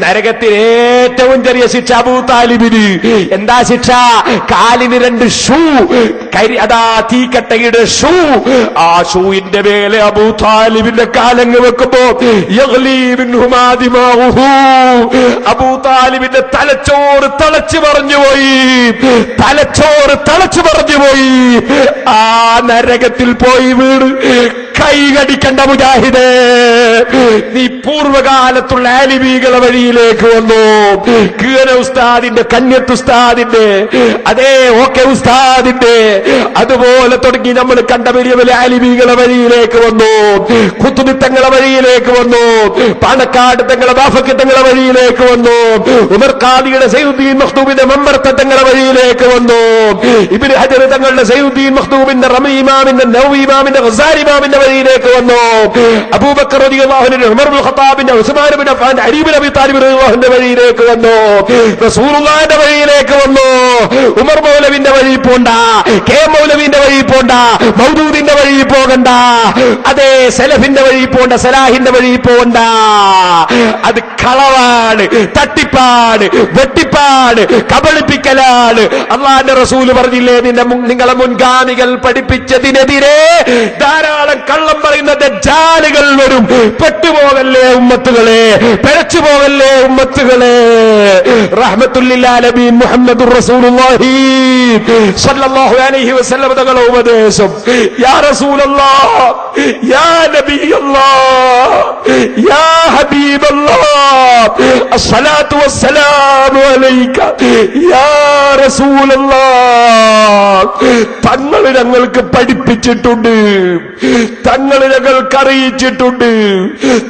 U: നരകത്തിൽ ഏറ്റവും ചെറിയ ശിക്ഷ അബൂ താലിബിന്. എന്താ ശിക്ഷ? കാലിന് 2 ഷൂ, അതാ തീക്കട്ടയുടെ ഷൂ, ആ ഷൂവിന്റെ മേലെ അബൂ താലിബിന്റെ കാലങ്ങ് വെക്കുമ്പോ അബൂ താലിബിന്റെ തലച്ചോറ് തളച്ചു പറഞ്ഞുപോയി, തലച്ചോറ് തളച്ചു പറഞ്ഞുപോയി. ആ നരകത്തിൽ പോയി വീട് കൈകടിക്കണ്ട മുജാഹിദേ. നീ പൂർവകാലത്തുള്ള ആലിമീകളെ വഴിയിലേക്ക് വന്നു, കീന ഉസ്താദിന്റെ, കന്യത്ത് ഉസ്താദിന്റെ, അതേ ഓക്കെ ഉസ്താദിന്റെ, അതുപോലെ തുടങ്ങി നമ്മൾ കണ്ട വലിയ വലിയ ആലിമീകളെ വഴിയിലേക്ക് വന്നു, ഖുത്ബിത്തങ്ങളെ വഴിയിലേക്ക് വന്നു, പാണക്കാട് തങ്ങളെ ബാഫക്ക് തങ്ങളെ വഴിയിലേക്ക് വന്നു, ഉമർ ഖാദിയുടെ സൈനുദ്ദീൻ മഖ്ദൂമിന്റെ മമ്പർത്തങ്ങളെ വഴിയിലേക്ക് വന്നു, ഇബ്നു ഹജർ തങ്ങളുടെ സൈനുദ്ദീൻ മഖ്ദൂമിന്റെ റമീ ഇമാമിന്റെ നവവി ഇമാമിന്റെ ഗസാലി ഇമാമിന്റെ വഴിയിലേക്ക് വന്നു, അബൂബക്കർ റളിയല്ലാഹു അൻഹു, ഉമർ ഇബ്നു ഖത്താബിന്റെ, ഉസ്മാൻ ഇബ്നു അഫ്ഫാൻ, അലി ഇബ്നു അബീ താലിബ് റളിയല്ലാഹുവിന്റെ വഴിയിലേക്ക് വന്നു, റസൂലുള്ളാഹിന്റെ വഴിയിലേക്ക് വന്നു. ഉമർ മൗലവിന്റെ വഴി പോണ്ട, കെ മൗലവിന്റെ വഴി പോണ്ട, മൗദൂദിന്റെ വഴി പോകണ്ട, അതേ സലഫിന്റെ വഴി പോണ്ട, സലാഹിന്റെ വഴി പോണ്ട. അത് കളവാണ്, തട്ടിപ്പാണ്, വെട്ടിപ്പാണ്, കബളിപ്പിക്കലാണ്. അല്ലാഹുവിന്റെ റസൂല് പറഞ്ഞില്ലേ, നിങ്ങളെ മുൻഗാമികൾ പഠിപ്പിച്ചതിനെതിരെ ധാരാളം കള്ളം പറയുന്ന ദജ്ജാലുകൾ വരും. പെട്ടുപോകല്ലേ ഉമ്മത്തുകളെ, പിഴച്ചു പോകല്ലേ ഉമ്മത്തുകളെ. റഹ്മത്തുല്ലിൽ ആലമീൻ മുഹമ്മദുർ റസൂലുള്ളാഹി സ്വല്ലല്ലാഹു അലൈഹി വസല്ലം തങ്ങളുടെ ഉപദേശം, യാ റസൂലല്ലാഹ്, യാ നബിയല്ലാഹ്, യാ ഹബീബല്ലാഹ്, അസ്സലാത്തു വസ്സലാമു അലൈക യാ റസൂലല്ലാഹ്. തങ്ങൾ ഞങ്ങൾക്ക് പഠിപ്പിച്ചിട്ടുണ്ട്, തങ്ങൾ ഞങ്ങൾക്ക് അറിയിച്ചിട്ടുണ്ട്,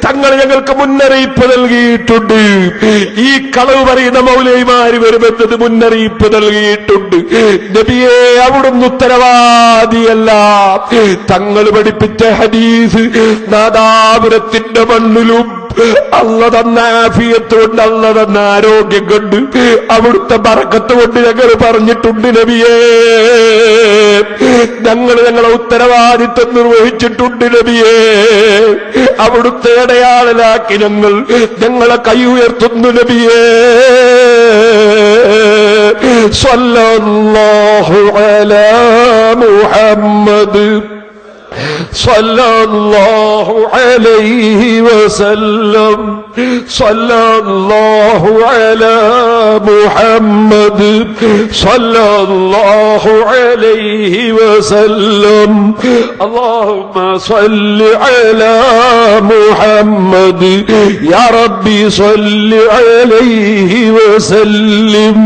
U: തങ്ങൾ ഞങ്ങൾക്ക് മുന്നറിയിപ്പ് നൽകിയിട്ടുണ്ട്. ഈ കളവ് പറയുന്ന മൗലവിമാര് വരുമെന്നത് മുന്നറിയിപ്പ് നൽകിയിട്ടുണ്ട്. നബിയെ, അവിടുന്ന് ഉത്തരവാദിയല്ല. തങ്ങൾ പഠിപ്പിച്ച ഹദീസ് നാദാപുരത്തിന്റെ മണ്ണിലും അള്ള തന്ന ആഫിയത്ത് കൊണ്ട്, അള്ള തന്ന ആരോഗ്യം കൊണ്ട്, അവിടുത്തെ ബറക്കത്ത് കൊണ്ട് ഞങ്ങൾ പറഞ്ഞിട്ടുണ്ട്. നബിയേ, ഞങ്ങളെ ഉത്തരവാദിത്വം നിർവഹിച്ചിട്ടുണ്ട്. നബിയേ, അവിടുത്തെ ഇടയാളലാക്കി ഞങ്ങളെ കൈ ഉയർത്തുന്നു. നബിയേ, സ്വല്ലല്ലാഹു അലാ മുഹമ്മദ് സല്ലല്ലാഹു അലൈഹി വസല്ലം. സല്ലല്ലാഹു അലാ മുഹമ്മദ് സല്ലല്ലാഹു അലൈഹി വസല്ലം. അല്ലാഹുമ്മ സ്വല്ലി അലാ മുഹമ്മദ് യാ റബ്ബി സ്വല്ലി അലൈഹി വസല്ലം.